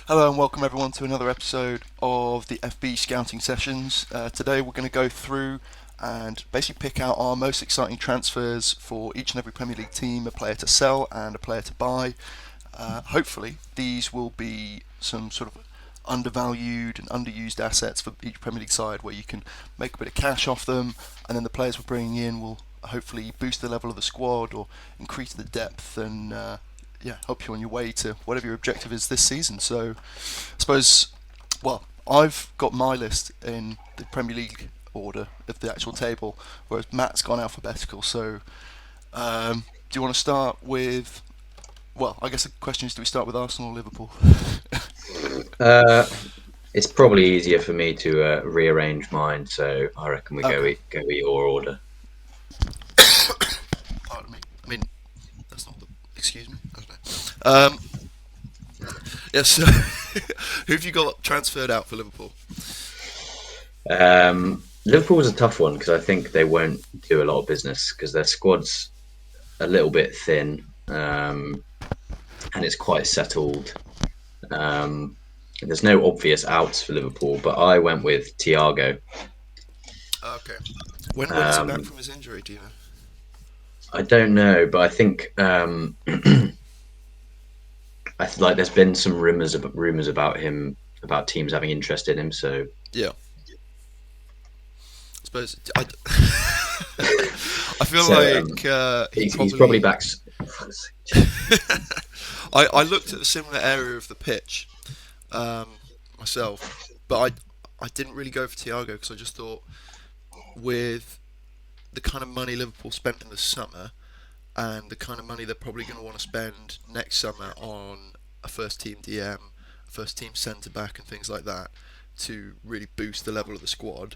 Hello and welcome everyone to another episode of the FB Scouting Sessions. Today we're going to go through and basically pick out our most exciting transfers for each and every Premier League team, a player to sell and a player to buy. Hopefully these will be some sort of undervalued and underused assets for each Premier League side where you can make a bit of cash off them, and then the players we're bringing in will hopefully boost the level of the squad or increase the depth and help you on your way to whatever your objective is this season. So, I suppose, well, I've got my list in the Premier League order of the actual table, whereas Matt's gone alphabetical. So, do you want to start with? Well, I guess the question is, do we start with Arsenal or Liverpool? Uh, it's probably easier for me to rearrange mine, so I reckon we Okay. go with your order. Pardon me. I mean, that's not the. Excuse me. I don't know. Yes. So who have you got transferred out for Liverpool? Liverpool was a tough one because I think they won't do a lot of business because their squad's a little bit thin, and it's quite settled. Um, there's no obvious outs for Liverpool, but I went with Thiago. Okay. When is he back Um, from his injury? Do you know? I don't know, but I think like there's been some rumors about him, about teams having interest in him. So Yeah. I suppose I feel so like he he's probably probably. back. I looked at a similar area of the pitch um, myself, but I didn't really go for Thiago because I just thought with the kind of money Liverpool spent in the summer and the kind of money they're probably going to want to spend next summer on a first team DM, a first team centre back, and things like that to really boost the level of the squad.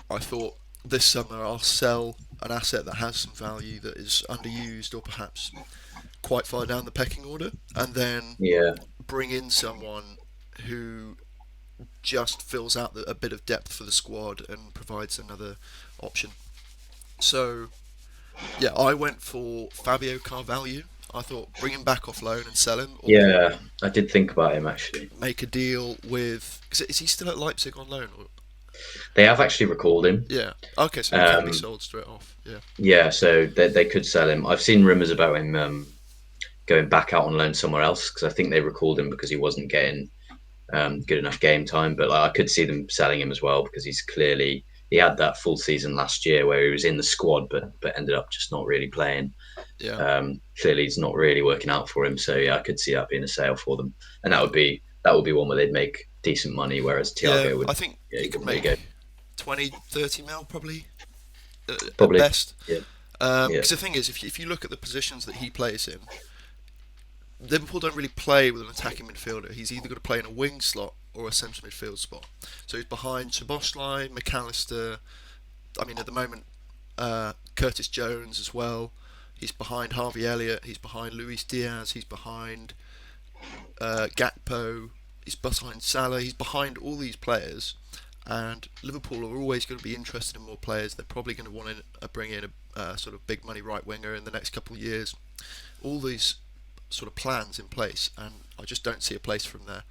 I thought this summer I'll sell an asset that has some value that is underused or perhaps quite far down the pecking order, and then Yeah, bring in someone who just fills out a bit of depth for the squad and provides another option. So yeah, I went for Fabio Carvalho. I thought bring him back off loan and sell him, or yeah, I did think about him actually. make a deal with. Is he still at Leipzig on loan? Or, They have actually recalled him. yeah. Okay, so he can be Um, sold straight off. Yeah. yeah, so they could sell him. I've seen rumors about him going back out on loan somewhere else because I think they recalled him because he wasn't getting good enough game time. But like, I could see them selling him as well because he had that full season last year where he was in the squad but ended up just not really playing. Yeah. Clearly, it's not really working out for him. So yeah, I could see that being a sale for them, and that would be one where they'd make decent money, whereas Yeah, Thiago would, I think yeah, he he could wouldn't really go. make 20, 30 mil probably at Probably, best. yeah, yeah, Because the thing is, if you look at the positions that he plays in, Liverpool don't really play with an attacking midfielder. He's either got to play in a wing slot or a centre midfield spot. So he's behind Szoboszlai, McAllister. I mean, at the moment, Curtis Jones as well. He's behind Harvey Elliott. He's behind Luis Diaz. He's behind Gakpo. He's behind Salah. He's behind all these players. And Liverpool are always going to be interested in more players. They're probably going to want to bring in a sort of big money right winger in the next couple of years. All these sort of plans in place, and I just don't see a place for him there.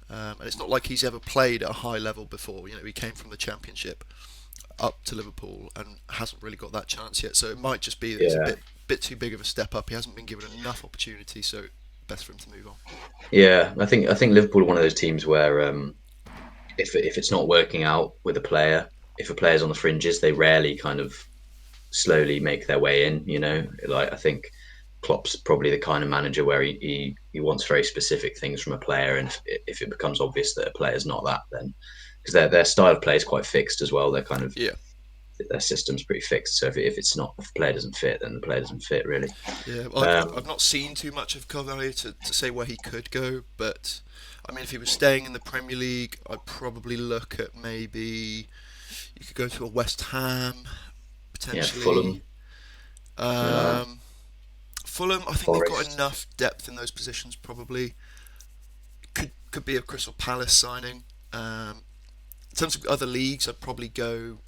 And it's not like he's ever played at a high level before. You know, he came from the Championship up to Liverpool and hasn't really got that chance yet. So it might just be that it's a yeah, bit too big of a step up. He hasn't been given enough opportunity, so best for him to move on. yeah. I think Liverpool are one of those teams where if it's not working out with a player, if a player's on the fringes, they rarely kind of slowly make their way in. You know, like I think Klopp's probably the kind of manager where he wants very specific things from a player, and if it becomes obvious that a player's not that, then because their style of play is quite fixed as well, they're kind of Yeah, their system's pretty fixed. So if it's not, if the player doesn't fit, then the player doesn't fit really. yeah. Well, I've Um, not seen too much of Carvalho to say where he could go, but I mean, if he was staying in the Premier League, I'd probably look at maybe you could go to a West Ham yeah, potentially. Fulham, uh, Um, Fulham, I think they've got Forest. enough depth in those positions. Probably could be a Crystal Palace signing. In terms of other leagues, I'd probably go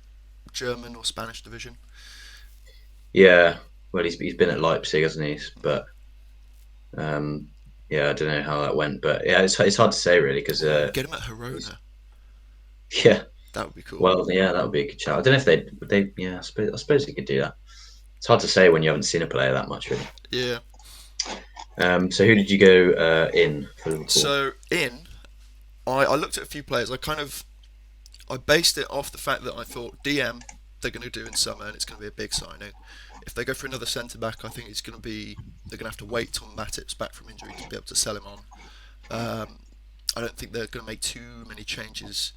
German or Spanish division. Yeah, well, he's been at Leipzig, hasn't he? But um, yeah, I don't know how that went, but yeah, it's hard to say really because Oh, get him at Herona. yeah, That would be cool. well, yeah, that would be a good shout. I don't know if they yeah, I suppose they could do that. It's hard to say when you haven't seen a player that much really. Yeah. So who did you go in for Liverpool? So I looked at a few players. I based it off the fact that I thought DM they're going to do in summer and it's going to be a big signing. If they go for another centre back, I think it's going to be they're going to have to wait till Matip's back from injury to be able to sell him on. Um, I don't think they're going to make too many changes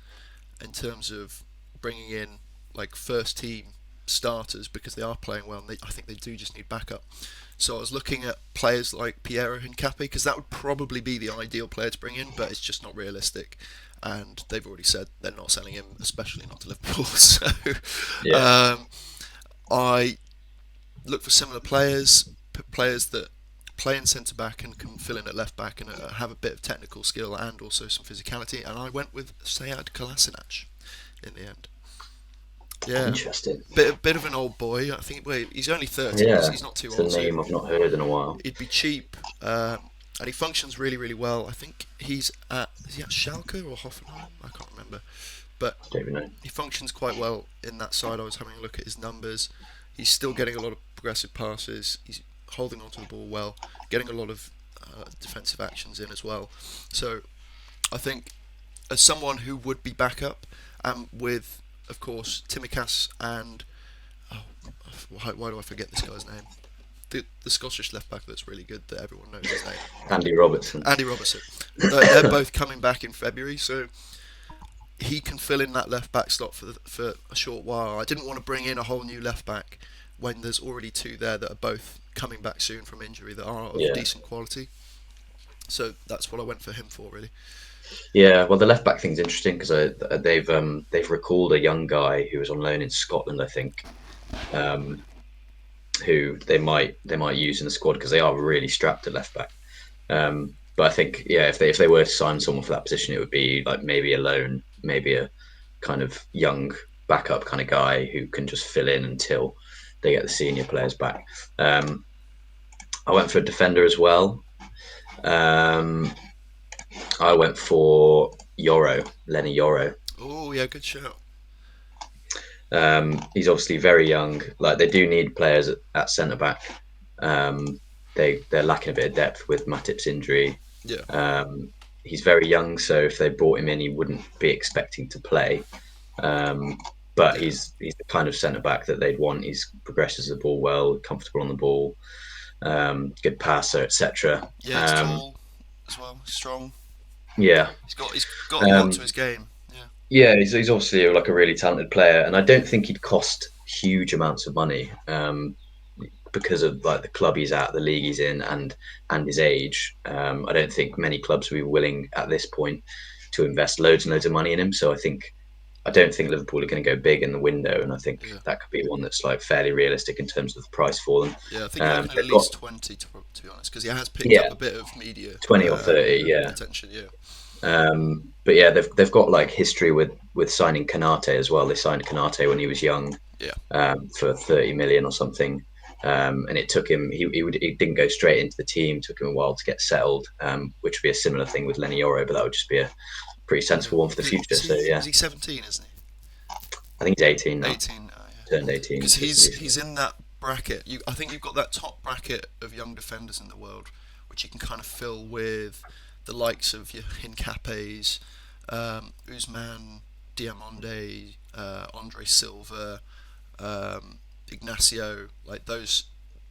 in terms of bringing in like first team starters because they are playing well and I think they do just need backup. So I was looking at players like Piero Hincapié because that would probably be the ideal player to bring in, but it's just not realistic. And they've already said they're not selling him, especially not to Liverpool. So Yeah, um, I look for similar players, players that play in centre back and can fill in at left back and have a bit of technical skill and also some physicality. And I went with Sead Kolasinac in the end. Yeah, interesting. bit of an old boy. I think. Wait, he's only 30. Yeah, He's not too it's a old, so name I've not heard in a while. he'd be cheap. And he functions really, really well. I think is he at Schalke or Hoffenheim? I can't remember, but Don't even know. he functions quite well in that side. I was having a look at his numbers. He's still getting a lot of progressive passes. He's holding onto the ball well, getting a lot of defensive actions in as well. So I think as someone who would be backup, with of course Timicas and oh, why do I forget this guy's name? The Scottish left back that's really good that everyone knows his name. Andy Robertson. Andy Robertson. They're both coming back in February, so he can fill in that left back slot for a short while. I didn't want to bring in a whole new left back when there's already two there that are both coming back soon from injury that are of Yeah, decent quality. So that's what I went for him for, really. yeah. Well, the left back thing's interesting because they've recalled a young guy who was on loan in Scotland, I think, um, who they might use in the squad because they are really strapped at left back. But I think yeah, if they were to sign someone for that position, it would be like maybe a loan, maybe a kind of young backup kind of guy who can just fill in until they get the senior players back. Um, I went for a defender as well. Um, I went for Lenny Yoro. Oh yeah, good shout. He's obviously very young. Like they do need players at centre back. Um, they're lacking a bit of depth with Matip's injury. Yeah, He's very young, so if they brought him in, he wouldn't be expecting to play. Um, but yeah, he's the kind of centre back that they'd want. He's progresses the ball well, comfortable on the ball, good passer, etc. yeah. He's tall as well, strong. Yeah, He's got a lot to um, his game. Yeah, yeah. He's obviously like a really talented player, and I don't think he'd cost huge amounts of money. Because of like the club he's at, the league he's in, and his age. I don't think many clubs would be willing at this point to invest loads and loads of money in him. So I don't think Liverpool are going to go big in the window, and I think yeah, that could be one that's like fairly realistic in terms of the price for them. yeah. I think you're looking at They've got least 20 to be honest, because he has picked up yeah, a bit of media 20 or 30, yeah. attention. Yeah, But yeah, they've got like history with signing Kanate as well. They signed Kanate when he was young yeah, for 30 million or something. And it took him. He didn't go straight into the team. It took him a while to get settled, which would be a similar thing with Lenny Yoro, but that would just be a pretty yeah. sensible one for the future. So Is yeah, he 17? Isn't I think he's 18 he? now. 18. Oh, yeah. Turned 18 Because just he's recently. in that bracket. I think you've got that top bracket of young defenders in the world, which you can kind of fill with the likes of your Hincapes, Usman Diamonde, Andre Silva, Ignacio, like those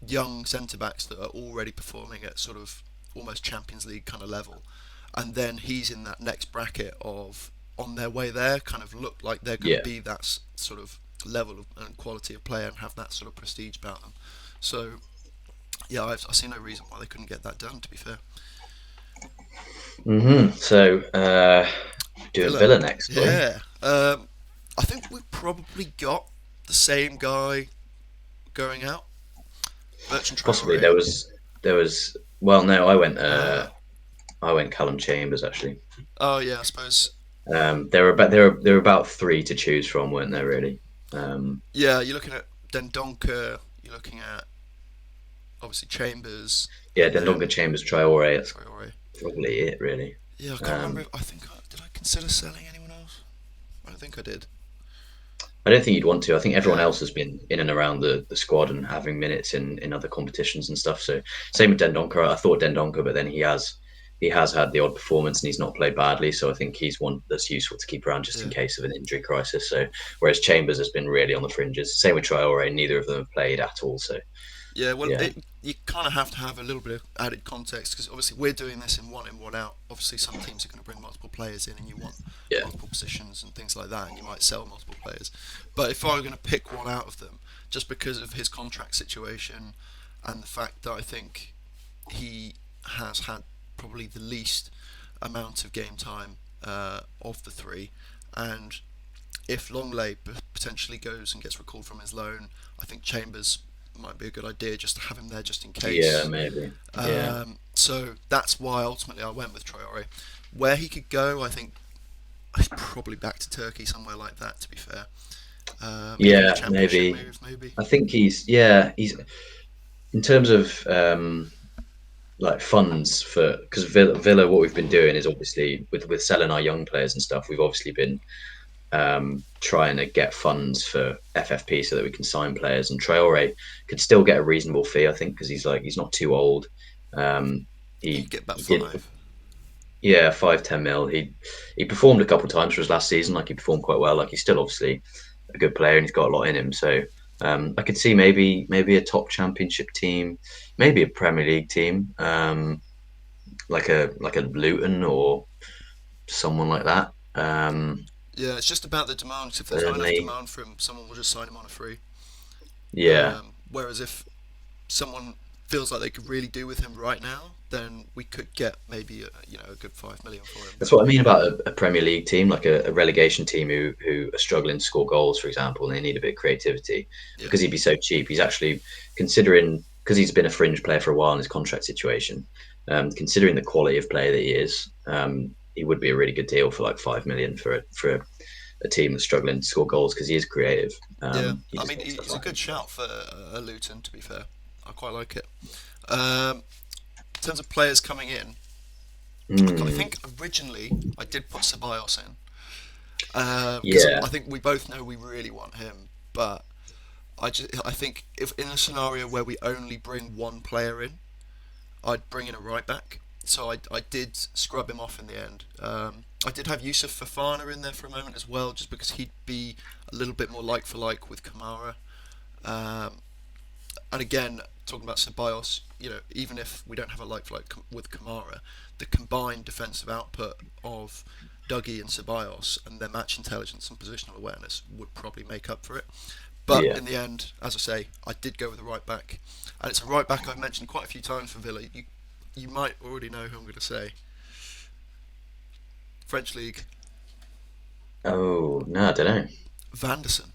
young centre backs that are already performing at sort of almost Champions League kind of level, and then he's in that next bracket of on their way there, kind of look like they're going to Yeah. be that sort of level of, and quality of player and have that sort of prestige about them. So yeah, I see no reason why they couldn't get that done. To be fair, So doing Villa, Villa next, boy. yeah, I think we've probably got the same guy going out, Bertrand Possibly Traore. there was. Well, no, I went. Uh, I went Callum Chambers actually. oh yeah, I suppose. There were about three to choose from, weren't there? Really. Um, Yeah, you're looking at Dendoncker. You're looking at obviously Chambers, Yeah, and Dendonka, then Chambers, Traore. That's Traore. probably it, really. Yeah, I can't remember. Um, I think did I consider selling anyone else? I don't think I did. I don't think you'd want to. I think everyone Yeah, else has been in and around the squad and having minutes in other competitions and stuff. So same with Dendonka. I thought Dendonka, but then he has had the odd performance and he's not played badly. So I think he's one that's useful to keep around just in yeah. case of an injury crisis. So whereas Chambers has been really on the fringes. Same with Traore. Neither of them have played at all. So Yeah, well, yeah, you kind of have to have a little bit of added context because obviously we're doing this in, one out. Obviously, some teams are going to bring multiple players in, and you want yeah, multiple positions and things like that, and you might sell multiple players. But if I were going to pick one out of them, just because of his contract situation and the fact that I think he has had probably the least amount of game time of the three, and if Longley potentially goes and gets recalled from his loan, I think Chambers might be a good idea just to have him there just in yeah, case. maybe, yeah, So that's why ultimately I went with Traore. Where he could go, I think he's probably back to Turkey, somewhere like that. To be fair, even the yeah, Championship maybe. move, maybe. I think he's in terms of like funds for because Villa, what we've been doing is obviously with selling our young players and stuff. We've obviously been trying to get funds for FFP so that we can sign players. And Traore could still get a reasonable fee, I think, because he's not too old. Um, He'd he get about he did, five. yeah, 5-10 mil. He performed a couple of times for his last season. Like he performed quite well. Like he's still obviously a good player and he's got a lot in him. So I could see maybe a top championship team, maybe a Premier League team, like a Luton or someone like that. Yeah, it's just about the demand. 'Cause if there's not enough Burnley, demand for him, someone will just sign him on a free. yeah. Whereas if someone feels like they could really do with him right now, then we could get maybe a good 5 million for him. That's what I mean about a Premier League team, like a relegation team who are struggling to score goals, for example, and they need a bit of creativity. Yeah, Because he'd be so cheap, he's actually considering because he's been a fringe player for a while in his contract situation. Considering the quality of player that he is, he would be a really good deal for like 5 million for a team that's struggling to score goals because he is creative. yeah. He I just mean, makes stuff he's a happen. good shout for a Luton. To be fair, I quite like it. Um, in terms of players coming in, I Mm, think originally I did put Ceballos in because yeah, I think we both know we really want him, but I think if in a scenario where we only bring one player in, I'd bring in a right back. So I did scrub him off in the end. I did have Yusuf Fafana in there for a moment as well, just because he'd be a little bit more like for like with Kamara. Um, and again, talking about Ceballos, even if we don't have a like for like with Kamara, the combined defensive output of Dougie and Ceballos and their match intelligence and positional awareness would probably make up for it. But yeah. in the end, as I say, I did go with the right back, and it's a right back I've mentioned quite a few times for Villa. You might already know who I'm going to say. French league, Oh no, I don't know. Vanderson.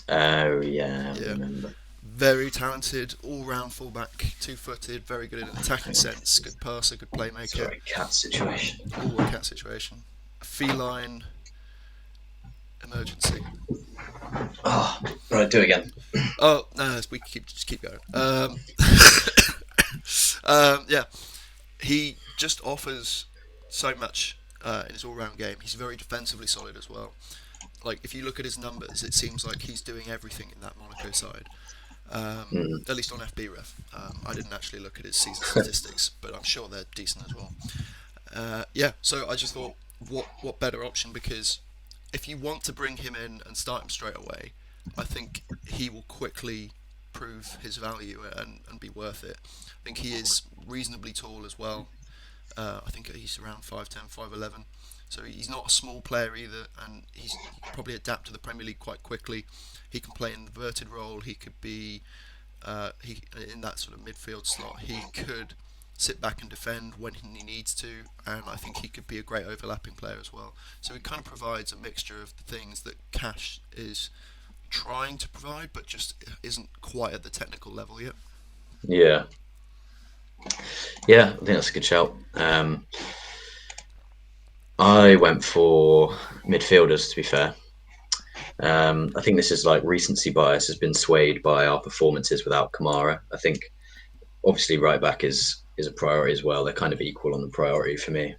Oh yeah, I Yeah, remember. very talented, all-round fullback, two-footed, very good in an attacking sense, good passer, good playmaker. Sorry, cat situation. All a cat situation, a feline emergency. Oh, right, do it again. Oh no, we just keep going. Yeah, he just offers so much in his all-round game. He's very defensively solid as well. Like if you look at his numbers, it seems like he's doing everything in that Monaco side. Mm. At least on FBref. I didn't actually look at his season statistics, but I'm sure they're decent as well. Yeah, so I just thought, what better option? Because if you want to bring him in and start him straight away, I think he will quickly prove his value and be worth it. I think he is reasonably tall as well. I think he's around 5'10", 5'11". So he's not a small player either, and he can probably adapt to the Premier League quite quickly. He can play in the inverted role. He could be he in that sort of midfield slot. He could sit back and defend when he needs to, and I think he could be a great overlapping player as well. So he kind of provides a mixture of the things that Cash is trying to provide, but just isn't quite at the technical level yet. Yeah, yeah, I think that's a good shout. I went for midfielders. To be fair, I think this is like recency bias has been swayed by our performances without Kamara. I think obviously right back is a priority as well. They're kind of equal on the priority for me.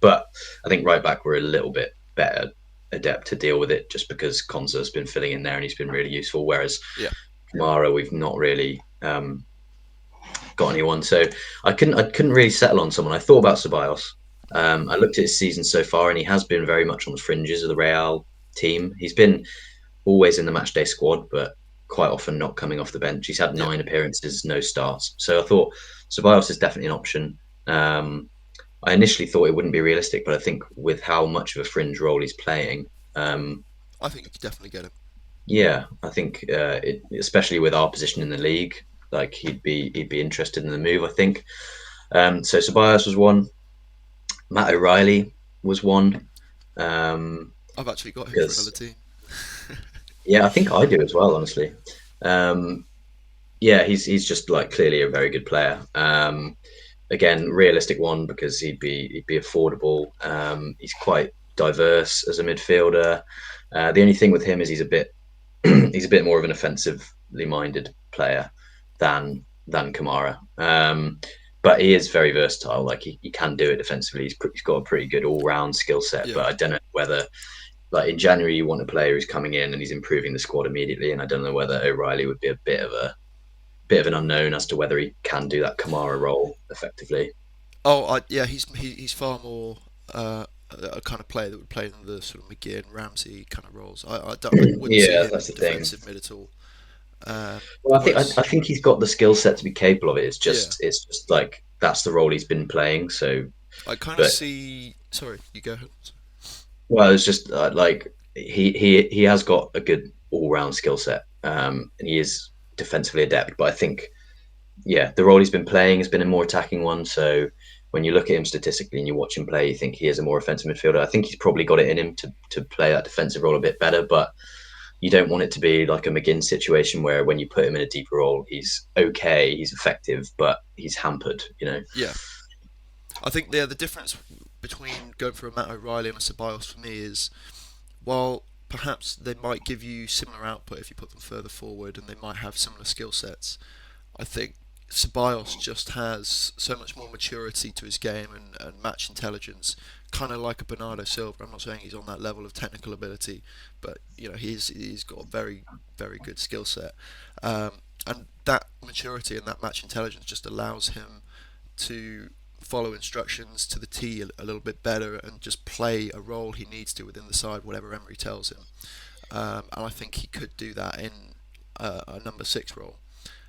But I think right back we're a little bit better adept to deal with it just because Konza's been filling in there and he's been really useful. Whereas Yeah, Kamara, we've not really got anyone. So I couldn't really settle on someone. I thought about Ceballos. I looked at his season so far, and he has been very much on the fringes of the Real team. He's been always in the matchday squad, but quite often not coming off the bench. He's had yeah. 9 appearances, no starts. So I thought Ceballos is definitely an option. I initially thought it wouldn't be realistic, but I think with how much of a fringe role he's playing, um, I think you could definitely get him. yeah, I think especially with our position in the league, like he'd be interested in the move. I think so. Ceballos was one. Matt O'Reilly was one. Um, I've actually got him for another because team. yeah, I think I do as well. Honestly, um, yeah, he's just like clearly a very good player. Again, realistic one because he'd be affordable. He's quite diverse as a midfielder. The only thing with him is he's a bit he's a bit more of an offensively minded player than Kamara. But he is very versatile. Like he can do it defensively. He's got a pretty good all round skill set. Yeah. But I don't know whether like in January you want a player who's coming in and he's improving the squad immediately. And I don't know whether O'Reilly would be a bit of an unknown as to whether he can do that Kamara role effectively. Oh, yeah. He's far more a kind of player that would play in the sort of McGinn, Ramsey kind of roles. I wouldn't see Yeah, him that's as the a thing. defensive mid at all. Um, Well, I whereas, think he's got the skill set to be capable of it. It's yeah, just it's just like that's the role he's been playing. So, I kind of but see. Sorry, you go ahead. well, it's just like he has got a good all round skill set, and he is defensively adept. But I think yeah, the role he's been playing has been a more attacking one. So when you look at him statistically and you watch him play, you think he is a more offensive midfielder. I think he's probably got it in him to play that defensive role a bit better, but you don't want it to be like a McGinn situation where when you put him in a deeper role, he's okay, he's effective, but he's hampered. You know. Yeah, I think the difference between going for a Matt O'Reilly and a Ceballos for me is while perhaps they might give you similar output if you put them further forward and they might have similar skill sets, I think Ceballos just has so much more maturity to his game and match intelligence, kind of like a Bernardo Silva. I'm not saying he's on that level of technical ability, but you know he's got a very good skill set, and that maturity and that match intelligence just allows him to follow instructions to the T a little bit better and just play a role he needs to within the side, whatever Emery tells him. And I think he could do that in a number six role.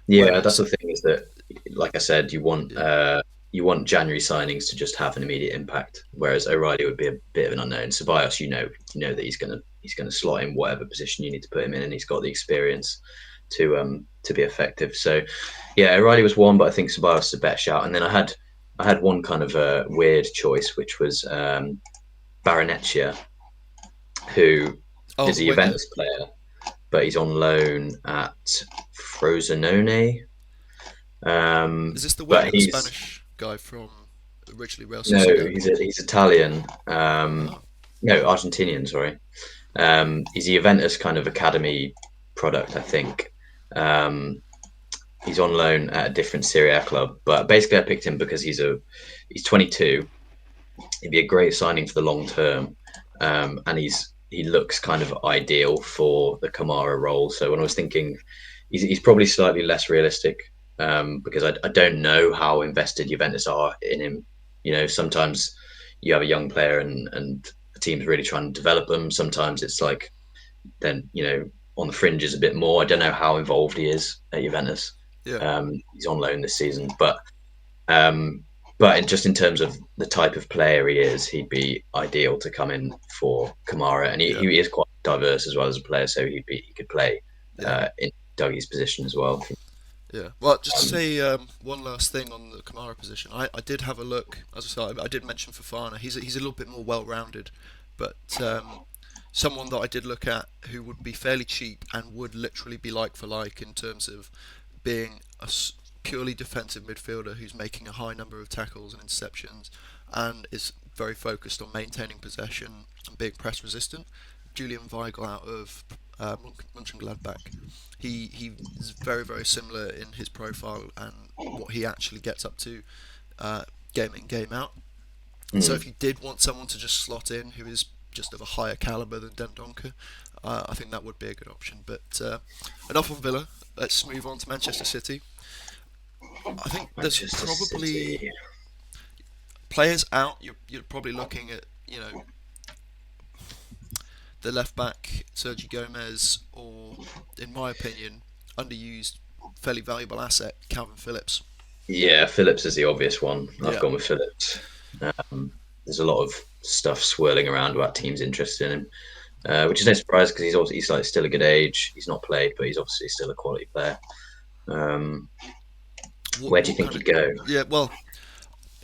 Yeah, that's Whereas, the thing is that, like I said, yeah, you want January signings to just have an immediate impact, whereas O'Reilly would be a bit of an unknown. Ceballos, you know that he's gonna slot in whatever position you need to put him in, and he's got the experience to be effective. So, yeah, O'Reilly was one, but I think Ceballos is a better shout. And then I had one kind of a weird choice, which was Baroneccia, who oh, is the a winger. Juventus player, but he's on loan at Frosinone. Is this the But winger, the he's Spanish guy from originally Real no, Sociedad? he's Italian. Oh, No, Argentinian. Sorry. He's a Juventus kind of academy product, I think. Um, he's on loan at a different Serie A club, but basically I picked him because he's 22. He'd be a great signing for the long term, and he looks kind of ideal for the Kamara role. So when I was thinking, he's probably slightly less realistic because I don't know how invested Juventus are in him. You know, sometimes you have a young player and the team's really trying to develop them. Sometimes it's like then on the fringes a bit more. I don't know how involved he is at Juventus. yeah, He's on loan this season, um, but just in terms of the type of player he is, he'd be ideal to come in for Kamara, and he, yeah, he is quite diverse as well as a player, so he could play yeah, in Dougie's position as well. yeah. Well, just to Um, say one last thing on the Kamara position, I did have a look. As I said, I did mention Fofana. He's a little bit more well-rounded, but someone that I did look at who would be fairly cheap and would literally be like for like in terms of being a purely defensive midfielder who's making a high number of tackles and interceptions and is very focused on maintaining possession and being press resistant. Julian Weigl out of Mönchengladbach. He is very similar in his profile and what he actually gets up to, uh, game in game out. So Mm. if you did want someone to just slot in who is just of a higher caliber than Dendoncker, I think that would be a good option. But enough on Villa. Let's move on to Manchester City. I think there's Manchester probably City. players out. You're probably looking at the left back Sergio Gomez, or in my opinion, underused, fairly valuable asset Calvin Phillips. Yeah, Phillips is the obvious one. I've Yeah, gone with Phillips. There's a lot of stuff swirling around about teams interested in him, which is no surprise because he's like still a good age. He's not played, but he's obviously still a quality player. Um, where do you what think kind of? he'd go? Yeah, well,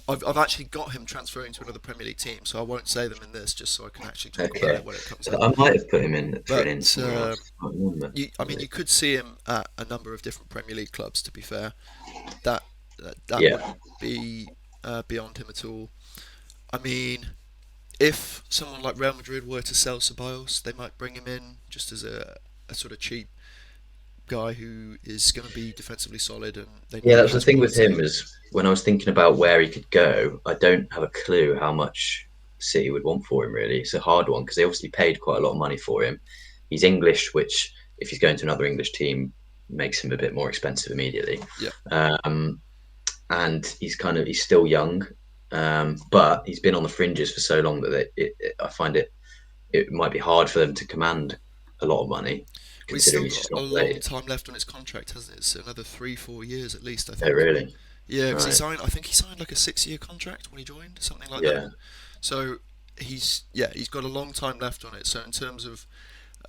I've actually got him transferring to another Premier League team, so I won't say them in this, just so I can actually talk about Okay, it when it comes up. I might have put him in for an in But somewhere else. I can't remember. I mean, you could see him at a number of different Premier League clubs. To be fair, that that Yeah, wouldn't be beyond him at all. I mean, if someone like Real Madrid were to sell Ceballos, they might bring him in just as a sort of cheap guy who is going to be defensively solid, and they yeah. know he That's the has thing with him quality. is when I was thinking about where he could go, I don't have a clue how much City would want for him. Really, it's a hard one because they obviously paid quite a lot of money for him. He's English, which if he's going to another English team makes him a bit more expensive immediately. Yeah, Um, and he's still young, but he's been on the fringes for so long that I find it might be hard for them to command a lot of money well, he's considering still he's got just a not long played. time left on his contract, hasn't it? It's another 3, 4 years at least, I Oh, think. really? Yeah, because he Right. signed. I think he signed like a 6-year contract when he joined, something like that. Yeah. So he's got a long time left on it. So in terms of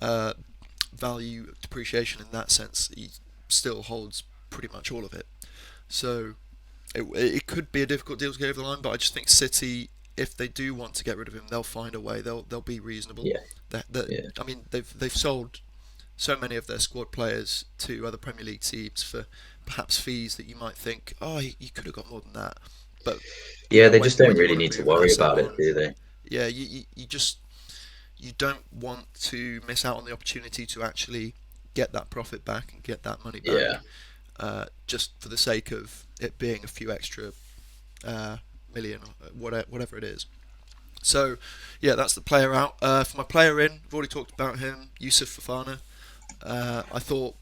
uh, value depreciation in that sense, he still holds pretty much all of it. So it could be a difficult deal to get over the line, but I just think City, if they do want to get rid of him, they'll find a way. They'll be reasonable. Yeah. That Yeah. I mean, they've sold so many of their squad players to other Premier League teams for perhaps fees that you might think, oh, you could have got more than that. But Yeah. They just when don't you really want need to to move an worry asset about it, on, do they? yeah, you just you don't want to miss out on the opportunity to actually get that profit back and get that money back, Yeah. just for the sake of it being a few extra uh, million or whatever it is. So, yeah, that's the player out. For my player in, I've already talked about him, Yusuf Fafana. I thought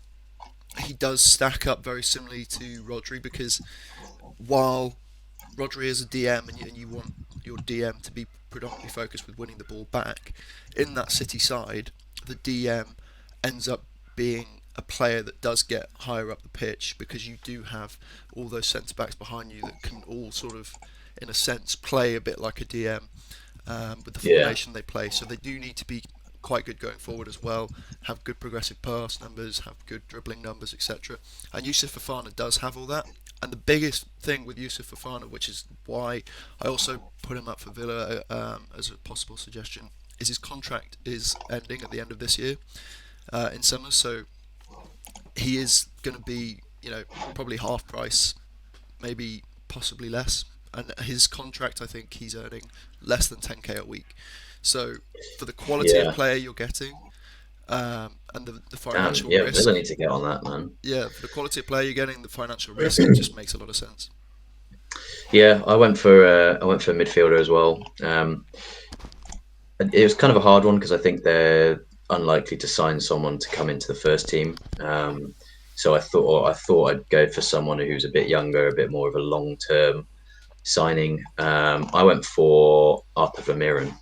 he does stack up very similarly to Rodri because while Rodri is a DM and you want your DM to be predominantly focused with winning the ball back, in that City side, the DM ends up being a player that does get higher up the pitch because you do have all those centre backs behind you that can all sort of, in a sense, play a bit like a DM with the Yeah. formation they play. So they do need to be quite good going forward as well, have good progressive pass numbers, have good dribbling numbers, etc. And Yusuf Fafana does have all that. And the biggest thing with Yusuf Fafana, which is why I also put him up for Villa as a possible suggestion, is his contract is ending at the end of this year in summer. So he is going to be, probably half price, maybe possibly less. And his contract, I think he's earning less than 10k a week. So for the quality of Yeah. player you're getting and the Damn. financial Yeah. Villa risk, need to get on that, man. yeah, for the quality of player you're getting, the financial risk, it just makes a lot of sense. Yeah. I went for a midfielder as well. It was kind of a hard one because I think they're unlikely to sign someone to come into the first team. So I thought I'd go for someone who's a bit younger, a bit more of a long term signing. I went for Arthur Vermeeren.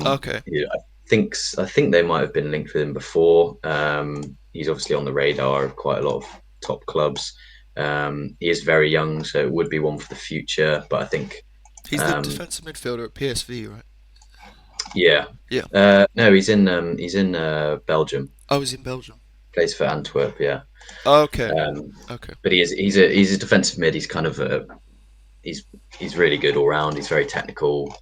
Okay, I think they might have been linked with him before. He's obviously on the radar of quite a lot of top clubs. He is very young, so it would be one for the future. But I think, he's the um, defensive midfielder at PSV, right? yeah, Yeah. no, he's in Belgium. Oh, he's in Belgium. Plays for Antwerp, yeah. Okay, Um, okay. but he's a defensive mid. He's kind of he's he's really good all round. He's very technical.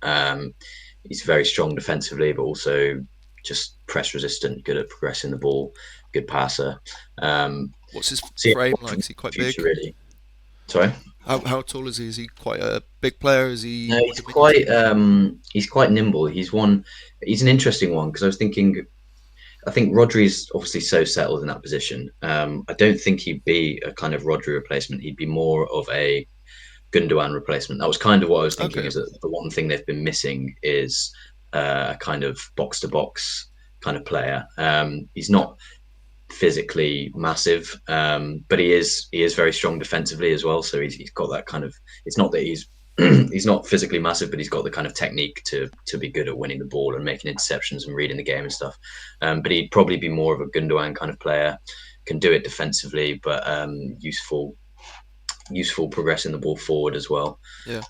He's very strong defensively, but also just press resistant, good at progressing the ball, good passer. What's his So yeah, frame one for like? the Is he quite future big? really. Sorry. How tall is he? Is he quite a big player? Is he No, diminutive? he's quite nimble. He's an interesting one because I was thinking I think Rodri's obviously so settled in that position. I don't think he'd be a kind of Rodri replacement. He'd be more of a Gundogan replacement. That was kind of what I was thinking. Okay. Is that the one thing they've been missing is a kind of box to box kind of player. He's not physically massive, but he is very strong defensively as well. So he's got that kind of. It's not that he's he's not physically massive, but he's got the kind of technique to be good at winning the ball and making interceptions and reading the game and stuff. But he'd probably be more of a Gundogan kind of player. Can do it defensively, but useful progressing the ball forward as well. Yeah.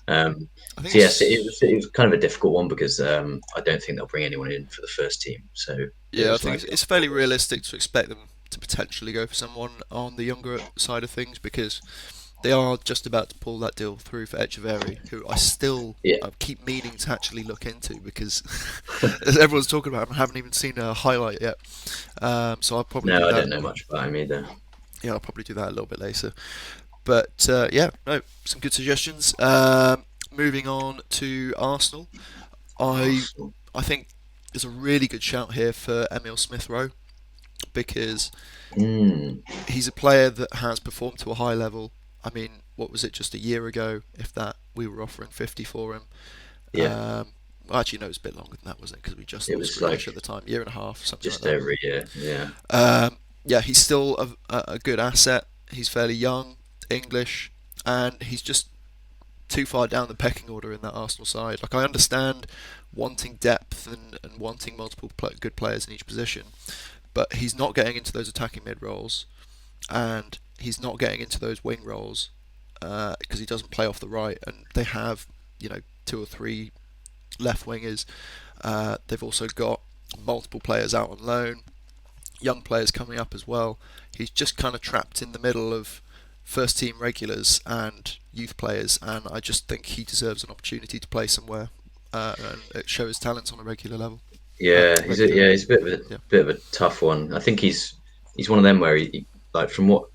I think So yes, it's it was kind of a difficult one because I don't think they'll bring anyone in for the first team. So it yeah, I was think like, it's fairly realistic to expect them to potentially go for someone on the younger side of things because they are just about to pull that deal through for Echeverry, who I still yeah, keep meaning to actually look into because as everyone's talking about him, I haven't even seen a highlight yet. So I'll probably do no, I that. don't know much about him either. Yeah, I'll probably do that a little bit later. But yeah, no, some good suggestions. Moving on to Arsenal, I Arsenal. I think there's a really good shout here for Emil Smith Rowe because Mm, he's a player that has performed to a high level. I mean, what was it just a year ago, if that, we were offering 50 for him. yeah, Well, actually, no, it was a bit longer than that, wasn't it? Because we just it lost was Grealish like at the time, year and a half, something like just that. over a year. Yeah, Yeah, he's still a good asset. He's fairly young, English, and he's just too far down the pecking order in that Arsenal side. Like I understand wanting depth and wanting multiple good players in each position, but he's not getting into those attacking mid roles, and he's not getting into those wing roles because he doesn't play off the right. And they have, two or three left wingers. They've also got multiple players out on loan, young players coming up as well. He's just kind of trapped in the middle of first team regulars and youth players, and I just think he deserves an opportunity to play somewhere and show his talents on a regular level. yeah. Regular, He's a yeah, bit of a tough one. I think he's one of them where like from what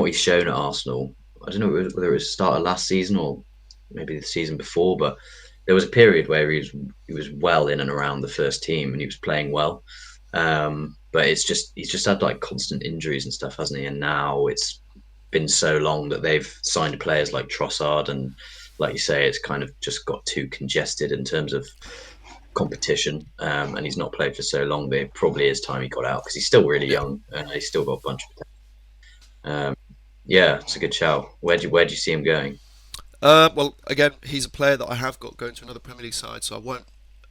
he's shown at Arsenal. I don't know whether it was start of last season or maybe the season before, but there was a period where he was well in and around the first team and he was playing well. But he's just had like constant injuries and stuff, hasn't he? And now it's been so long that they've signed players like Trossard, and like you say, it's kind of just got too congested in terms of competition. And he's not played for so long that it probably is time he got out because he's still really yeah. young and he's still got a bunch of potential. Yeah, it's a good shout. Where do you see him going? Well, again, he's a player that I have got going to another Premier League side, so I won't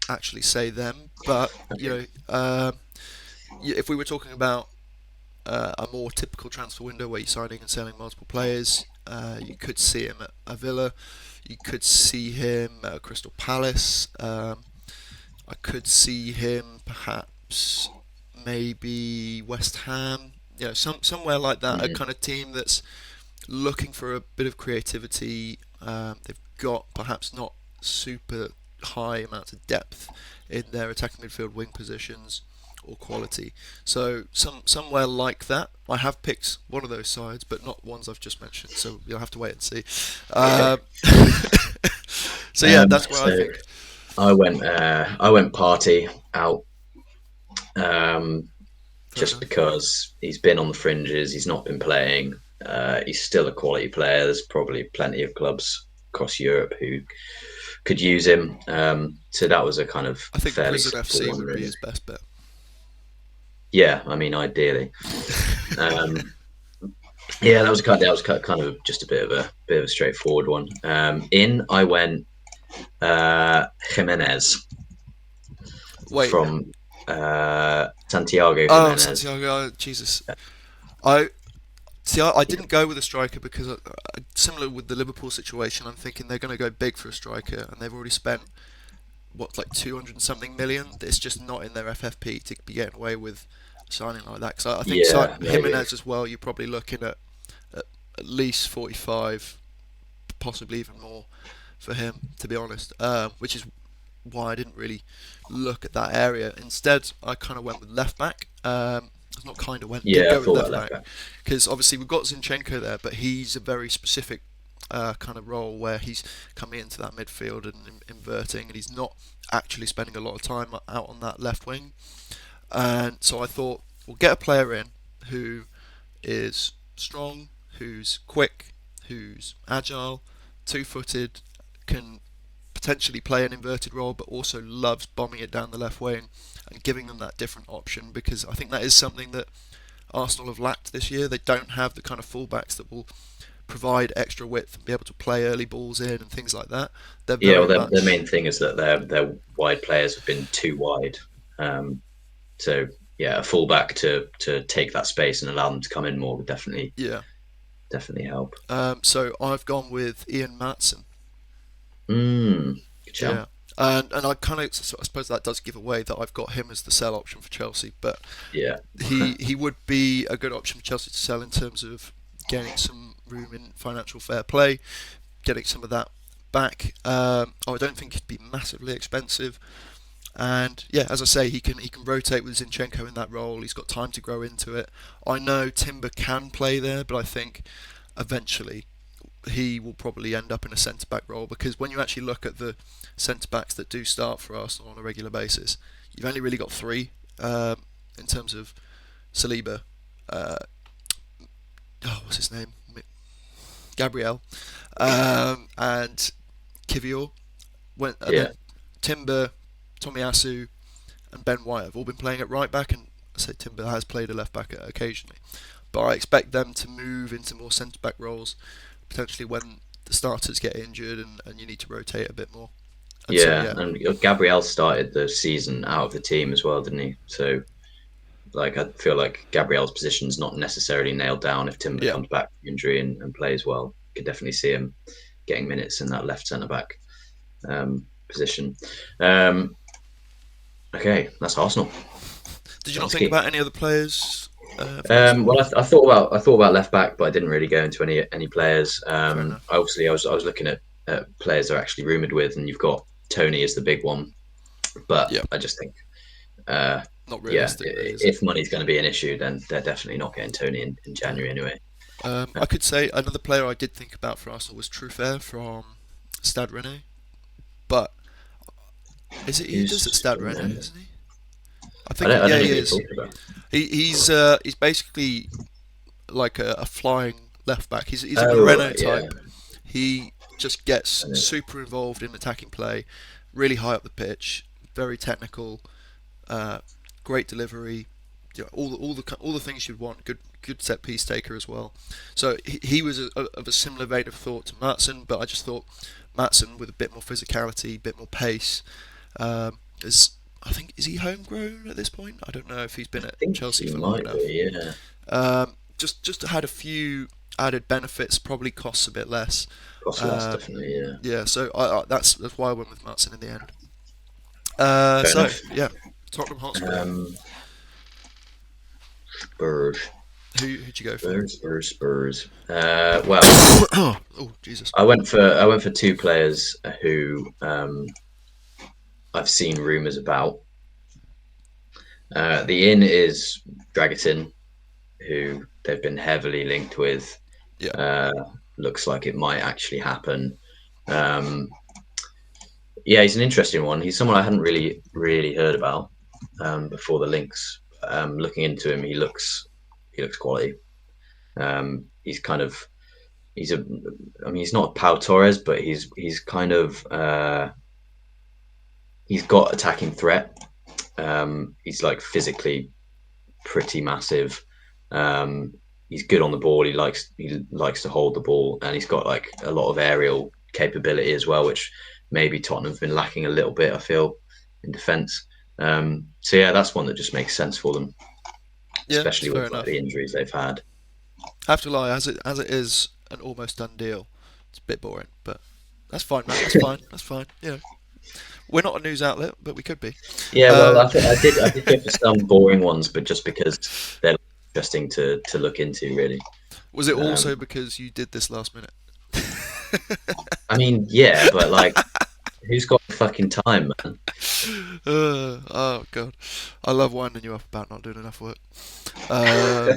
actually say them. But Okay. if we were talking about a more typical transfer window where you're signing and selling multiple players. You could see him at Villa. You could see him at Crystal Palace. I could see him perhaps maybe West Ham. Somewhere like that. A Mm, kind of team that's looking for a bit of creativity. They've got perhaps not super high amounts of depth in their attacking midfield wing positions or quality. So somewhere like that. I have picked one of those sides, but not ones I've just mentioned. So you'll have to wait and see. okay. Um, so yeah, that's where I So think. I went party out um, Fair just enough. because he's been on the fringes. He's not been playing. He's still a quality player. There's probably plenty of clubs across Europe who could use him. So that was a kind of I think fairly Prison simple FC one, would be really. his best bet. Yeah, I mean, ideally. Um, yeah, that was kind of just a bit of a straightforward one. I went Jimenez Wait. from Santiago Oh, Jimenez. Santiago. Jesus. I see. I didn't go with a striker because similar with the Liverpool situation, I'm thinking they're going to go big for a striker, and they've already spent what like 200 and something million. It's just not in their FFP to be getting away with signing like that. Because I think Yeah, maybe. Jimenez as well. You're probably looking at at least 45, possibly even more for him, to be honest. Which is why I didn't really look at that area. Instead, I kind of went with left back. It's not kind of went, did Yeah, I go with thought that left left back back. because obviously we've got Zinchenko there, but he's a very specific kind of role where he's coming into that midfield and inverting, and he's not actually spending a lot of time out on that left wing. And so I thought we'll get a player in who is strong, who's quick, who's agile, two-footed, can potentially play an inverted role, but also loves bombing it down the left wing and giving them that different option, because I think that is something that Arsenal have lacked this year. They don't have the kind of fullbacks that will provide extra width and be able to play early balls in and things like that. They're Yeah, well, very the main much, thing is that their wide players have been too wide. Um, so yeah, a fullback to take that space and allow them to come in more would yeah. definitely help. So I've gone with Ian Matson. Good shout. Yeah. And I kind of, so I suppose that does give away that I've got him as the sell option for Chelsea, but Yeah, he would be a good option for Chelsea to sell in terms of gaining some room in financial fair play, getting some of that back. I don't think he'd be massively expensive, and yeah, as I say, he can rotate with Zinchenko in that role. He's got time to grow into it. I know Timber can play there, but I think eventually he will probably end up in a centre back role, because when you actually look at the centre backs that do start for Arsenal on a regular basis, you've only really got three in terms of Saliba. Uh, what's his name? Gabriel, and Kivior. And yeah, then Timber, Tomiyasu, and Ben White have all been playing at right back, and I say Timber has played a left back occasionally. But I expect them to move into more centre back roles, potentially when the starters get injured and you need to rotate a bit more. And so yeah. yeah, And Gabriel started the season out of the team as well, didn't he? So like I feel like Gabriel's position's not necessarily nailed down. If Timber yeah, comes back from injury and plays well, could definitely see him getting minutes in that left centre back position. Um, okay, that's Arsenal. did you not think Zelensky. about any other players for Arsenal? Well, I thought about left back, but I didn't really go into any players. Fair enough. Obviously, I was looking at players they're actually rumored with, and you've got Tony as the big one, but Yeah, I just think, uh, not yeah, realistic, really, is it? if money's going to be an issue, then they're definitely not getting Tony in Yeah. January anyway. I could say another player I did think about for Arsenal was Truffert from Stade Rennais, but is it he does at Who's Stade Rennais, isn't he? I think I yeah don't know he who you're is. talking about. He's basically like a flying left back. He's a Oh, Moreno yeah, type. He just gets I know. super involved in attacking play, really high up the pitch, very technical, uh, great delivery, all the things you'd want. Good set piece taker as well. So he was of a similar vein of thought to Matson, but I just thought Matson with a bit more physicality, a bit more pace. Is I think is he homegrown at this point? I don't know if he's been I at think Chelsea he for long might enough. be. Yeah, Just had a few added benefits, probably costs a bit less. cost less definitely. Yeah, Yeah, so that's why I went with Matson in the end. fair So enough. yeah, Tottenham Hotspur. Um, Spurs, Who'd you go for? Spurs. Well, Oh Jesus. I went for two players who I've seen rumours about. The in is Dragutin, who they've been heavily linked with. Yeah, Uh, Looks like it might actually happen. Um, yeah, he's an interesting one. He's someone I hadn't really heard about before the links. Looking into him, he looks quality. He's kind of he's a I mean he's not Pau Torres, but he's kind of he's got attacking threat. He's like physically pretty massive. Um, he's good on the ball. He likes to hold the ball, and he's got like a lot of aerial capability as well, which maybe Tottenham have been lacking a little bit. I feel in defence. So yeah, that's one that just makes sense for them, yeah, it's especially fair with like the enough. injuries they've had. I have to lie, as it is an almost done deal. It's a bit boring, but that's fine, Matt. That's fine. That's fine. We're not a news outlet, but we could be. Yeah, well, Uh, I did go for some boring ones, but just because they're interesting to look into, really. was it Um, also because you did this last minute? I mean, yeah, but like, who's got the fucking time, man? Oh god, I love winding you up about not doing enough work. Um,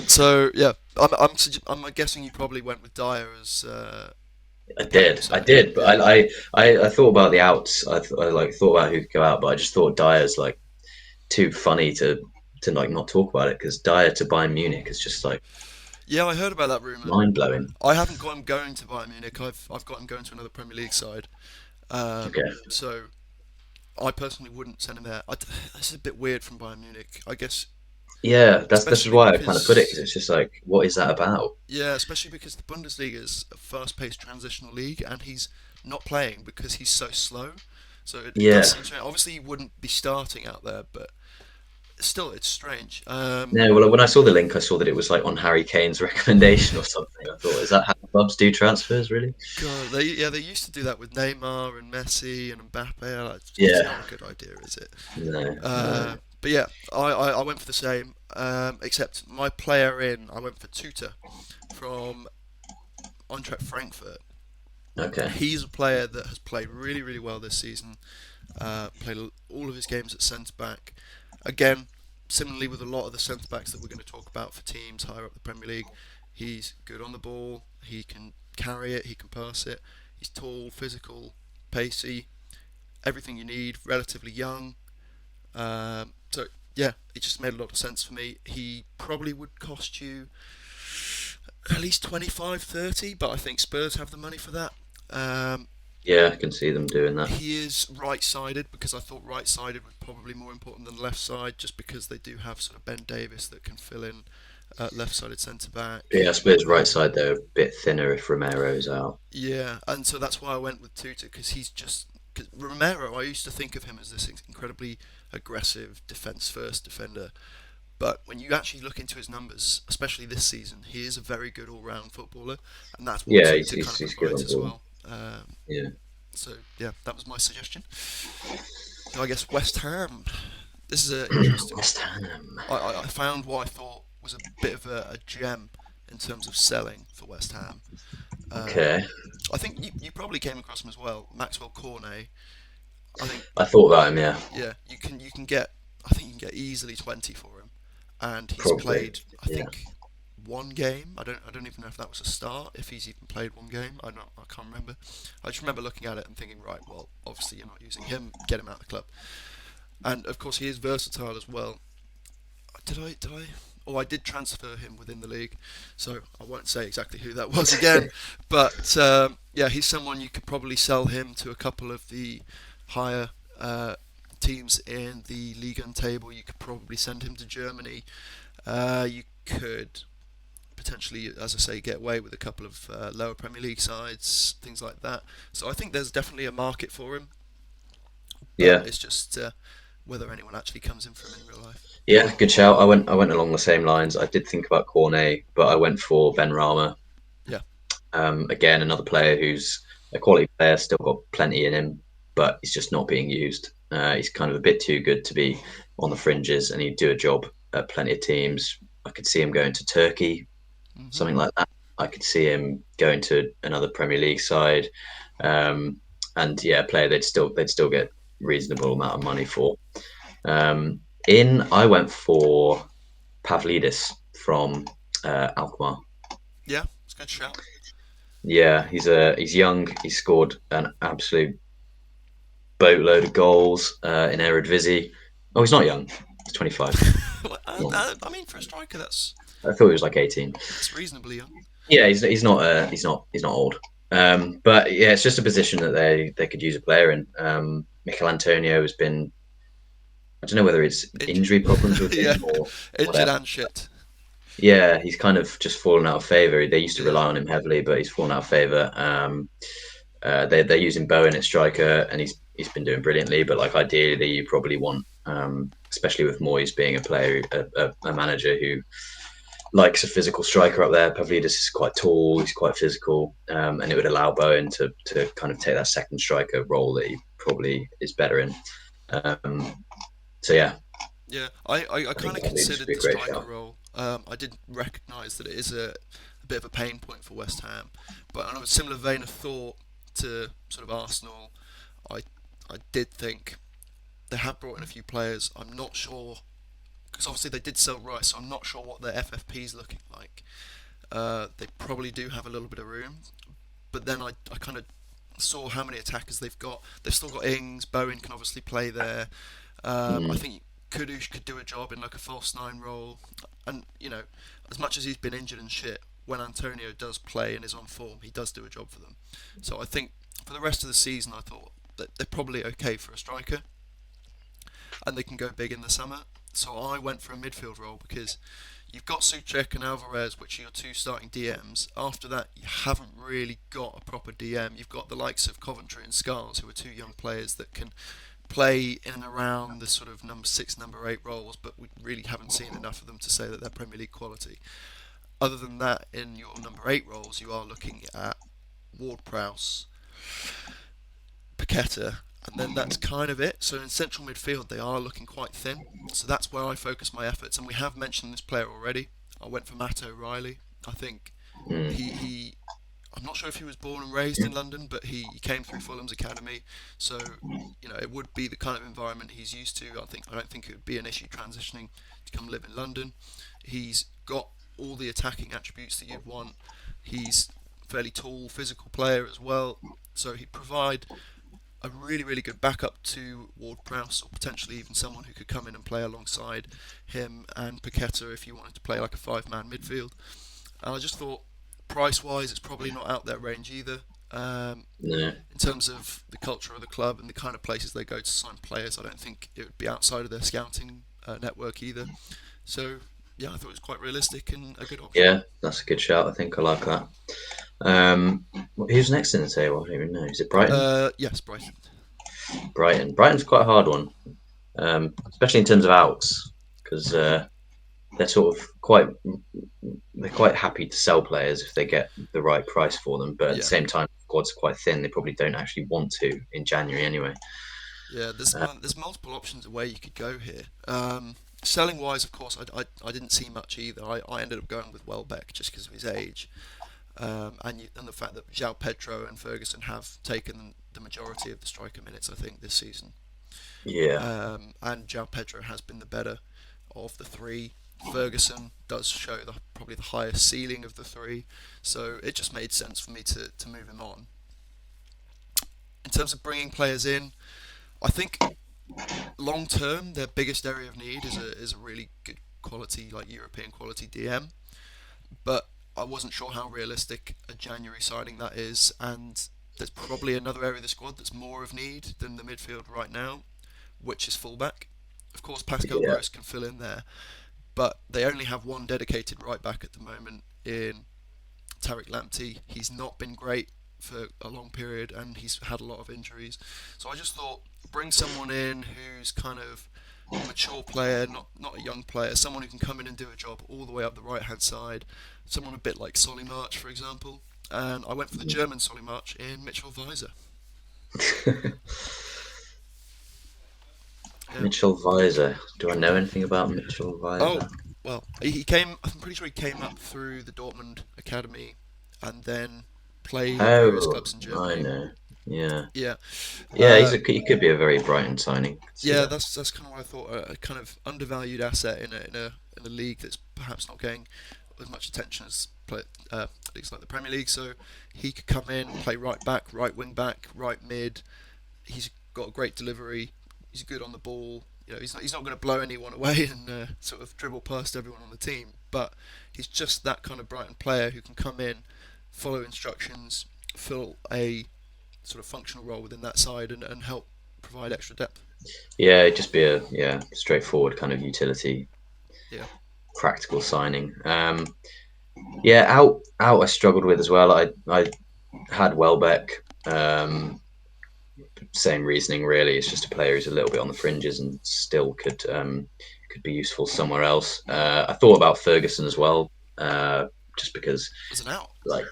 so yeah, I'm guessing you probably went with Dyer as captain. I So did, but yeah, I thought about the outs. I like thought about who could go out, but I just thought Dyer's like too funny to like not talk about it because Dyer to Bayern Munich is just like Yeah, I heard about that rumor. mind blowing. I haven't got him going to Bayern Munich. I've got him going to another Premier League side. Okay. So I personally wouldn't send him there. This is a bit weird from Bayern Munich. I guess, Yeah, that's this is especially why I kind of put it because because it's just like, what is that about? yeah, especially because the Bundesliga is a fast-paced transitional league, and he's not playing because he's so slow. So it does Yeah. seem strange. Obviously, he wouldn't be starting out there, but still, it's strange. No, well, when I saw the link, I saw that it was like on Harry Kane's recommendation or something. I thought, is that how clubs do transfers, really? God, they used to do that with Neymar and Messi and Mbappe. Like, it's Yeah. not a good idea, is it? No, no. But yeah, I went for the same. Except my player in, I went for Tuta from Eintracht Frankfurt. Okay. He's a player that has played really, really well this season. Played all of his games at centre back. Again, similarly with a lot of the centre backs that we're going to talk about for teams higher up the Premier League, he's good on the ball. He can carry it. He can pass it. He's tall, physical, pacey. Everything you need. Relatively young. So yeah, it just made a lot of sense for me. He probably would cost you at least 25, 30, but I think Spurs have the money for that. Um, Yeah, I can see them doing that. he is right-sided because I thought right-sided was probably more important than left side, just because they do have sort of Ben Davis that can fill in left-sided centre back. Yeah, I suppose right side they're a bit thinner if Romero's out. Yeah, and so that's why I went with Tuta because he's just cause Romero. I used to think of him as this incredibly aggressive defence-first defender, but when you actually look into his numbers, especially this season, he is a very good all-round footballer, and that's what Yeah, Tuta kind of he's good provides on as ball. well. Yeah. So yeah, that was my suggestion. So I guess West Ham. This is an interesting one. West Ham. I found what I thought was a bit of a gem in terms of selling for West Ham. Um, Okay. I think you probably came across him as well, Maxwell Cornet. I think I thought about him, yeah. yeah, you can get I think you can get easily 20 for him, and he's Probably. played I Yeah. think one game. I don't even know if that was a start. If he's even played one game, I can't remember. I just remember looking at it and thinking, right, well, obviously you're not using him. Get him out of the club. And of course he is versatile as well. Did I? Oh, I did transfer him within the league, so I won't say exactly who that was again. But yeah, he's someone you could probably sell him to a couple of the higher teams in the Liga and table. You could probably send him to Germany. You could potentially, as I say, get away with a couple of lower Premier League sides, things like that. So I think there's definitely a market for him, but Yeah. it's just whether anyone actually comes in for him in real life. Yeah, good shout. I went along the same lines. I did think about Cornet, but I went for Ben Rama. Yeah. Again, another player who's a quality player, still got plenty in him, but he's just not being used. He's kind of a bit too good to be on the fringes, and he'd do a job at plenty of teams. I could see him going to Turkey, Hmm. something like that. I could see him going to another Premier League side, um, and yeah, a player they'd still get reasonable amount of money for. Um, I went for Pavlidis from Alkmaar. Yeah, it's a good shout. Yeah, he's young. He scored an absolute boatload of goals in Eredivisie. Oh, he's not young. He's 25. Well, Well, I mean, for a striker, I thought he was like 18. that's reasonably young. Yeah, he's not old. But yeah, it's just a position that they could use a player in. Michael Antonio has been, I don't know whether it's Injured. injury problems with Yeah, him or injured whatever. and shit. Yeah, he's kind of just fallen out of favour. They used to rely on him heavily, but he's fallen out of favour. They're using Bowen at striker, and he's been doing brilliantly. But like ideally, you probably want, especially with Moyes being a player, a manager who likes a physical striker up there. Pavlidis is quite tall, he's quite physical, and it would allow Bowen to kind of take that second striker role that he probably is better in. So yeah, Yeah, I I think kind of Pavlidis would considered be a the great striker shout. role. I did recognise that it is a bit of a pain point for West Ham, but on a similar vein of thought to sort of Arsenal, I I did think they have brought in a few players. I'm not sure because obviously they did sell Rice, so I'm not sure what their FFP is looking like. They probably do have a little bit of room, but then I kind of saw how many attackers they've got. They've still got Ings, Bowen can obviously play there. I Mm, think you Kudus could do a job in like a false nine role, and as much as he's been injured and shit, when Antonio does play and is on form, he does do a job for them. So I think for the rest of the season, I thought that they're probably okay for a striker, and they can go big in the summer. So I went for a midfield role because you've got Suchek and Alvarez, which are your two starting DMs. After that, you haven't really got a proper DM. You've got the likes of Coventry and Scarles, who are two young players that can play in and around the sort of number 6, number 8 roles, but we really haven't seen enough of them to say that they're Premier League quality. Other than that, in your number 8 roles, you are looking at Ward-Prowse, Paqueta, and then that's kind of it. So in central midfield, they are looking quite thin. So that's where I focus my efforts. And we have mentioned this player already. I went for Matt O'Reilly. I think Mm. he I'm not sure if he was born and raised in London, but he came through Fulham's academy. So it would be the kind of environment he's used to. I don't think it would be an issue transitioning to come live in London. He's got all the attacking attributes that you'd want. He's a fairly tall, physical player as well. So he'd provide a really, really good backup to Ward-Prowse, or potentially even someone who could come in and play alongside him and Paqueta if you wanted to play like a five-man midfield. And I just thought, price-wise, it's probably not out their range either. No. In terms of the culture of the club and the kind of places they go to sign players, I don't think it would be outside of their scouting network either. So, yeah, I thought it was quite realistic and a good option. Yeah, that's a good shout. I think I like that. Who's next in the table? I don't even know. Is it Brighton? Yes, Brighton. Brighton's quite a hard one, especially in terms of outs, because they're sort of quite happy to sell players if they get the right price for them. But at the Yeah. same time, the squad's quite thin. They probably don't actually want to in January anyway. Yeah, Uh, there's multiple options of where you could go here. Selling wise, of course, I didn't see much either. I ended up going with Welbeck just because of his age, and the fact that João Pedro and Ferguson have taken the majority of the striker minutes, I think, this season. yeah, And João Pedro has been the better of the three. Ferguson does show probably the highest ceiling of the three, so it just made sense for me to move him on. In terms of bringing players in, I think long term, their biggest area of need is a really good quality, like European quality DM. But I wasn't sure how realistic a January signing that is, and there's probably another area of the squad that's more of need than the midfield right now, which is fullback. Of course, Pascal yeah, Gross can fill in there, but they only have one dedicated right back at the moment in Tariq Lamptey. He's not been great for a long period, and he's had a lot of injuries. So I just thought, bring someone in who's kind of a mature player, not a young player, someone who can come in and do a job all the way up the right hand side, someone a bit like Solly March, for example. And I went for the German Solly March in Mitchell Weiser. Yeah. Mitchell Weiser. Do I know anything about Mitchell Oh, Weiser? well, he came. I'm pretty sure he came up through the Dortmund academy, and then played at various Oh, clubs in I Germany. know. Yeah, Yeah, yeah. uh, He could be a very Brighton signing. Could see yeah, that. that's kind of what I thought. A kind of undervalued asset in a league that's perhaps not getting as much attention as leagues like the Premier League. So he could come in, play right back, right wing back, right mid. He's got a great delivery. He's good on the ball. He's not going to blow anyone away and sort of dribble past everyone on the team. But he's just that kind of Brighton player who can come in, follow instructions, fill a sort of functional role within that side, and help provide extra depth. Yeah, it'd just be a straightforward kind of utility, Yeah. practical signing. Yeah, out. I struggled with as well. I had Welbeck. Same reasoning really. It's just a player who's a little bit on the fringes and still could be useful somewhere else. I thought about Ferguson as well, just because As an out. like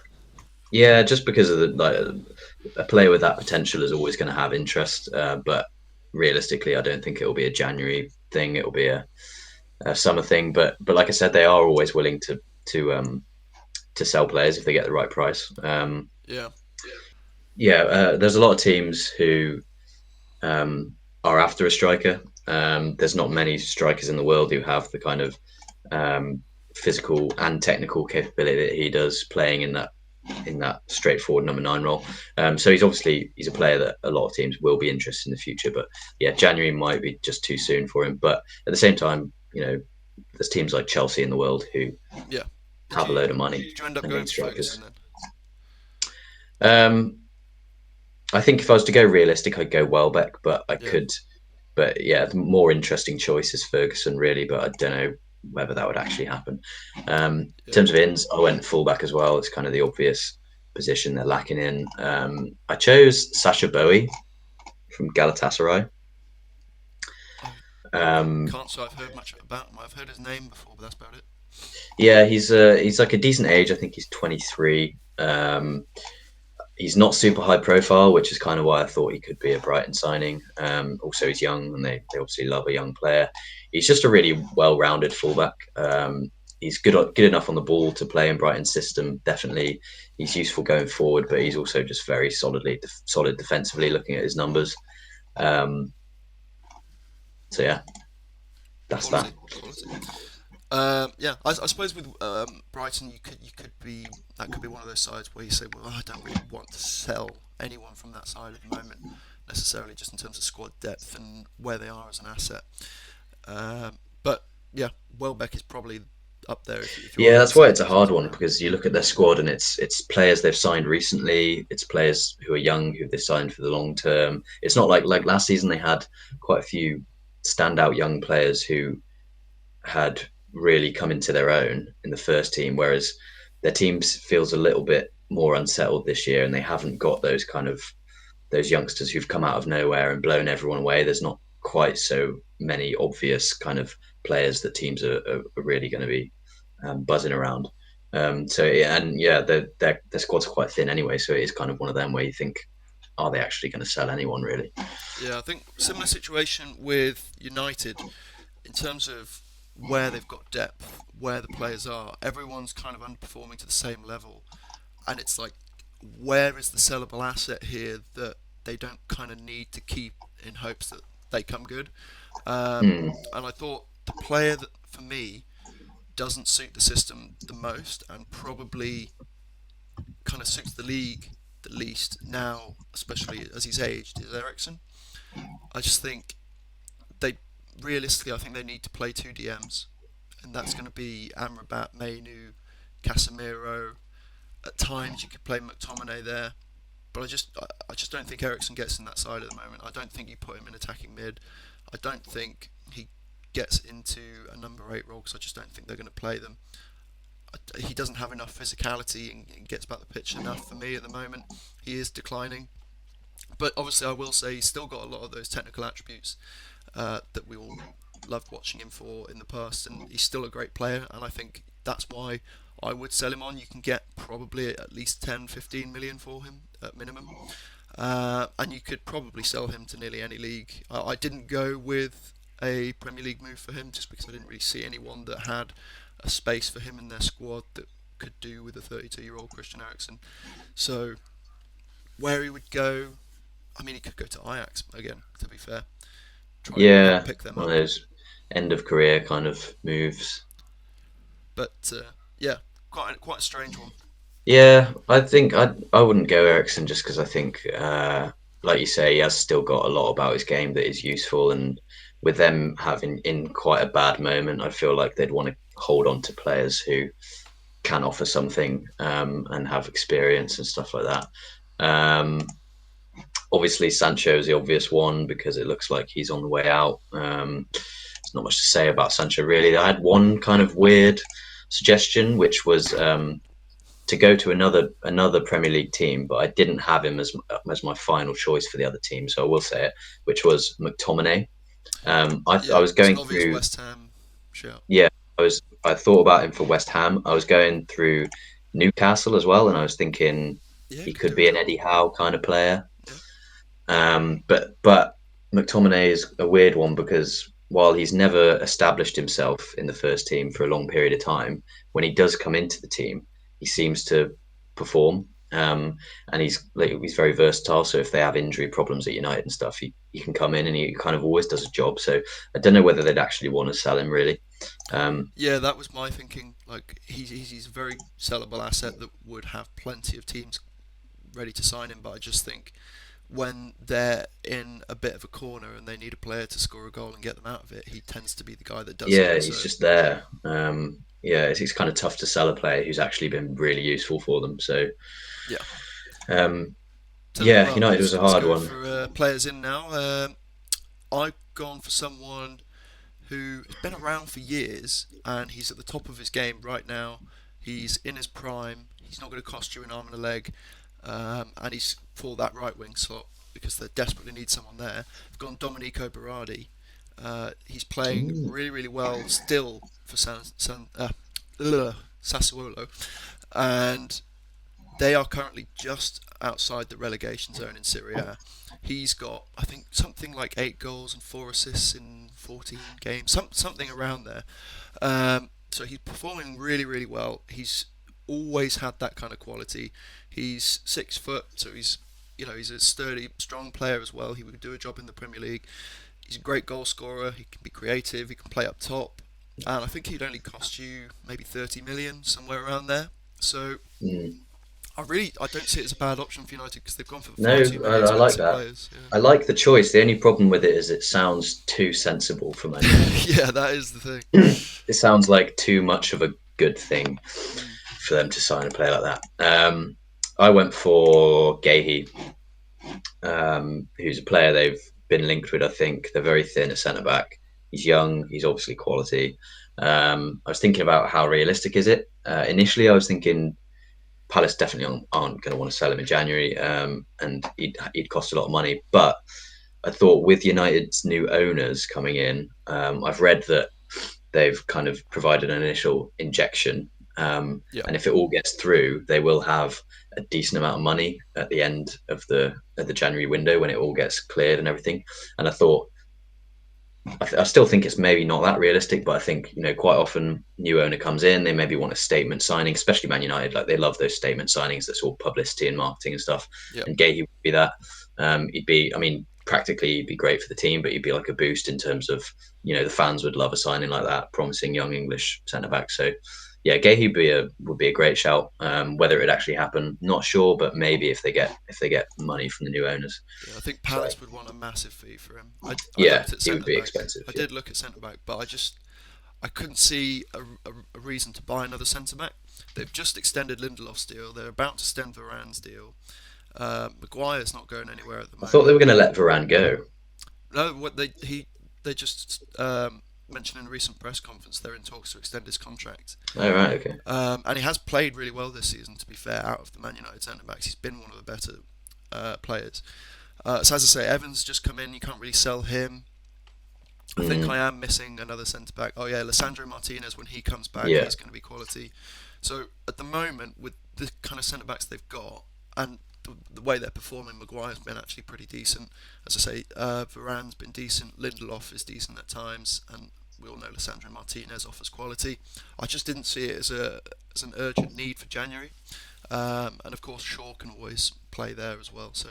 yeah, just because of the a player with that potential is always going to have interest. But realistically, I don't think it will be a January thing. It will be a summer thing. But like I said, they are always willing to sell players if they get the right price. Yeah. Yeah, there's a lot of teams who are after a striker. There's not many strikers in the world who have the kind of physical and technical capability that he does, playing in that in that straightforward number 9 role. So he's a player that a lot of teams will be interested in the future. But yeah, January might be just too soon for him. But at the same time, there's teams like Chelsea in the world who Yeah. Did have a you load of money did you end up and going need for Ferguson strikers. then? Um, I think if I was to go realistic, I'd go Welbeck, but I Yeah. could. But yeah, the more interesting choice is Ferguson, really. But I don't know whether that would actually happen. In Yeah. terms of ins, I went fullback as well. It's kind of the obvious position they're lacking in. I chose Sasha Bowie from Galatasaray. I Um, can't say I've heard much about him. I've heard his name before, but that's about it. yeah, he's like a decent age. I think he's 23. He's not super high profile, which is kind of why I thought he could be a Brighton signing. Also, he's young, and they obviously love a young player. He's just a really well-rounded fullback. He's good enough on the ball to play in Brighton's system. Definitely, he's useful going forward, but he's also just very solid defensively. Looking at his numbers, um, so yeah, that's that. Quality, quality. Yeah, I suppose with Brighton, you could be that could be one of those sides where you say, well, I don't really want to sell anyone from that side at the moment, necessarily just in terms of squad depth and where they are as an asset. But yeah, Welbeck is probably up there if you are Yeah, looking that's to why get it's a hard something one around. because you look at their squad and it's players they've signed recently. It's players who are young who they signed for the long term. It's not like last season they had quite a few standout young players who had really come into their own in the first team, whereas their team feels a little bit more unsettled this year, and they haven't got those youngsters who've come out of nowhere and blown everyone away. There's not quite so many obvious kind of players that teams are really going to be buzzing around. So yeah, and yeah, their squad's quite thin anyway, so it is kind of one of them where you think, are they actually going to sell anyone really? Yeah, I think similar situation with United in terms of where they've got depth, where the players are. Everyone's kind of underperforming to the same level, and it's like, where is the sellable asset here that they don't kind of need to keep in hopes that they come good? Hmm. And I thought the player that for me doesn't suit the system the most and probably kind of suits the league the least now, especially as he's aged, is Ericsson. I just think they realistically, I think they need to play two DMs, and that's going to be Amrabat, Mainu, Casemiro. At times, you could play McTominay there, but I just don't think Ericsson gets in that side at the moment. I don't think you put him in attacking mid. I don't think he gets into a number 8 role because I just don't think they're going to play them. He doesn't have enough physicality and gets about the pitch enough for me at the moment. He is declining, but obviously I will say he's still got a lot of those technical attributes that we all loved watching him for in the past, and he's still a great player. And I think that's why I would sell him on. You can get probably at least 10, 15 million for him at minimum. And you could probably sell him to nearly any league. I didn't go with a Premier League move for him just because I didn't really see anyone that had a space for him in their squad that could do with a 32-year-old Christian Eriksen. So where he would go, I mean, he could go to Ajax again. To be fair, try and help Yeah, pick them one of up. those end of career kind of moves. But yeah, quite a strange one. Yeah, I think I wouldn't go Ericsson just because I think, like you say, he has still got a lot about his game that is useful, and with them having in quite a bad moment, I feel like they'd want to hold on to players who can offer something and have experience and stuff like that. Um, Obviously, Sancho is the obvious one because it looks like he's on the way out. There's not much to say about Sancho really. I had one kind of weird suggestion, which was to go to another Premier League team, but I didn't have him as my final choice for the other team, so I will say it, which was McTominay. I Yeah, was it's an going obvious through, West Ham shout. yeah, I thought about him for West Ham. I was going through Newcastle as well, and I was thinking Yeah, he could could do a be an job. Eddie Howe kind of player. Yeah, But McTominay is a weird one because while he's never established himself in the first team for a long period of time, when he does come into the team, he seems to perform. and he's very versatile. So if they have injury problems at United and stuff, he can come in and he kind of always does a job. So I don't know whether they'd actually want to sell him really. Um, Yeah, that was my thinking. Like he's a very sellable asset that would have plenty of teams ready to sign him, but I just think when they're in a bit of a corner and they need a player to score a goal and get them out of it, he tends to be the guy that does it. yeah, he's So just there. Yeah, it's kind of tough to sell a player who's actually been really useful for them. So yeah. um, So yeah, well, United was a let's hard go one. for players in now. I've gone for someone who has been around for years and he's at the top of his game right now. He's in his prime. He's not going to cost you an arm and a leg, and he's for that right wing slot because they desperately need someone there. I've gone Domenico Berardi. He's playing Mm, really, really well still for Sassuolo, and they are currently just outside the relegation zone in Serie A. He's got, I think, something like 8 goals and 4 assists in 14 games, something around there. So he's performing really, really well. He's always had that kind of quality. He's 6 foot, so he's a sturdy, strong player as well. He would do a job in the Premier League. He's a great goal scorer. He can be creative. He can play up top, and I think he'd only cost you maybe 30 million, somewhere around there. So mm. I don't see it as a bad option for United because they've gone for No, far too many I like expensive that. players. I like the choice. The only problem with it is it sounds too sensible for Man United. Yeah, yeah, that is the thing. It sounds like too much of a good thing Mm, for them to sign a player like that. I went for Gahey, who's a player they've been linked with. I think they're very thin at centre back. He's young. He's obviously quality. I was thinking about how realistic is it. Initially, I was thinking Palace definitely aren't going to want to sell him in January, and he'd cost a lot of money. But I thought with United's new owners coming in, I've read that they've kind of provided an initial injection. yeah, And if it all gets through, they will have a decent amount of money at the end of the January window when it all gets cleared and everything. And I thought, I still think it's maybe not that realistic, but I think quite often new owner comes in, they maybe want a statement signing, especially Man United. Like they love those statement signings. That's all publicity and marketing and stuff. yeah. And Gahey would be that. He'd be, I mean, practically he'd be great for the team, but he'd be like a boost in terms of the fans would love a signing like that, promising young English centre back. So yeah, Gahey would be a great shout. Whether it actually happen, not sure, but maybe if they get money from the new owners. Yeah, I think So Palace would want a massive fee for him. I yeah, looked at he would centre be back. expensive. I Yeah. did look at centre back, but I couldn't see a reason to buy another centre back. They've just extended Lindelof's deal. They're about to extend Varane's deal. Maguire's not going anywhere at the I thought they moment. were going to let Varane go. No, what they just mentioned in a recent press conference they're in talks to extend his contract. Oh right, okay. And he has played really well this season. To be fair, out of the Man United centre backs, he's been one of the better players. So as I say, Evans just come in. You can't really sell him. I think I Mm, am missing another centre back. Oh yeah, Lissandro Martinez. When he comes back, yeah, he's going to be quality. So at the moment, with the kind of centre backs they've got and the way they're performing, Maguire's been actually pretty decent. As I say, Varane's been decent. Lindelof is decent at times, and we all know Lissandro Martinez offers quality. I just didn't see it as an urgent need for January. And of course, Shaw can always play there as well. So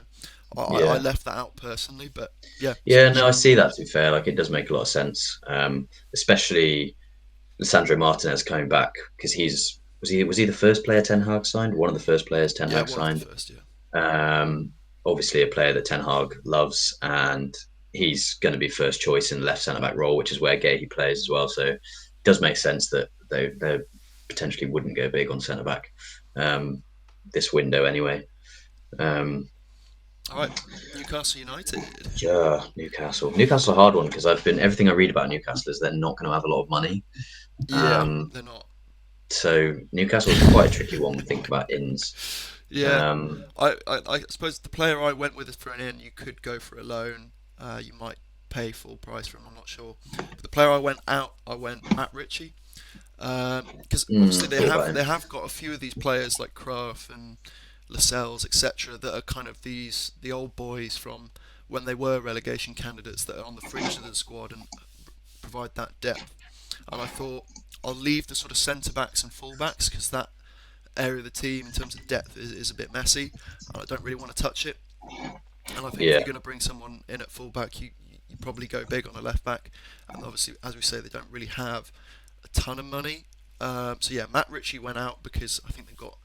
I yeah, left that out personally, but yeah, it's a yeah. good No, I shout. see that. To be fair, like it does make a lot of sense, especially Sandro Martinez coming back because was he the first player Ten Hag signed? One of the first players Ten Yeah, Hag one of the signed. first. Yeah, Um, Obviously, a player that Ten Hag loves, and he's going to be first choice in the left centre back role, which is where Gahey plays as well. So it does make sense that they potentially wouldn't go big on centre back um, this window anyway. Um, all right. Newcastle United. yeah, Newcastle. Newcastle's a hard one because I've been everything I read about Newcastle is they're not going to have a lot of money. Yeah, Um, they're not. so Newcastle's quite a tricky one. Think about ins. Yeah, Um, I suppose the player I went with for an in, you could go for a loan. You might pay full price for him. I'm not sure. But the player I went out, I went Matt Ritchie. Because obviously thought about they him. have got a few of these players like Kraft and Lascelles, etc., that are kind of the old boys from when they were relegation candidates that are on the fringe of the squad and provide that depth. And I thought I'll leave the sort of centre backs and full backs because that area of the team in terms of depth is a bit messy, and I don't really want to touch it. And I think if Yeah, you're going to bring someone in at fullback, you probably go big on a left back. And obviously, as we say, they don't really have a ton of money. So yeah, Matt Ritchie went out because I think they've got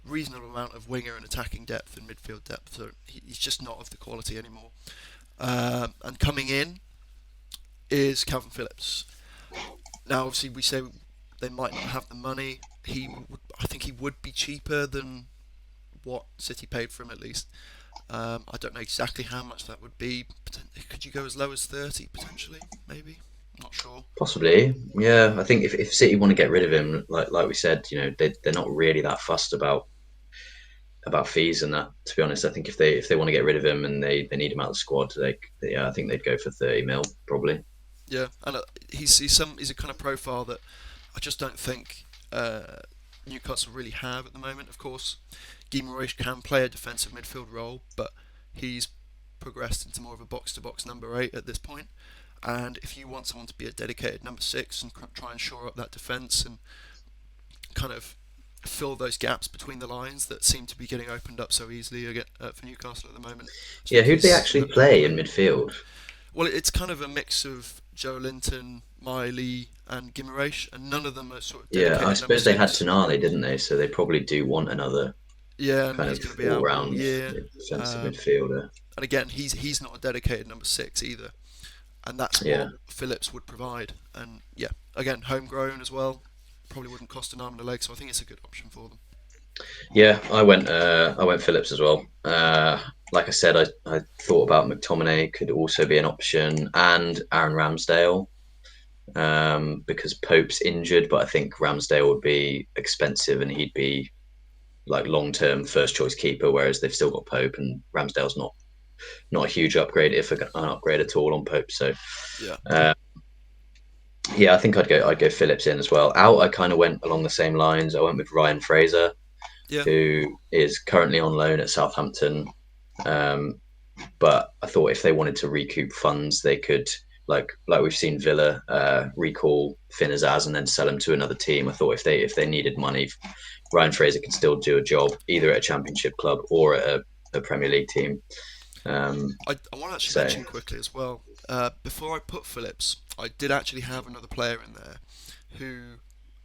a reasonable amount of winger and attacking depth and midfield depth. So he's just not of the quality anymore. And coming in is Calvin Phillips. Now, obviously, we say they might not have the money. I think he would be cheaper than what City paid for him at least. I don't know exactly how much that would be. Could you go as low as 30 potentially? Maybe. Not sure. possibly. Yeah, I think if City want to get rid of him, like we said, they're not really that fussed about fees and that. To be honest, I think if they want to get rid of him and they need him out of the squad, yeah, I think they'd go for 30 mil probably. Yeah, and he's a kind of profile that I just don't think Newcastle really have at the moment. Of course, Guimaraes can play a defensive midfield role, but he's progressed into more of a box-to-box number 8 at this point. And if you want someone to be a dedicated number 6 and try and shore up that defence and kind of fill those gaps between the lines that seem to be getting opened up so easily for Newcastle at the moment, I just Yeah, think who'd they he's actually looked good at the play in moment. midfield? Well, it's kind of a mix of Joe Linton, Miley, and Guimaraes, and none of them are sort of Yeah, I dedicated number suppose they had 6. Tonali, didn't they? So they probably do want another Yeah, and kind he's of going to be out all all-round year. defensive Um, midfielder. and again, he's not a dedicated number 6 either, and that's Yeah. what Phillips would provide. And yeah, again, homegrown as well. Probably wouldn't cost an arm and a leg, so I think it's a good option for them. Yeah, I went Phillips as well. Like I said, I thought about McTominay could also be an option, and Aaron Ramsdale, because Pope's injured, but I think Ramsdale would be expensive and he'd be like long term first choice keeper, whereas they've still got Pope and Ramsdale's not a huge upgrade, if an upgrade at all on Pope. So Yeah, uh, yeah, I think I'd go Phillips in as well. Out, I kind of went along the same lines. I went with Ryan Fraser, yeah. who is currently on loan at Southampton. Um, but I thought if they wanted to recoup funds, they could, like we've seen Villa recall Finn Azaz and then sell him to another team. I thought if they needed money, Ryan Fraser could still do a job either at a Championship club or at a Premier League team. Um, I want to actually so mention quickly as well. Before I put Phillips, I did actually have another player in there who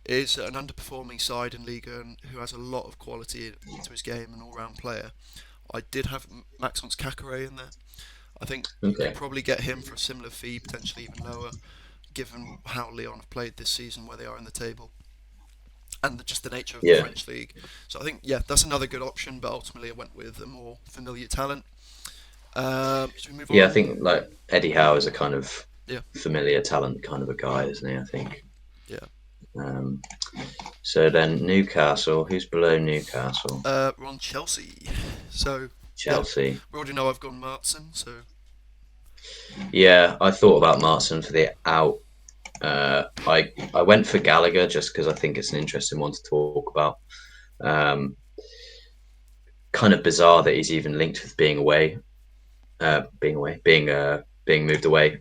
is an underperforming side in Liga and who has a lot of quality to his game, an all-round player. I did have Maxence Kakare in there. I think you could okay, probably get him for a similar fee, potentially even lower, given how Lyon have played this season, where they are in the table, and just the nature of the yeah, French league. So I think, yeah, that's another good option, but ultimately I went with a more familiar talent. Should we move yeah. I on? think like Eddie Howe is a kind of Yeah, familiar talent kind of a guy, isn't he? I think. yeah. Um, so then Newcastle, who's below Newcastle? We're on Chelsea. So, yeah, Chelsea. we already know I've gone Martson, so Yeah, I thought about Martin for the out. I went for Gallagher just because I think it's an interesting one to talk about. Um, Kind of bizarre that he's even linked with being moved away.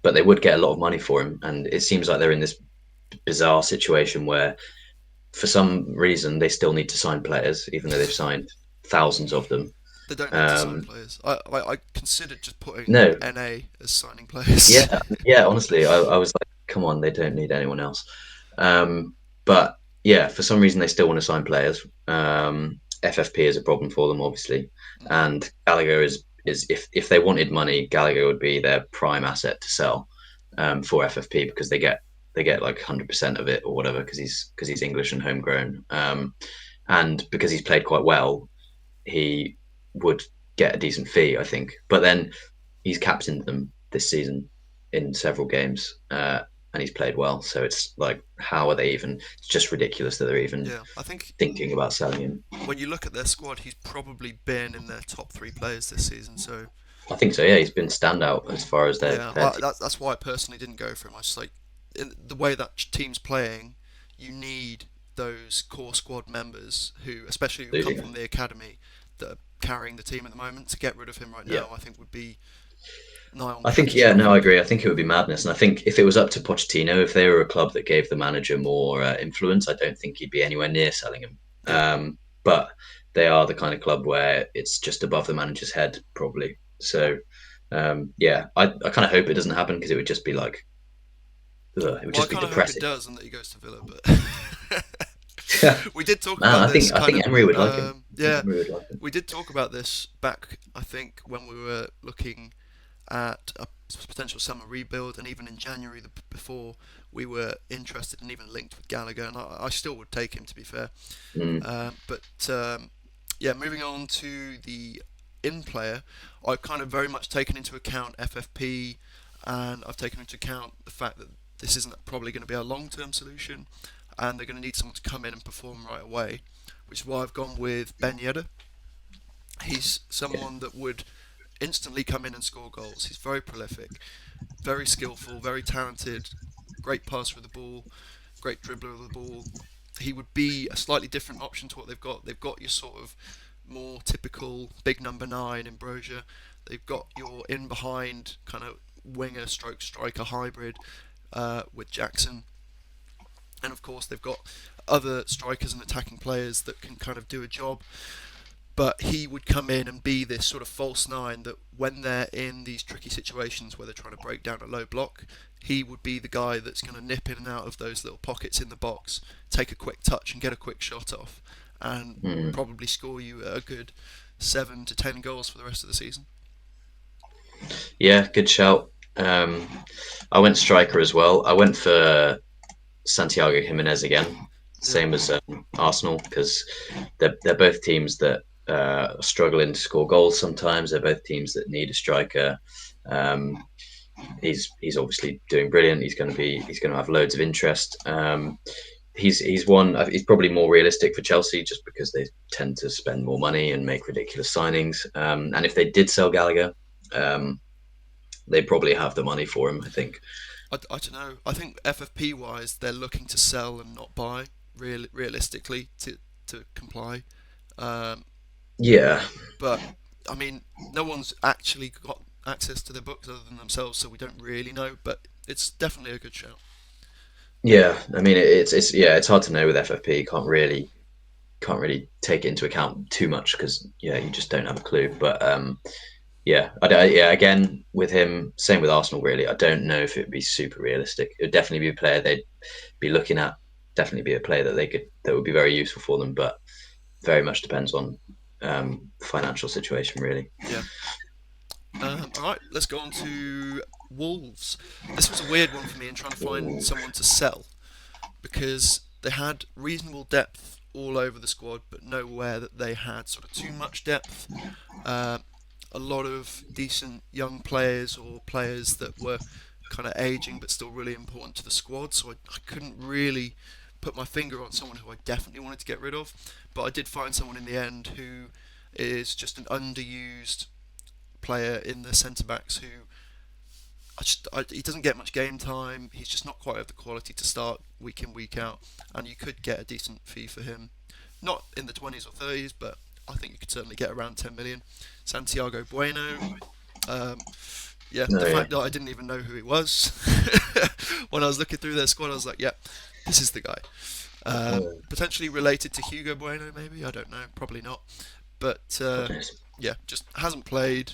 But they would get a lot of money for him, and it seems like they're in this bizarre situation where, for some reason, they still need to sign players, even though they've signed thousands of them. they don't need to sign Um, players. I considered just putting no, NA as signing players. yeah, yeah. Honestly, I was like, come on, they don't need anyone else. But yeah, for some reason they still want to sign players. FFP is a problem for them, obviously, Mm. and Gallagher is if they wanted money, Gallagher would be their prime asset to sell for FFP because they get like 100% of it or whatever because he's English and homegrown, and because he's played quite well, he would get a decent fee, I think. But then he's captained them this season in several games, and he's played well. So it's like, how are they even? It's just ridiculous that they're even Yeah, I think thinking about selling him. when you look at their squad, he's probably been in their top 3 players this season. So I think so. Yeah, he's been standout as far as their yeah, their team. that's why I personally didn't go for him. I just like in the way that team's playing, you need those core squad members who, especially who come Absolutely. from the academy, that are carrying the team at the moment. To get rid of him right Yeah, now, I think would be nigh on I think, yeah, no, I catastrophic. agree. I think it would be madness. And I think if it was up to Pochettino, if they were a club that gave the manager more influence, I don't think he'd be anywhere near selling him. Yeah. But they are the kind of club where it's just above the manager's head, probably. So, yeah, I kind of hope it doesn't happen because it would just be like, ugh, it would Well, I just be kind of hope it depressing. does and that he goes to Villa, but Yeah, we did talk man, about I this think I kind think of. Emery would like him. I think Yeah, Emery would like him. we did talk about this back, I think, when we were looking at a potential summer rebuild, and even in January before we were interested and even linked with Gallagher, and I still would take him to be fair. Mm, But yeah, moving on to the in player, I've kind of very much taken into account FFP, and I've taken into account the fact that this isn't probably going to be a long-term solution, and they're going to need someone to come in and perform right away, which is why I've gone with Ben Yedder. He's yeah. someone that would instantly come in and score goals. He's very prolific, very skillful, very talented, great passer of the ball, great dribbler of the ball. He would be a slightly different option to what they've got. They've got your sort of more typical big number nine in Brozier. They've got your in behind kind of winger stroke striker hybrid with Jackson. And of course, they've got other strikers and attacking players that can kind of do a job. But he would come in and be this sort of false nine that when they're in these tricky situations where they're trying to break down a low block, he would be the guy that's going to nip in and out of those little pockets in the box, take a quick touch and get a quick shot off, and Mm. probably score you a good 7 to 10 goals for the rest of the season. Yeah, good shout. I went striker as well. I went for Santiago Jimenez again, Yeah, same as Arsenal, because they're both teams that are struggling to score goals sometimes. They're both teams that need a striker. Um, he's obviously doing brilliant. He's going to have loads of interest. He's one. He's probably more realistic for Chelsea just because they tend to spend more money and make ridiculous signings. And if they did sell Gallagher, um, they probably have the money for him. I think. I don't know. I think FFP wise, they're looking to sell and not buy. Realistically, to comply. Um, Yeah, but I mean, no one's actually got access to their books other than themselves, so we don't really know. But it's definitely a good shout. yeah. I mean, it's yeah, it's hard to know with FFP. You can't really take it into account too much because yeah, you just don't have a clue. But yeah, yeah. Again, with him, same with Arsenal. Really, I don't know if it would be super realistic. It would definitely be a player they'd be looking at. Definitely be a player that would be very useful for them. But very much depends on financial situation, really. Yeah. All right, let's go on to Wolves. This was a weird one for me in trying to find Ooh. someone to sell because they had reasonable depth all over the squad, but nowhere that they had sort of too much depth. Uh, a lot of decent young players or players that were kind of aging but still really important to the squad. So I couldn't really put my finger on someone who I definitely wanted to get rid of. But I did find someone in the end who is just an underused player in the centre backs who he doesn't get much game time. He's just not quite of the quality to start week in week out, and you could get a decent fee for him, not in the 20s or 30s, but I think you could certainly get around 10 million. Santiago Bueno. Um, yeah, No, the yeah, fact that I didn't even know who he was when I was looking through their squad, I was like, yeah, this is the guy. Potentially related to Hugo Bueno, maybe I don't know, probably not, but God knows. yeah, just hasn't played.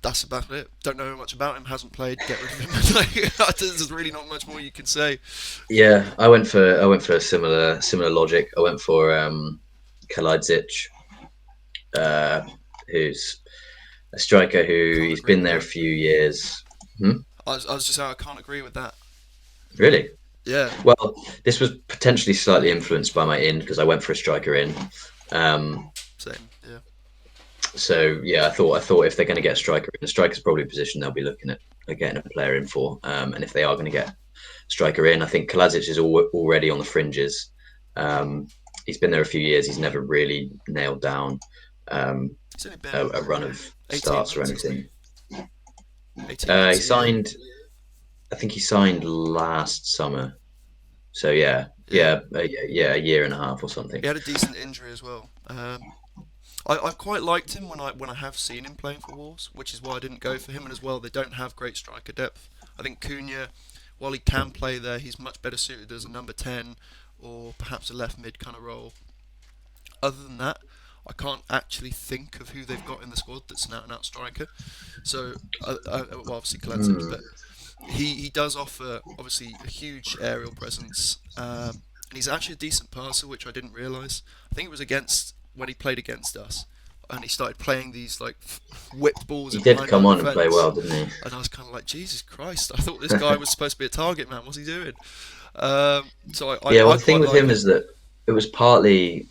That's about it. Don't know much about him. Hasn't played. Get rid of him. There's really not much more you can say. Yeah, I went for a similar logic. I went for Kalajic, uh, who's a striker who Can't he's agree been with there a that. few years. Hmm? I was just saying I can't agree with that. Really? Yeah, Well, this was potentially slightly influenced by my in because I went for a striker in. Um, same. Yeah, so yeah, I thought if they're going to get a striker in, the striker's probably a position they'll be looking at getting a player in for. And if they are going to get a striker in, I think Kalajic is already on the fringes. Um, he's been there a few years. He's never really nailed down um, he's only a been run of 18 starts or months, hasn't anything. he? 18 months He a year. signed. I think he signed last summer. So yeah, Yeah, yeah, yeah, a year and a half or something. he had a decent injury as well. I've quite liked him when I have seen him playing for Wolves, which is why I didn't go for him. And as well, they don't have great striker depth. I think Cunha, while he can play there, he's much better suited as a number 10 or perhaps a left mid kind of role. Other than that, I can't actually think of who they've got in the squad that's an out-and-out striker. So, well, obviously Colenso, Hmm. but he does offer obviously a huge aerial presence, and he's actually a decent passer, which I didn't realise. I think it was against when he played against us, and he started playing these like whipped balls He in did behind our come on and play defence, well, didn't he? and I was kind of like, Jesus Christ! I thought this guy was supposed to be a target man. What's he doing? So Yeah, well, I the thing quite with like him him. is that it was partly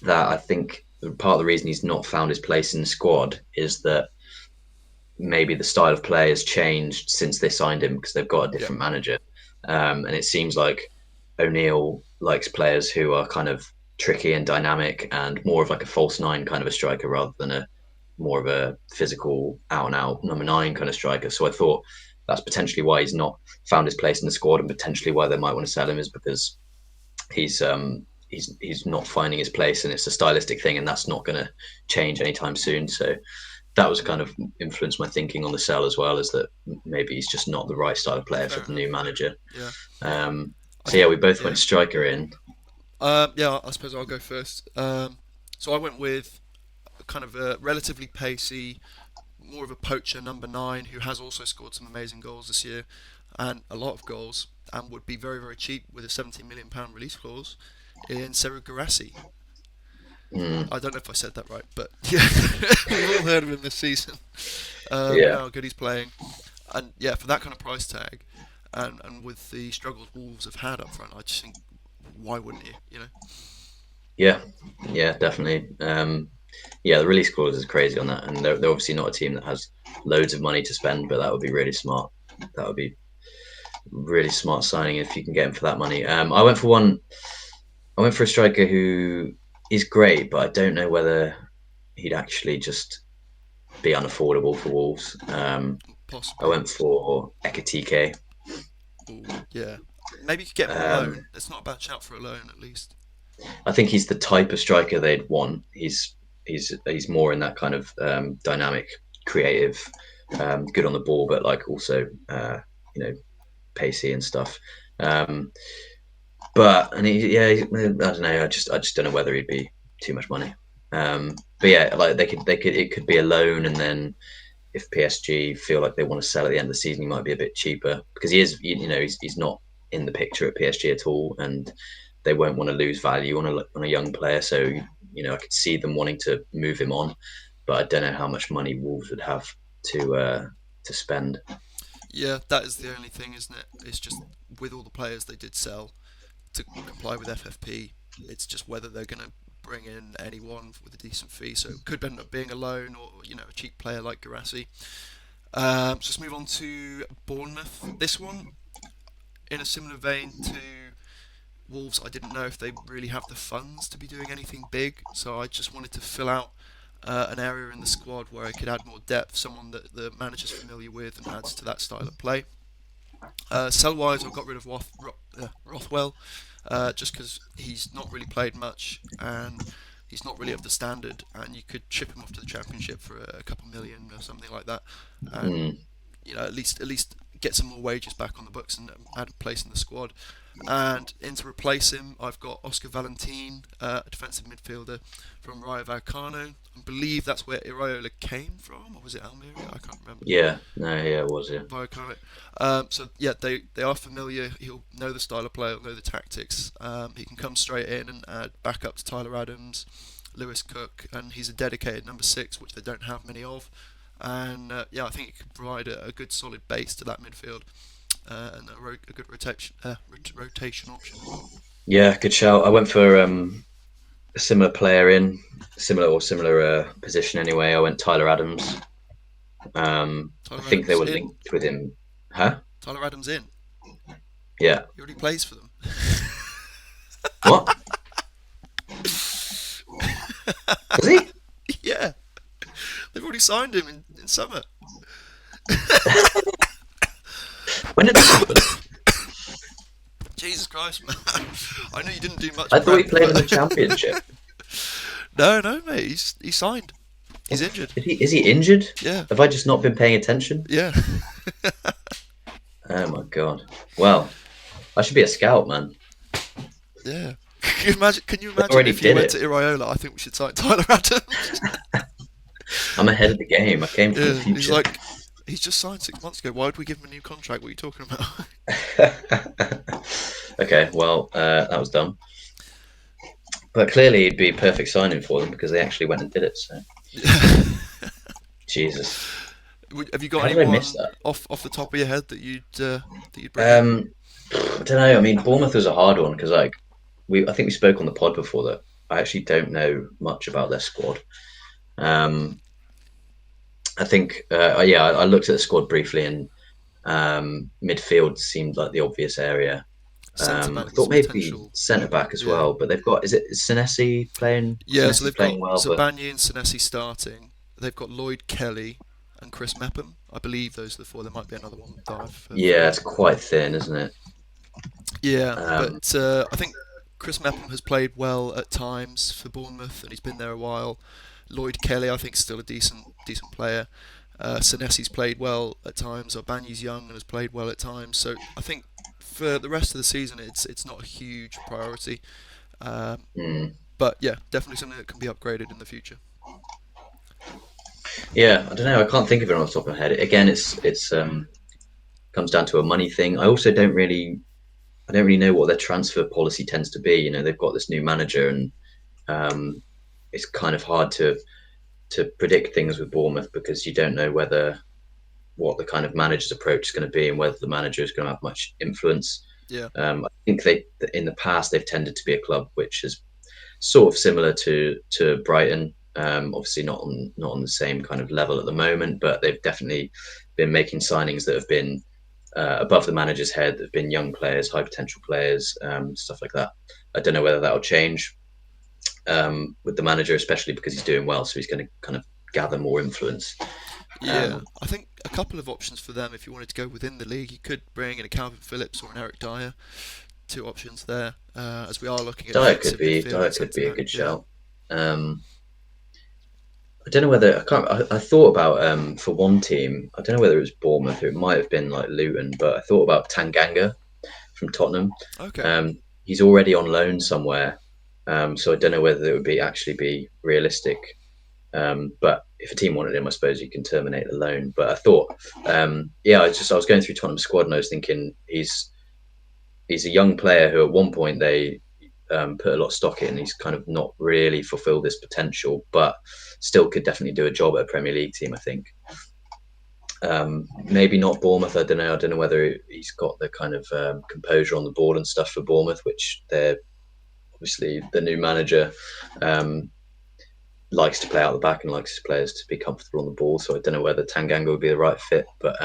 that I think part of the reason he's not found his place in the squad is that maybe the style of play has changed since they signed him because they've got a Yeah, different manager. And it seems like O'Neill likes players who are kind of tricky and dynamic and more of like a false nine kind of a striker rather than a more of a physical out and out number nine kind of striker. So I thought that's potentially why he's not found his place in the squad and potentially why they might want to sell him is because he's not finding his place and it's a stylistic thing and that's not going to change anytime soon. So that was kind of influenced my thinking on the sell as well, is that maybe he's just not the right style of player for fair the new enough. manager. Yeah, I So yeah, think we both yeah. went striker in. Yeah, I suppose I'll go first. So I went with kind of a relatively pacey, more of a poacher number 9 who has also scored some amazing goals this year and a lot of goals and would be very, very cheap with a £17 million release clause in Seru Girassi. Mm, I don't know if I said that right, but yeah, we've all heard of him this season. We yeah, know how good he's playing. And yeah, for that kind of price tag and with the struggles Wolves have had up front, I just think, why wouldn't you? You know? yeah, yeah, definitely. Yeah, the release clause is crazy on that, and they're obviously not a team that has loads of money to spend, but that would be really smart. That would be really smart signing if you can get him for that money. I went for one. I went for a striker who is great, but I don't know whether he'd actually just be unaffordable for Wolves. I Possibly. went for Ekatike. Ooh, yeah. Maybe you could get him on loan. Um, It's not a bad shout for a loan, at least. I think he's the type of striker they'd want. He's more in that kind of dynamic, creative, good on the ball, but like also you know pacey and stuff. Um, but and I don't know. I just don't know whether he'd be too much money. But yeah, like they could it could be a loan, and then if PSG feel like they want to sell at the end of the season, he might be a bit cheaper because he is, he's not in the picture at PSG at all, and they won't want to lose value on a young player. So I could see them wanting to move him on, but I don't know how much money Wolves would have to spend. Yeah, that is the only thing, isn't it? It's just with all the players they did sell to comply with FFP, it's just whether they're going to bring in anyone with a decent fee. So it could end up being a loan or a cheap player like Garassi. So let's move on to Bournemouth. This one, in a similar vein to Wolves, I didn't know if they really have the funds to be doing anything big, so I just wanted to fill out an area in the squad where I could add more depth, someone that the manager's familiar with and adds to that style of play. Sell-wise, I've got rid of Rothwell just because he's not really played much and he's not really of the standard, and you could ship him off to the Championship for a couple million or something like that, and Mm, at least get some more wages back on the books and add a place in the squad. And in to replace him, I've got Oscar Valentin, a defensive midfielder from Rayo Vallecano. I believe that's where Iraola came from, or was it Almeria? I can't remember. yeah, no, yeah, it was yeah. Vallecano. So yeah, they are familiar. He'll know the style of play, he'll know the tactics. He can come straight in and add back up to Tyler Adams, Lewis Cook, and he's a dedicated number 6, which they don't have many of. And yeah, I think it could provide a good solid base to that midfield and a good rotation option as well. Yeah, good shout. I went for a similar player in similar position anyway. I went Tyler Adams. I Tyler think they Adams were in. linked with him. Huh? Tyler Adams in. Yeah. He already plays for them. What? Was he? Yeah, they've already signed him in summer. When did this happen? Jesus Christ, man! I know you didn't do much I thought he prep, played in the but championship. No, no, mate. He's signed. He's injured. Is he injured? Yeah, Have I just not been paying attention? yeah, Oh my god. Well, I should be a scout, man. yeah. Can you They imagine already if he did went it. to Iraola? I think we should sign Tyler Adams. I'm ahead of the game. I came from the Yeah, he's future. like, he's just signed 6 months ago. Why would we give him a new contract? What are you talking about? Okay, well, that was dumb. But clearly, it'd be a perfect signing for them because they actually went and did it. So, Jesus, Have you got how did I miss anyone that? off the top of your head that you'd bring in? I don't know. I mean, Bournemouth was a hard one because, like, I think we spoke on the pod before that I actually don't know much about their squad. Um, I think, yeah, I looked at the squad briefly, and midfield seemed like the obvious area. Centre I backs thought maybe potential. centre back as Yeah, well, but they've got, is Senesi playing? yeah. So Senesi's they've got playing well, but Zabani and Senesi starting. They've got Lloyd Kelly and Chris Mepham. I believe those are the four. There might be another one that I've yeah, forgotten. it's quite thin, isn't it? Yeah, Um, but I think Chris Mepham has played well at times for Bournemouth, and he's been there a while. Lloyd Kelly, I think, is still a decent player. Senesi's played well at times. Obanye's young and has played well at times. So I think for the rest of the season, it's not a huge priority. Um, mm, but yeah, definitely something that can be upgraded in the future. yeah, I don't know. I can't think of it on the top of my head. Again, it's comes down to a money thing. I don't really know what their transfer policy tends to be. You know, they've got this new manager, and um, it's kind of hard to predict things with Bournemouth because you don't know whether what the kind of manager's approach is going to be and whether the manager is going to have much influence. Yeah, I think they in the past they've tended to be a club which is sort of similar to Brighton. Obviously not on the same kind of level at the moment, but they've definitely been making signings that have been above the manager's head. That have been young players, high potential players, stuff like that. I don't know whether that will change with the manager, especially because he's doing well, so he's going to kind of gather more influence. yeah. Um, I think a couple of options for them if you wanted to go within the league. You could bring in a Calvin Phillips or an Eric Dyer. Two options there, as we are looking at defensive midfield Dyer and could centre be a back. good Yeah, shout. I don't know whether I can't. I thought about for one team. I don't know whether it was Bournemouth. Or it might have been like Luton, but I thought about Tanganga from Tottenham. okay. He's already on loan somewhere, so I don't know whether it would be actually be realistic. But if a team wanted him, I suppose you can terminate the loan. But I thought, yeah, I was going through Tottenham's squad and I was thinking he's a young player who at one point they put a lot of stock in. He's kind of not really fulfilled his potential, but still could definitely do a job at a Premier League team. I think maybe not Bournemouth. I don't know. I don't know whether he's got the kind of composure on the ball and stuff for Bournemouth, which they're obviously the new manager likes to play out the back and likes his players to be comfortable on the ball. So I don't know whether Tanganga would be the right fit, but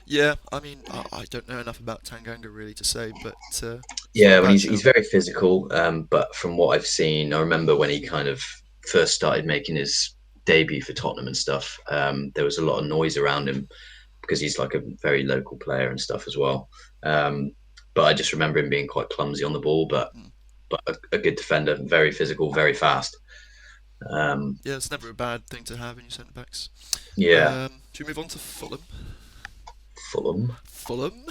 Yeah, I mean, I don't know enough about Tanganga really to say, but it's not a yeah, when bad he's shout. very physical. But from what I've seen, I remember when he kind of first started making his debut for Tottenham and stuff. There was a lot of noise around him because he's like a very local player and stuff as well. But I just remember him being quite clumsy on the ball, but Mm. a good defender, very physical, very fast. Um, Yeah, it's never a bad thing to have in your centre backs. yeah, Should we move on to Fulham? Fulham. Fulham?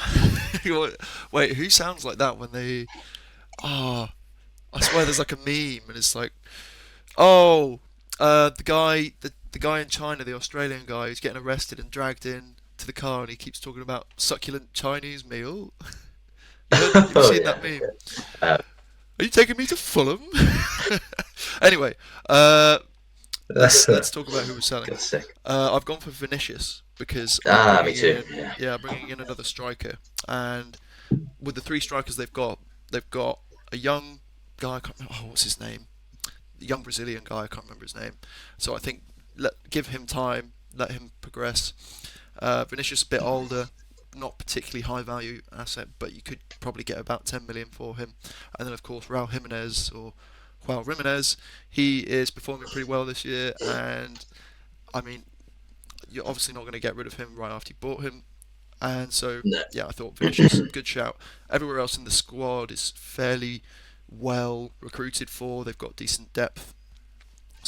Wait, who sounds like that when they? Ah, I swear there's like a meme, and it's like, oh, the guy in China, the Australian guy, who's getting arrested and dragged in to the car, and he keeps talking about succulent Chinese meal. Have you Oh seen yeah. that meme? Uh, Are you taking me to Fulham? Anyway, let's talk about who we're selling. God's sake. I've gone for Vinicius because I'm Ah, me bringing too. in Yeah. yeah, bringing in another striker, and with the three strikers they've got a young guy. I can't remember, oh, what's his name? The young Brazilian guy. I can't remember his name. So I think give him time, let him progress. Vinicius a bit older, not particularly high value asset, but you could probably get about 10 million for him. And then of course Raul Jimenez or Joao Jimenez, he is performing pretty well this year, and I mean you're obviously not going to get rid of him right after you bought him. And so, No. yeah, I thought Vinicius, good shout. Everywhere else in the squad is fairly well recruited for. They've got decent depth.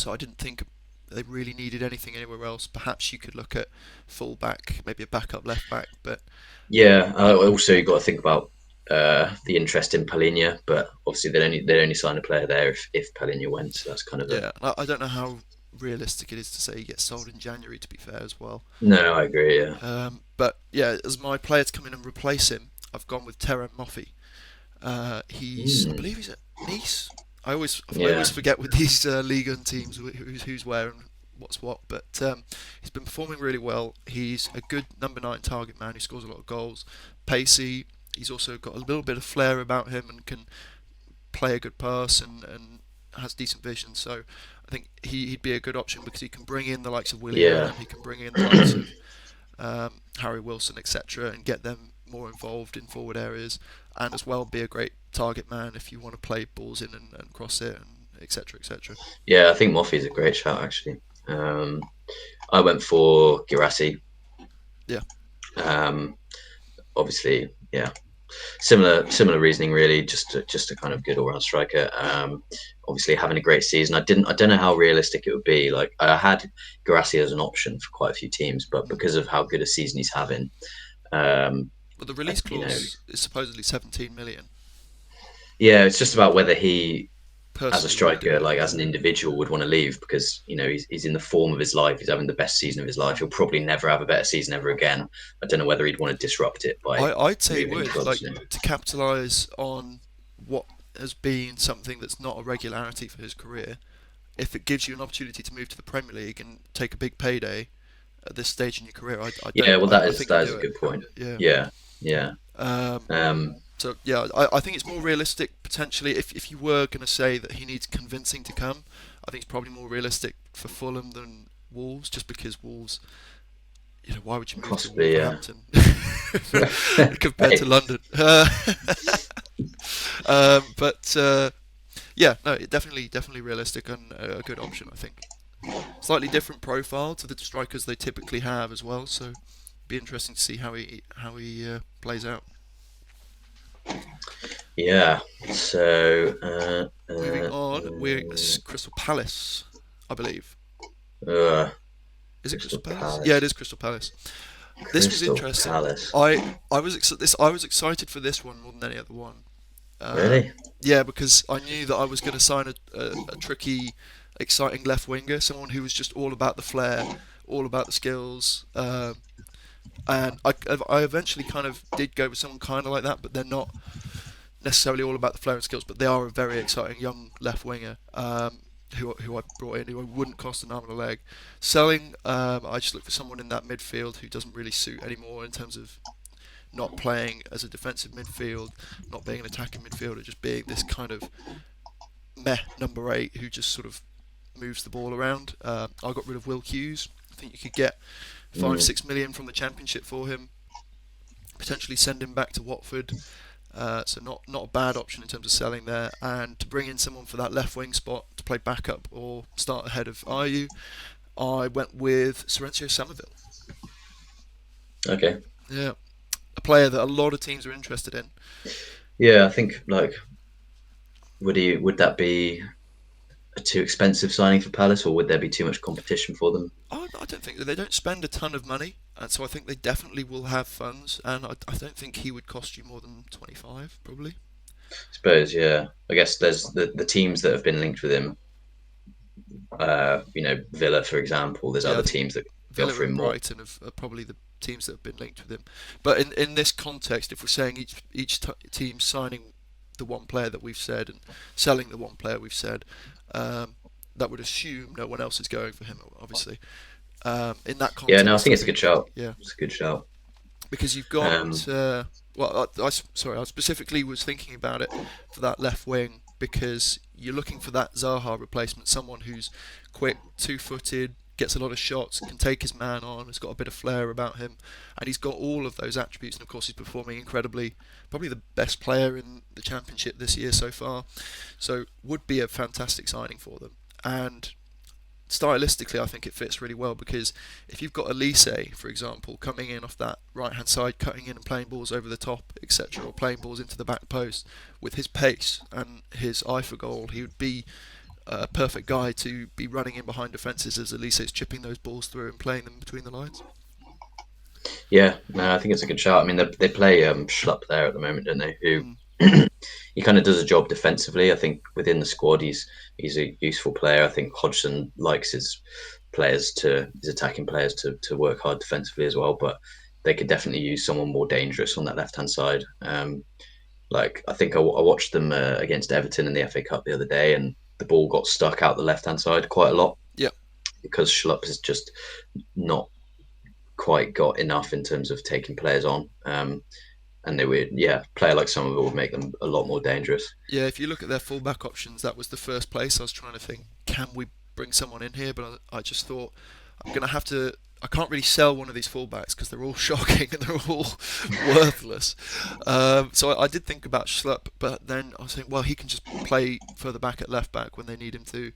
so I didn't think they really needed anything anywhere else. Perhaps you could look at full back, maybe a backup left back, but Yeah. Also, you got to think about the interest in Palinha, but obviously they'd only sign a player there if Palinha went. So that's kind of a yeah, I don't know how realistic it is to say he gets sold in January. To be fair, as well. no. I agree. Yeah. But yeah, as my player to come in and replace him, I've gone with Terem Moffi. I Mm, believe he's at Nice. I yeah. always forget with these Ligue 1 teams who's where and what's what. But he's been performing really well. He's a good number 9 target man who scores a lot of goals. Pacey. He's also got a little bit of flair about him and can play a good pass and has decent vision. So I think he'd be a good option because he can bring in the likes of Yeah. Willian. He can bring in the likes of Harry Wilson, etc., and get them more involved in forward areas, and as well be a great target man if you want to play balls in and cross it, and etc., etc. Yeah. I think Moffy's a great shout actually. Um, I went for Girassi. Yeah, Um, Obviously, yeah, similar reasoning really. Just a kind of good all round striker. Obviously having a great season. I don't know how realistic it would be. Like I had Garassi as an option for quite a few teams, but mm. because of how good a season he's having, um, But the release you know, clause is supposedly 17 million. yeah, it's just about whether he, as a Personally, wouldn't do striker, it. like as Yeah. an individual, would want to leave because he's in the form of his life. He's having the best season of his life. He'll probably never have a better season ever again. I don't know whether he'd want to disrupt it by I'd say he moving would like clubs. to capitalise on what has been something that's not a regularity for his career. If it gives you an opportunity to move to the Premier League and take a big payday at this stage in your career, Yeah, well, I think he'd that is do a it. good point. Yeah. Yeah, yeah. Um, Um, so yeah, I think it's more realistic potentially if you were going to say that he needs convincing to come. I think it's probably more realistic for Fulham than Wolves, just because Wolves, why would you move to Possibly, yeah. Wolverhampton Hey, compared to London? But yeah, no, definitely realistic and a good option, I think. Slightly different profile to the strikers they typically have as well, so be interesting to see how he plays out. yeah. So, Moving on, we're Crystal Palace, I believe. Is it Crystal Crystal Palace? Yeah, it Palace. is Crystal Palace. This was Crystal interesting. Palace. I was excited for this one more than any other one. Really? Yeah, because I knew that I was going to sign a tricky, exciting left winger, someone who was just all about the flair, all about the skills. And I eventually kind of did go with someone kind of like that, but they're not necessarily all about the flair and skills, but they are a very exciting young left winger who I brought in, who I wouldn't cost an arm and a leg. Selling, I just look for someone in that midfield who doesn't really suit anymore in terms of not playing as a defensive midfield, not being an attacking midfielder, just being this kind of meh number 8 who just sort of moves the ball around. I got rid of Will Hughes. I think you could get five, Mm. 6 million from the Championship for him. Potentially send him back to Watford. So not a bad option in terms of selling there, and to bring in someone for that left wing spot to play backup or start ahead of Ayew, I went with Serencio Somerville. Okay. Yeah, a player that a lot of teams are interested in. Yeah, I think like would that be a too expensive signing for Palace, or would there be too much competition for them? I don't think that they don't spend a ton of money, and so I think they definitely will have funds, and I don't think he would cost you more than 25 probably. I suppose, yeah. I guess there's the teams that have been linked with him. Villa, for example. There's Yeah, I other think teams that go Villa for him and more. Brighton are probably the teams that have been linked with him. But in this context, if we're saying each team signing the one player that we've said and selling the one player we've said, um, that would assume no one else is going for him. Obviously, in that Yeah, no, I context, think I it's a good think shout. yeah, It's a good shout. because you've got Um, sorry, I specifically was thinking about it for that left wing because you're looking for that Zaha replacement, someone who's quick, two-footed, gets a lot of shots, can take his man on, has got a bit of flair about him, and he's got all of those attributes. And of course, he's performing incredibly, probably the best player in the Championship this year so far. So would be a fantastic signing for them. And stylistically, I think it fits really well because if you've got Elise, for example, coming in off that right hand side, cutting in and playing balls over the top, etc., or playing balls into the back post with his pace and his eye for goal, he would be a perfect guy to be running in behind defences as Elise's chipping those balls through and playing them between the lines. Yeah, no, I think it's a good shout. I mean, they play Schlupp there at the moment, don't they? Who Mm. he kind of does a job defensively. I think within the squad, he's a useful player. I think Hodgson likes his attacking players to work hard defensively as well. But they could definitely use someone more dangerous on that left hand side. Like I think I watched them against Everton in the FA Cup the other day, and the ball got stuck out the left hand side quite a lot Yeah. because Schlupp has just not quite got enough in terms of taking players on. And they would, yeah, player like Somerville would make them a lot more dangerous. Yeah, if you look at their fullback options, that was the first place I was trying to think, can we bring someone in here? But I just thought, I'm going to have to. I can't really sell one of these fullbacks because they're all shocking and they're all worthless. So I did think about Schlupp, but then I was thinking, well, he can just play further back at left back when they need him to.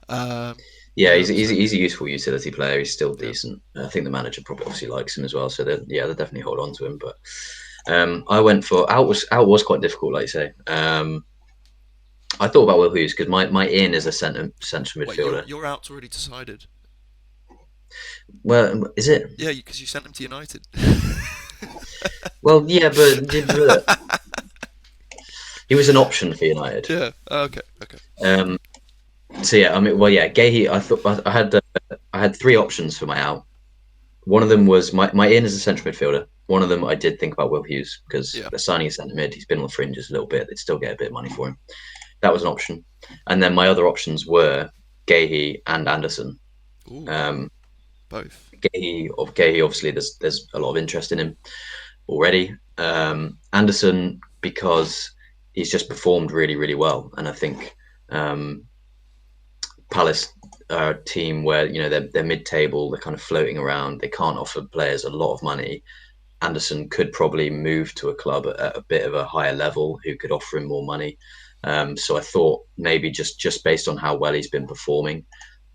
Um, Yeah, yeah, so he's a useful utility player. He's still yeah, decent. I think the manager probably obviously likes him as well. So they'll definitely hold on to him. But I went for out was quite difficult, like you say. I thought about Will Hughes because my in is a central wait, your midfielder. your out's already decided. Well, is it? Yeah, because you sent him to United. Well, yeah, but he was an option for United. Yeah. Okay. Okay. Um, so yeah, I mean, well, yeah, Gahey. I thought I had three options for my out. One of them was my in as a central midfielder. One of them I did think about Will Hughes because Yeah. they're signing a centre mid. He's been on the fringes a little bit. They'd still get a bit of money for him. That was an option. And then my other options were Gahey and Anderson. Ooh, Um, both. Gahey, obviously, there's a lot of interest in him already. Anderson because he's just performed really, really well, and I think um, Palace are a team where they're mid-table, they're kind of floating around. They can't offer players a lot of money. Anderson could probably move to a club at a bit of a higher level who could offer him more money. So I thought maybe just based on how well he's been performing,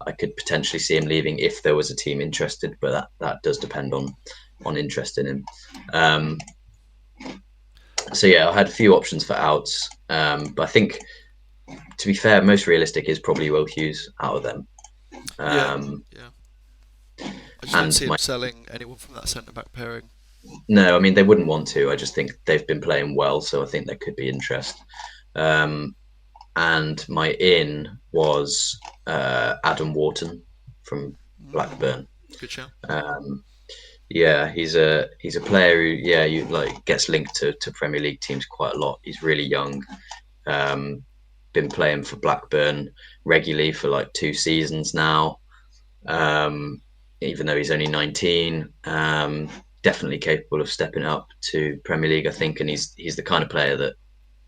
I could potentially see him leaving if there was a team interested, but that does depend on interest in him. Um, so yeah, I had a few options for outs, but I think to be fair, most realistic is probably Will Hughes out of them. Yeah. Um, Yeah. I just don't and see him my selling anyone from that centre back pairing. No, I mean they wouldn't want to. I just think they've been playing well, so I think there could be interest. Um, and my in was Adam Wharton from Mm, Blackburn. good shout. Um, yeah, he's a player who you like gets linked to Premier League teams quite a lot. He's really young. Um, been playing for Blackburn regularly for like 2 seasons now. Um, even though he's only 19, definitely capable of stepping up to Premier League, I think, and he's the kind of player that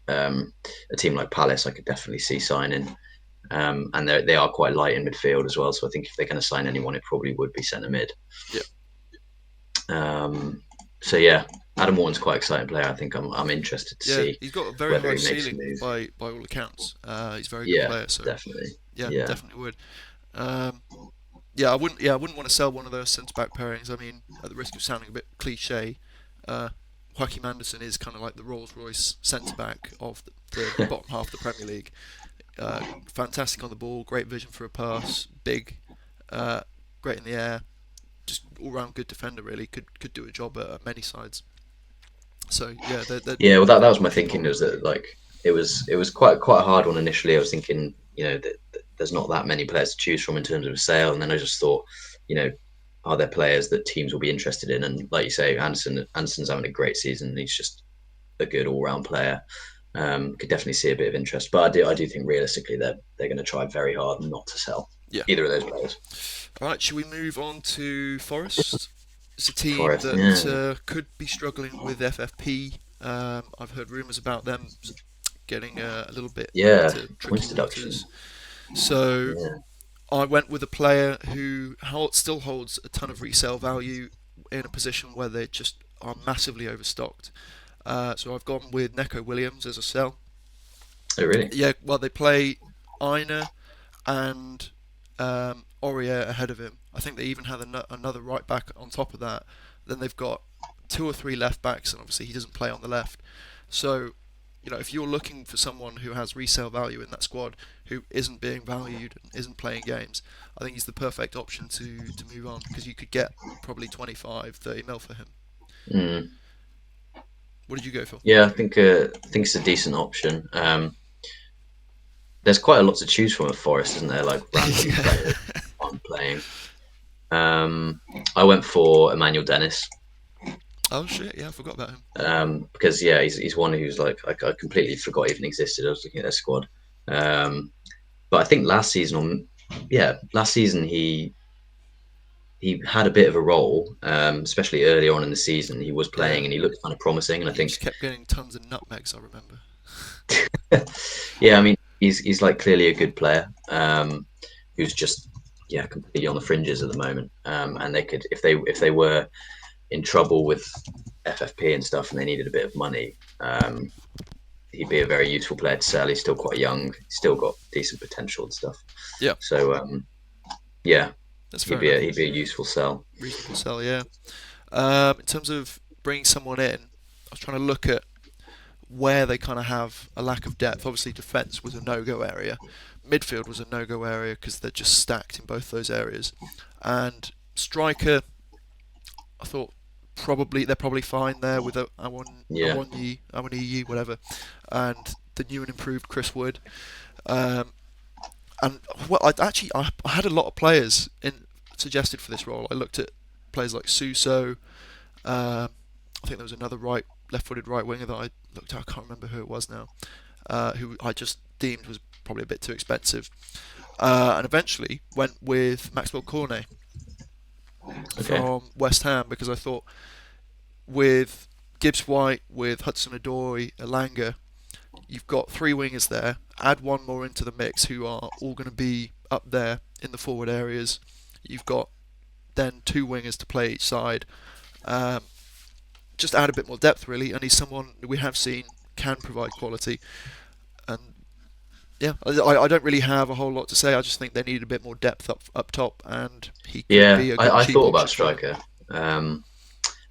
a team like Palace I could definitely see signing. And they are quite light in midfield as well, so I think if they're going to sign anyone, it probably would be centre mid. Yeah. So yeah, Adam Wharton's quite an exciting player. I think I'm interested to Yeah, see he's got a very whether high he makes a ceiling move. by all accounts. He's a very good Yeah, player, so definitely. yeah, Yeah, definitely would. Um, yeah, I wouldn't. Yeah, I wouldn't want to sell one of those centre back pairings. I mean, at the risk of sounding a bit cliche, uh, Joachim Anderson is kind of like the Rolls Royce centre back of the bottom half of the Premier League. Fantastic on the ball, great vision for a pass, big, uh, great in the air, just all round good defender. Really, could do a job at many sides. So yeah, they're yeah. Well, that was my looking hot. thinking. Was that like it was quite a hard one initially. I was thinking, that there's not that many players to choose from in terms of a sale, and then I just thought, you know, are there players that teams will be interested in? And like you say, Anderson's having a great season. He's just a good all round player. Could definitely see a bit of interest, but I do think realistically they're going to try very hard not to sell Yeah. either of those players. All right, should we move on to Forest? It's a team Forest, that yeah, could be struggling with FFP. I've heard rumours about them getting a little bit yeah, into tricky points deduction, waters. So yeah, I went with a player who still holds a ton of resale value in a position where they just are massively overstocked. So I've gone with Neco Williams as a sell. oh really, Yeah, well, they play Aina and Aurier ahead of him. I think they even have another right back on top of that. Then they've got two or three left backs, and obviously he doesn't play on the left. So if you're looking for someone who has resale value in that squad, who isn't being valued and isn't playing games, I think he's the perfect option to move on because you could get probably 25, 30 mil for him. Mm. What did you go for? Yeah, I think it's a decent option. There's quite a lot to choose from at Forest, isn't there? Like random Yeah. players on playing. I went for Emmanuel Dennis Oh shit! Yeah, I forgot about him. because yeah, he's one who's like I completely forgot even existed. I was looking at their squad, um, but I think last season he had a bit of a role, especially early on in the season. He was Yeah, playing and he looked kind of promising, and I he think just kept getting tons of nutmegs. I remember. yeah, I mean he's like clearly a good player who's just yeah completely on the fringes at the moment, and they could if they were in trouble with FFP and stuff, and they needed a bit of money, he'd be a very useful player to sell. He's still quite young. He's still got decent potential and stuff. Yeah, So yeah, that's he'd fair be a, enough. he'd be a useful sell. Reasonable sell. Yeah. In terms of bringing someone in, I was trying to look at where they kind of have a lack of depth. Obviously, defence was a no-go area. Midfield was a no-go area because they're just stacked in both those areas. And striker, I thought they're probably fine there with Yeah, Awoniyi, whatever, and the new and improved Chris Wood. Um, and well, I had a lot of players in suggested for this role. I looked at players like Suso. I think there was another left-footed right winger that I looked at. I can't remember who it was now. Who I just deemed was probably a bit too expensive. And eventually went with Maxwell Cornet okay, from West Ham because I thought with Gibbs White, with Hudson Odoi, Elanga, you've got three wingers there. Add one more into the mix who are all going to be up there in the forward areas. You've got then two wingers to play each side. Um, just add a bit more depth, really. And he's someone we have seen can provide quality. And yeah, I don't really have a whole lot to say. I just think they need a bit more depth up top, and he could yeah. be a good I cheap thought about option for them. striker.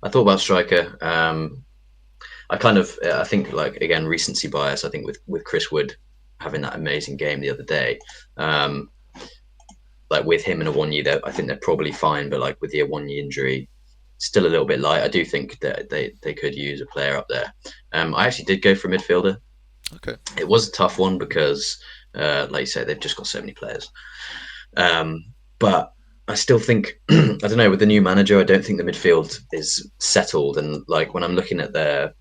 I thought about striker. I think like again recency bias. I think with Chris Wood having that amazing game the other day, um, like with him and a 1 year, I think they're probably fine. But like with the 1 year injury, still a little bit light. I do think that they could use a player up there. I actually did go for a midfielder. Okay. It was a tough one because, like you said, they've just got so many players. But I still think I don't know with the new manager. I don't think the midfield is settled. And like when I'm looking at their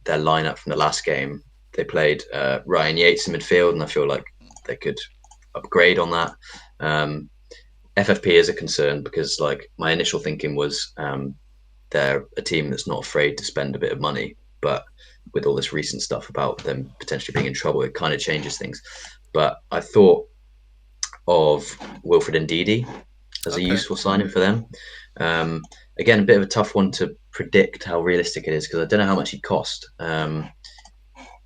lineup from the last game, they played Ryan Yates in midfield, and I feel like they could upgrade on that. Um, FFP is a concern because like my initial thinking was they're a team that's not afraid to spend a bit of money, but with all this recent stuff about them potentially being in trouble, it kind of changes things. But I thought of Wilfred Ndidi as a Okay. useful signing for them. Um, Again, a bit of a tough one to predict how realistic it is because I don't know how much he'd cost.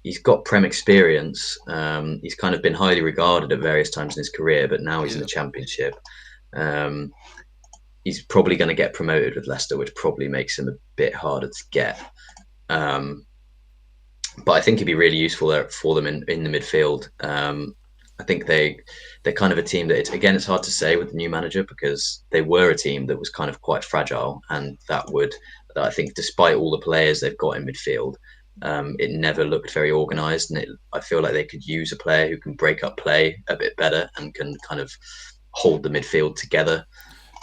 He's got Prem experience. He's kind of been highly regarded at various times in his career, but now he's in the Yeah. Championship. Um, he's probably going to get promoted with Leicester, which probably makes him a bit harder to get. Um, but I think he'd be really useful there for them in the midfield. I think they're kind of a team that it's hard to say with the new manager because they were a team that was kind of quite fragile, and that I think despite all the players they've got in midfield, it never looked very organised, and I feel like they could use a player who can break up play a bit better and can kind of hold the midfield together.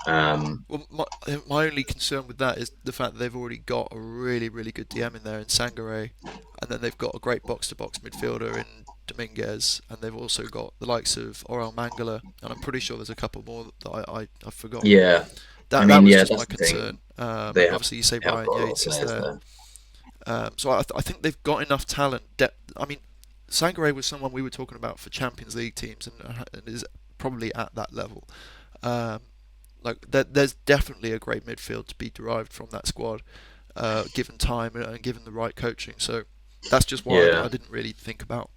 Um, Well, my only concern with that is the fact that they've already got a really, really good DM in there in Sangare, and then they've got a great box-to-box midfielder in Dominguez, and they've also got the likes of Oral Mangala, and I'm pretty sure there's a couple more that I've forgotten. yeah, I That mean, was yeah, just that's my the thing. concern. They And have obviously, you say they have Ryan got a lot of Yates is players there, there. so I think they've got enough talent. I mean, Sangare was someone we were talking about for Champions League teams, and is probably at that level. Um, there's definitely a great midfield to be derived from that squad, given time and given the right coaching. So that's just why I Yeah, didn't really think about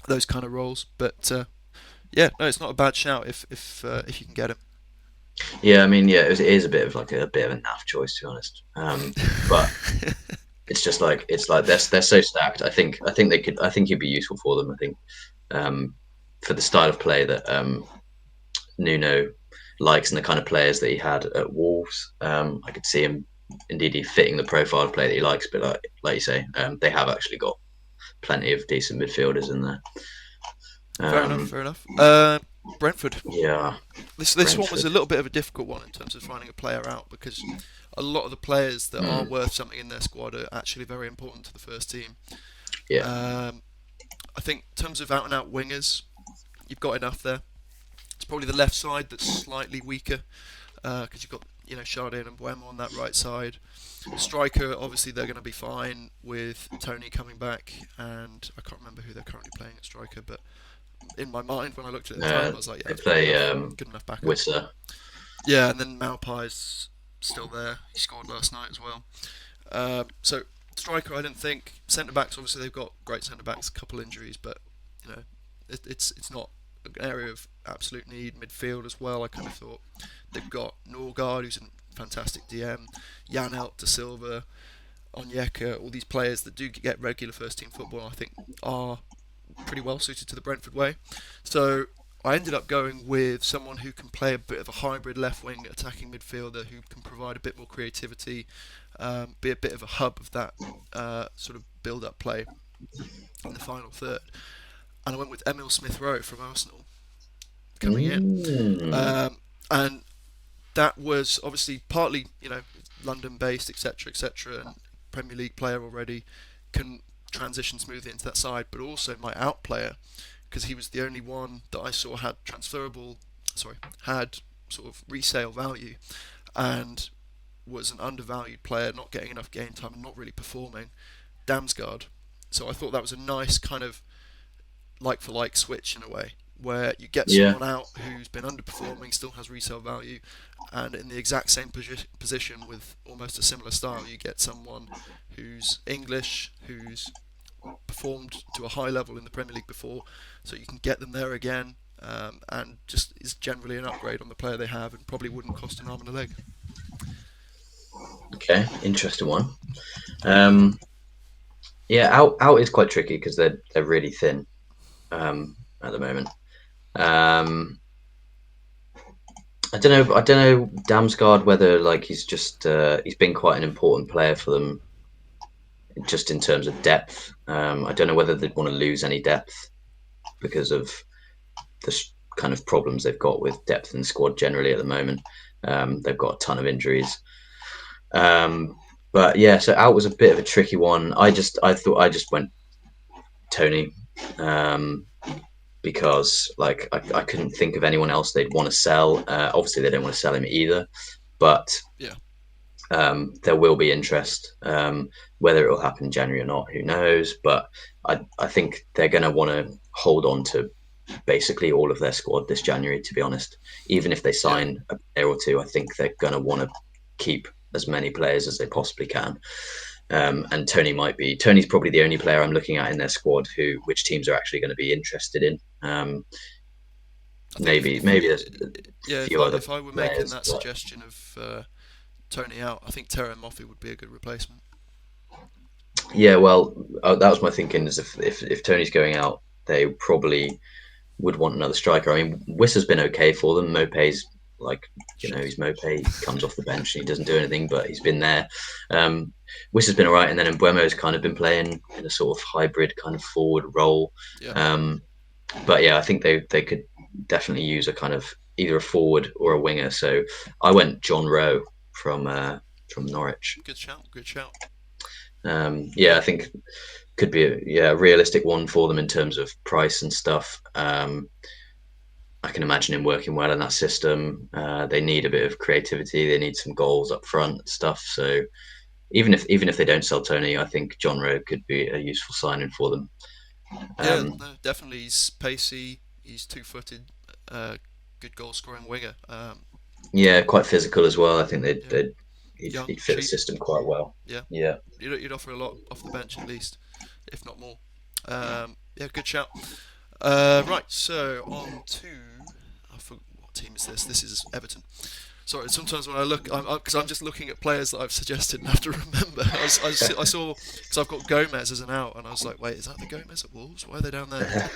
those kind of roles. But yeah, no, it's not a bad shout if you can get him. yeah. I mean, yeah, it is a bit of a naff choice to be honest. But It's just like they're so stacked. I think he'd be useful for them. I think um, for the style of play that Nuno likes and the kind of players that he had at Wolves, I could see him indeed fitting the profile of play that he likes. But like you say, they have actually got plenty of decent midfielders in there. Fair enough, Um, fair enough. Brentford. yeah, This one was a Brentford. little bit of a difficult one in terms of finding a player out because a lot of the players that are Mm, worth something in their squad are actually very important to the first team. yeah, Um, I think in terms of out and out wingers, you've got enough there. It's probably the left side that's slightly weaker because you've got Chardin and Buemo on that right side. Striker, obviously they're going to be fine with Tony coming back, and I can't remember who they're currently playing at striker, but in my mind when I looked at it at the time, I was like, yeah, they it's good play enough, good enough backup. Wissa. Yeah, and then Maupai's still there. He scored last night as well. So striker, I didn't think. Centre backs, obviously they've got great centre backs, a couple injuries, but you know, it's not an area of absolute need. Midfield as well, I kind of thought they've got Norgard, who's a fantastic DM, Janelt, De Silva, Onyeka, all these players that do get regular first team football. I think are pretty well suited to the Brentford way. So I ended up going with someone who can play a bit of a hybrid left wing attacking midfielder who can provide a bit more creativity, be a bit of a hub of that sort of build up play in the final third. And I went with Emil Smith Rowe from Arsenal coming in. Mm, Um, and that was obviously partly, London based, etc., etc., and Premier League player already can transition smoothly into that side, but also my out player because he was the only one that I saw had sort of resale value and was an undervalued player, not getting enough game time and not really performing. Damsgaard. So I thought that was a nice kind of like for like switch in a way, where you get yeah, someone out who's been underperforming, still has resale value, and in the exact same position with almost a similar style, you get someone who's English, who's performed to a high level in the Premier League before, so you can get them there again, and just is generally an upgrade on the player they have, and probably wouldn't cost an arm and a leg. okay, interesting one. Um, yeah, out is quite tricky because they're really thin at the moment. Um, I don't know Damsgaard whether like he's been quite an important player for them just in terms of depth. I don't know whether they'd want to lose any depth because of the kind of problems they've got with depth in the squad generally at the moment. They've got a ton of injuries. Um, but yeah, so out was a bit of a tricky one. I thought I just went Tony um, because like I couldn't think of anyone else they'd want to sell. Obviously, they don't want to sell him either, but Yeah, there will be interest. Whether it will happen in January or not, who knows? But I think they're going to want to hold on to basically all of their squad this January. To be honest, even if they yeah, sign a player or two, I think they're going to want to keep as many players as they possibly can. And Tony's probably the only player I'm looking at in their squad who which teams are actually going to be interested in. I think Maybe there's a yeah, few other if I were making players, that but suggestion of Tony out, I think Terry Moffey would be a good replacement. yeah, well, that was my thinking. Is if Tony's going out, they probably would want another striker. I mean, Wissa's been okay for them. Mope's like Shit. he's Mope. He comes off the bench and he doesn't do anything, but he's been there. Wissa's been alright, and then Mbuemo's kind of been playing in a sort of hybrid kind of forward role. Yeah, Um, but yeah, I think they could definitely use a kind of either a forward or a winger. So I went John Rowe from Norwich. good shout, good shout. Yeah, Yeah, I think could be a realistic one for them in terms of price and stuff. I can imagine him working well in that system. They need a bit of creativity. They need some goals up front and stuff. So even if they don't sell Tony, I think John Rowe could be a useful signing for them. yeah, Um, no, definitely. He's pacey. He's two-footed. Good goal-scoring winger. yeah, quite physical as well. I think Yeah, young, he'd fit the cheap. system quite well. Yeah, Yeah. you'd offer a lot off the bench at least, if not more. Yeah, good shout. Right, so on to I forgot what team is this? This is Everton. Sorry, sometimes when I look, because I'm just looking at players that I've suggested and have to remember. I saw, because I've got Gomez as an out, and I was like, wait, is that the Gomez at Wolves? Why are they down there?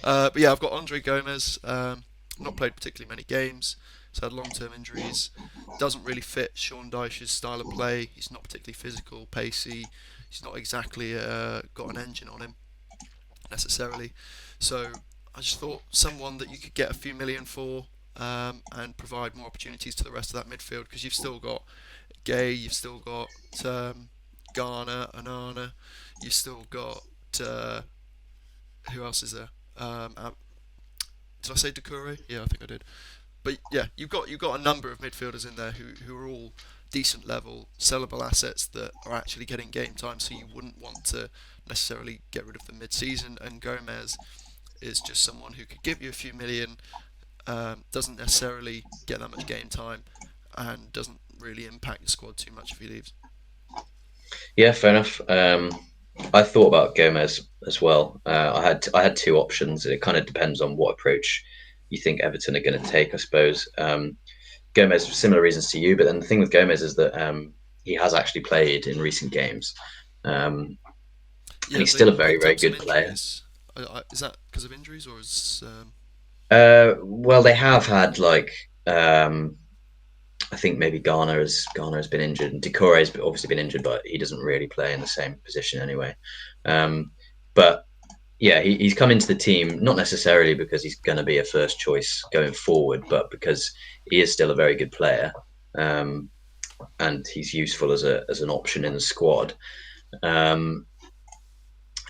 But yeah, I've got Andre Gomez. Not played particularly many games. He's had long-term injuries. Doesn't really fit Sean Dyche's style of play. He's not particularly physical, pacey. He's not exactly got an engine on him necessarily. So I just thought someone that you could get a few million for, and provide more opportunities to the rest of that midfield, because you've still got Gay, you've still got Garner, Anana, you've still got who else is there? Did I say Decore? Yeah, I think I did. But yeah, you've got a number of midfielders in there who are all decent level, sellable assets that are actually getting game time. So you wouldn't want to necessarily get rid of them mid-season. And Gomez is just someone who could give you a few million, doesn't necessarily get that much game time, and doesn't really impact the squad too much if he leaves. Yeah, fair enough. I thought about Gomez as well. I had two options. It kind of depends on what approach you think Everton are going to take, I suppose. Gomez, for similar reasons to you, but then the thing with Gomez is that he has actually played in recent games, um, and Yeah, he's they still a very, picked very up some good player. injuries. Is that because of injuries, or is Well, they have had like I think maybe Garner has been injured, and Decore has obviously been injured, but he doesn't really play in the same position anyway. Um, but yeah, he's come into the team not necessarily because he's going to be a first choice going forward, but because he is still a very good player, um, and he's useful as an option in the squad. Um,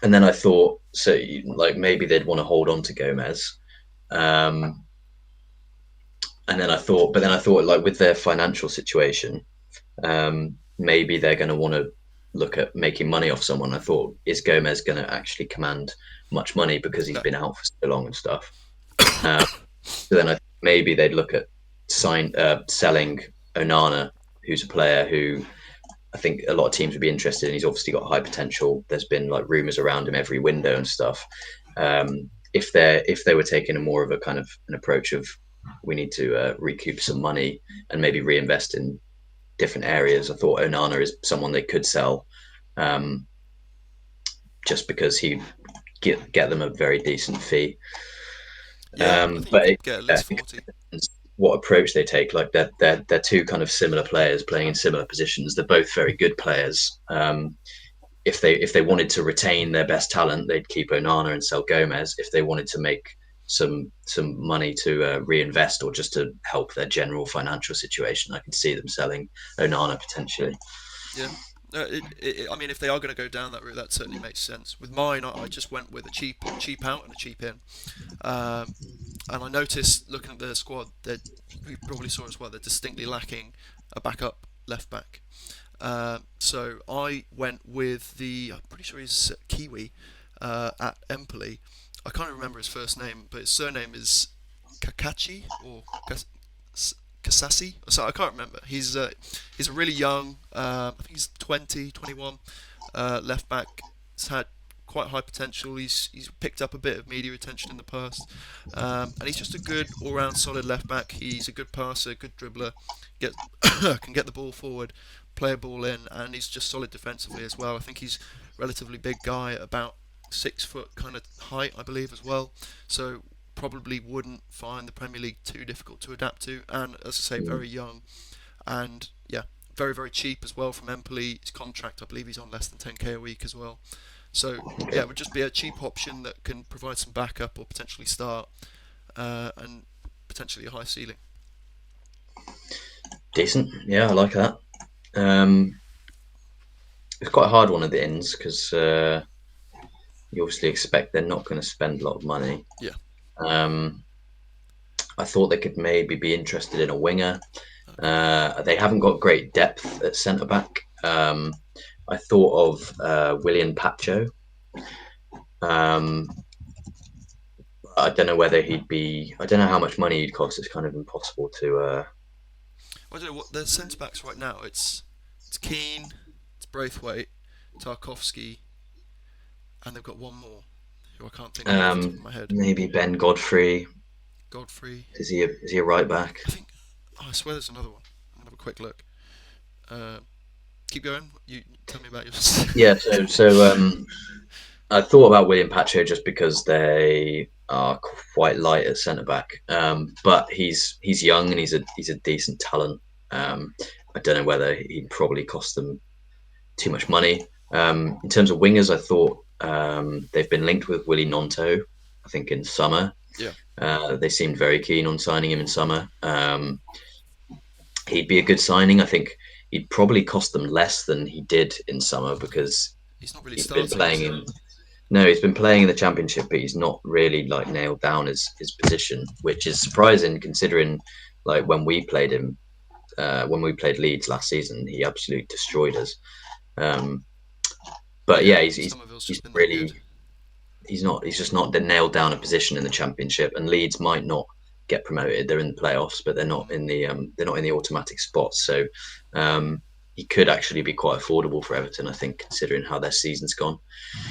and then I thought, so like maybe they'd want to hold on to Gomez. Um, and then I thought, but then I thought like with their financial situation, maybe they're going to want to look at making money off someone. I thought, is Gomez going to actually command much money because he's no? been out for so long and stuff? Uh, so then maybe they'd look at selling Onana, who's a player who I think a lot of teams would be interested in. He's obviously got high potential. There's been like rumors around him every window and stuff. If they were taking a more of a kind of an approach of we need to recoup some money and maybe reinvest in different areas, I thought Onana is someone they could sell, um, just because he get them a very decent fee. Yeah, I think you But could get at I least think 40. what approach they take. Like they're two kind of similar players playing in similar positions. They're both very good players. If they wanted to retain their best talent, they'd keep Onana and sell Gomez. If they wanted to make some money to reinvest or just to help their general financial situation, I could see them selling Onana potentially. Yeah. I mean, if they are going to go down that route, that certainly makes sense. With mine, I just went with a cheap out and a cheap in. Um, and I noticed looking at the squad that you probably saw as well, they're distinctly lacking a backup left back. So I went with I'm pretty sure he's Kiwi at Empoli. I can't remember his first name, but his surname is Kakachi or Kasasi. So I can't remember. He's a really young, I think he's 20, 21, left back. He's had quite high potential. He's picked up a bit of media attention in the past, and he's just a good all-round solid left back. He's a good passer, good dribbler, get can get the ball forward, play a ball in, and he's just solid defensively as well. I think he's a relatively big guy, about 6 foot kind of height, I believe, as well. So probably wouldn't find the Premier League too difficult to adapt to, and as I say, very young, and yeah, very very cheap as well from Empoli. His contract, I believe, he's on less than 10k a week as well. So yeah, Okay. it would just be a cheap option that can provide some backup or potentially start, and potentially a high ceiling. Decent. Yeah, I like that. Um, it's quite a hard one at the ends because you obviously expect they're not going to spend a lot of money. Yeah. Um, I thought they could maybe be interested in a winger. Okay. They haven't got great depth at centre back. I thought of William Pacho. Um, I don't know whether he'd be. I don't know how much money he'd cost. It's kind of impossible to. I don't know what their centre backs right now. It's Keane, it's Braithwaite, Tarkovsky, and they've got one more who I can't think of off the top of my head. Maybe Ben Godfrey. Godfrey. Is he a right back? I think. Oh, I swear there's another one. I'm gonna have a quick look. Uh, Keep going. You tell me about yours. Yeah, so I thought about William Pacho just because they are quite light at centre back, but he's young and he's a decent talent. Um, I don't know whether he'd probably cost them too much money. In terms of wingers, I thought they've been linked with Willie Nonto. I think in summer, Yeah, they seemed very keen on signing him in summer. He'd be a good signing. I think he'd probably cost them less than he did in summer because he's not really he's been starting, is playing he? in. No, he's been playing in the championship, but he's not really like nailed down his position, which is surprising considering like when we played him, when we played Leeds last season, he absolutely destroyed us. Um, but Yeah, yeah, he's he's, Somerville's he's just been that good. really he's just not nailed down a position in the championship, and Leeds might not get promoted. They're in the playoffs, but they're not in the automatic spots. So um, he could actually be quite affordable for Everton, I think, considering how their season's gone.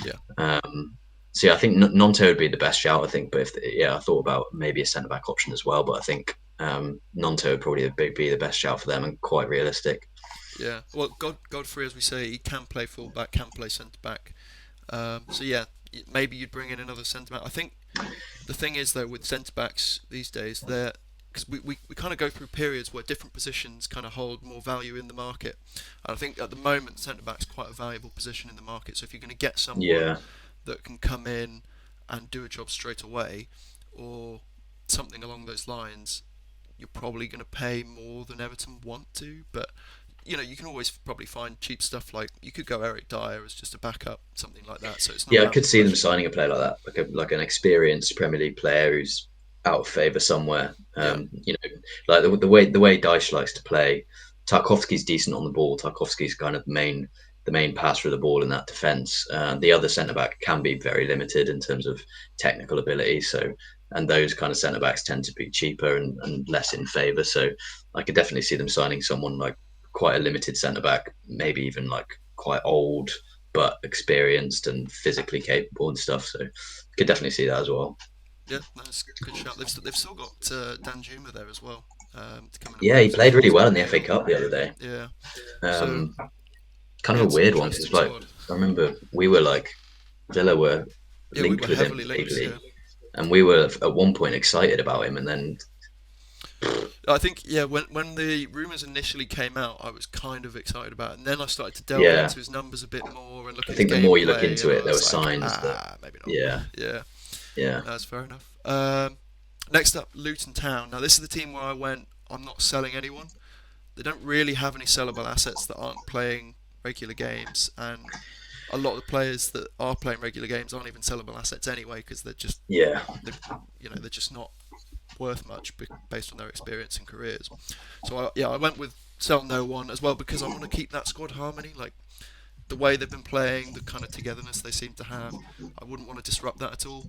Yeah, Um, so yeah, I think Nonto would be the best shout. I think, but I thought about maybe a centre back option as well, but I think Nonto would probably be the best shout for them and quite realistic. yeah. Well, Godfrey, as we say, he can play full back, can play centre back. So yeah, maybe you'd bring in another centre back. I think the thing is though with centre backs these days, they're because we kind of go through periods where different positions kind of hold more value in the market. And I think at the moment centre back's quite a valuable position in the market. So if you're going to get someone Yeah, that can come in and do a job straight away, or something along those lines, you're probably going to pay more than Everton want to. But you can always probably find cheap stuff like you could go Eric Dyer as just a backup, something like that. So it's not yeah, I out of could the see them question. signing a player like that, like an experienced Premier League player who's out of favour somewhere. Yeah, Like the way Dyche likes to play. Tarkovsky's decent on the ball. Tarkovsky's kind of the main passer of the ball in that defence. The other centre back can be very limited in terms of technical ability. So, and those kind of centre backs tend to be cheaper and less in favour. So, I could definitely see them signing someone like quite a limited centre back, maybe even like quite old but experienced and physically capable and stuff. So, could definitely see that as well. yeah, that's a good shout. They've still got Dan Juma there as well, to come in and Yeah, play he played position really he's well been in the FA nailed. Cup the other day. Yeah, so Um, Kind yeah, of a it's an weird one because interesting like squad. I remember we were like Villa were Yeah, we were linked with him heavily linked. vaguely, Yeah, and we were at one point excited about him, and then I think yeah when the rumours initially came out, I was kind of excited about it, and then I started to delve yeah, into his numbers a bit more and look I at his think the more you look gameplay, into and it, I there were was like, signs that maybe not. yeah, Yeah, yeah, that's fair enough. Next up, Luton Town. Now this is the team where I went. I'm not selling anyone. They don't really have any sellable assets that aren't playing regular games, and a lot of the players that are playing regular games aren't even sellable assets anyway because yeah, they're they're just not worth much based on their experience and careers. So I went with sell no one as well because I want to keep that squad harmony, like the way they've been playing, the kind of togetherness they seem to have. I wouldn't want to disrupt that at all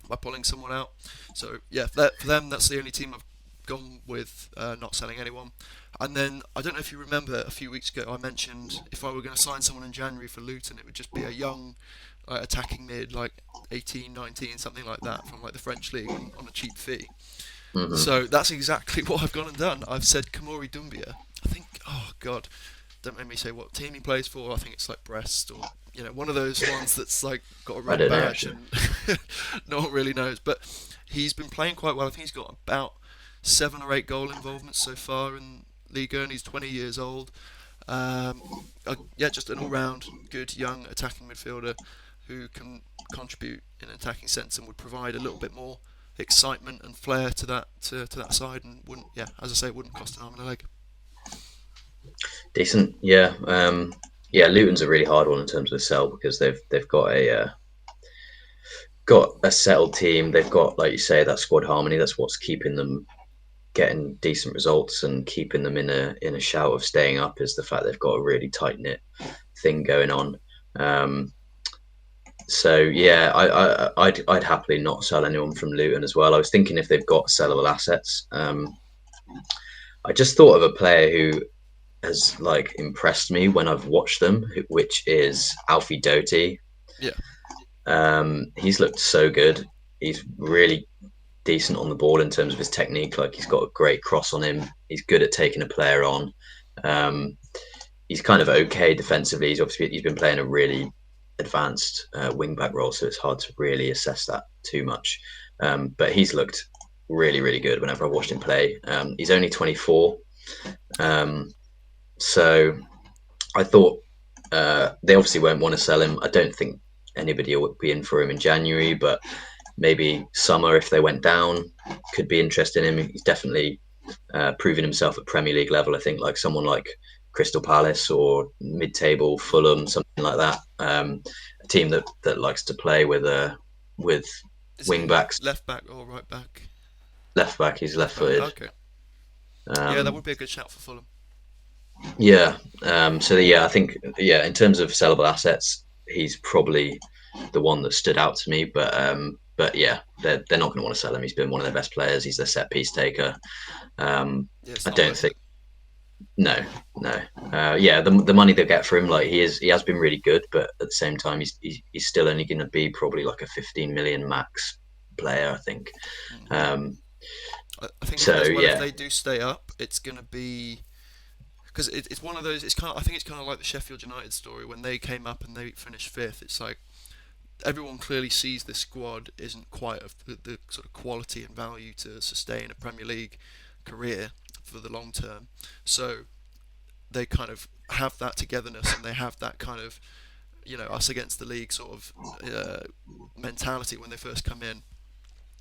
by pulling someone out. So yeah, for them, that's the only team I've gone with, not selling anyone. And then I don't know if you remember a few weeks ago I mentioned if I were going to sign someone in January for Luton, it would just be a young attacking mid like 18, 19, something like that from like the French league on a cheap fee. hmm So that's exactly what I've gone and done. I've said Kamori Dumbia. I think, oh god, don't make me say what team he plays for. I think it's like Brest or one of those ones that's like got a I red don't know badge actually. and no one really knows. But he's been playing quite well. I think he's got about 7 or 8 goal involvements so far in Liga, and he's 20 years old. Um, yeah, just an all-round good young attacking midfielder who can contribute in an attacking sense and would provide a little bit more excitement and flair to that side, and wouldn't, yeah, as I say, wouldn't cost an arm and a leg. Decent, yeah, yeah. Luton's a really hard one in terms of the sell because they've got a settled team. They've got, like you say, that squad harmony. That's what's keeping them getting decent results and keeping them in a shout of staying up is the fact they've got a really tight knit thing going on. Um, so yeah, I'd happily not sell anyone from Luton as well. I was thinking if they've got sellable assets. I just thought of a player who has like impressed me when I've watched them, which is Alfie Doty. Yeah, He's looked so good. He's really decent on the ball in terms of his technique. Like he's got a great cross on him. He's good at taking a player on. Um, he's kind of okay defensively. He's been playing a really advanced wing back role, so it's hard to really assess that too much. But he's looked really, really good whenever I've watched him play. He's only 24, Okay. um, so I thought they obviously won't want to sell him. I don't think anybody will be in for him in January, but maybe summer if they went down could be interested in him. He's definitely proven himself at Premier League level. I think like someone like Crystal Palace or mid-table Fulham, something like that. A team that likes to play with Is he wing backs, left back or right back? left back. He's Left back. left-footed. Okay. Yeah, that Um, would be a good shout for Fulham. yeah. So yeah, I think yeah, in terms of sellable assets, he's probably the one that stood out to me. But yeah, they're not going to want to sell him. He's been one of their best players. He's their set piece taker. Yeah, it's I not don't worth think it. no, no. Yeah, the money they get for him, like he has been really good, but at the same time, he's still only going to be probably like a 15 million max player, I think. Mm. Um, I think if, so as well if yeah, they do stay up, it's going to be because it's one of those. It's kind of I think it's kind of like the Sheffield United story when they came up and they finished fifth. It's like everyone clearly sees this squad isn't quite of the sort of quality and value to sustain a Premier League career for the long term. So they kind of have that togetherness and they have that kind of us against the league sort of mentality when they first come in,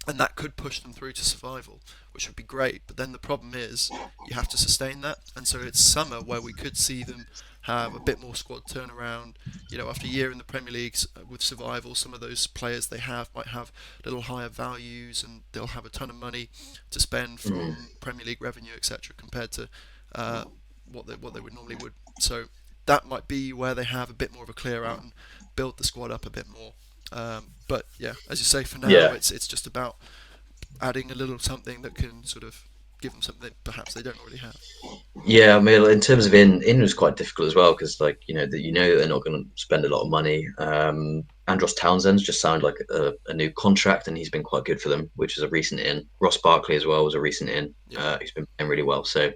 and that could push them through to survival, which would be great. But then the problem is you have to sustain that, and so it's summer where we could see them have a bit more squad turnaround. After a year in the Premier League with survival, some of those players they have might have little higher values, and they'll have a ton of money to spend mm, from Premier League revenue, etc., compared to uh, what they would normally would. So that might be where they have a bit more of a clear out and build the squad up a bit more. But yeah, as you say, for now yeah, it's just about adding a little something that can sort of give them something that perhaps they don't already have. yeah. I mean, in terms of in was quite difficult as well because like that they're not going to spend a lot of money. Andros Townsend's just signed like a new contract and he's been quite good for them, which is a recent in. Ross Barkley as well was a recent in. Yeah, He's been playing really well. So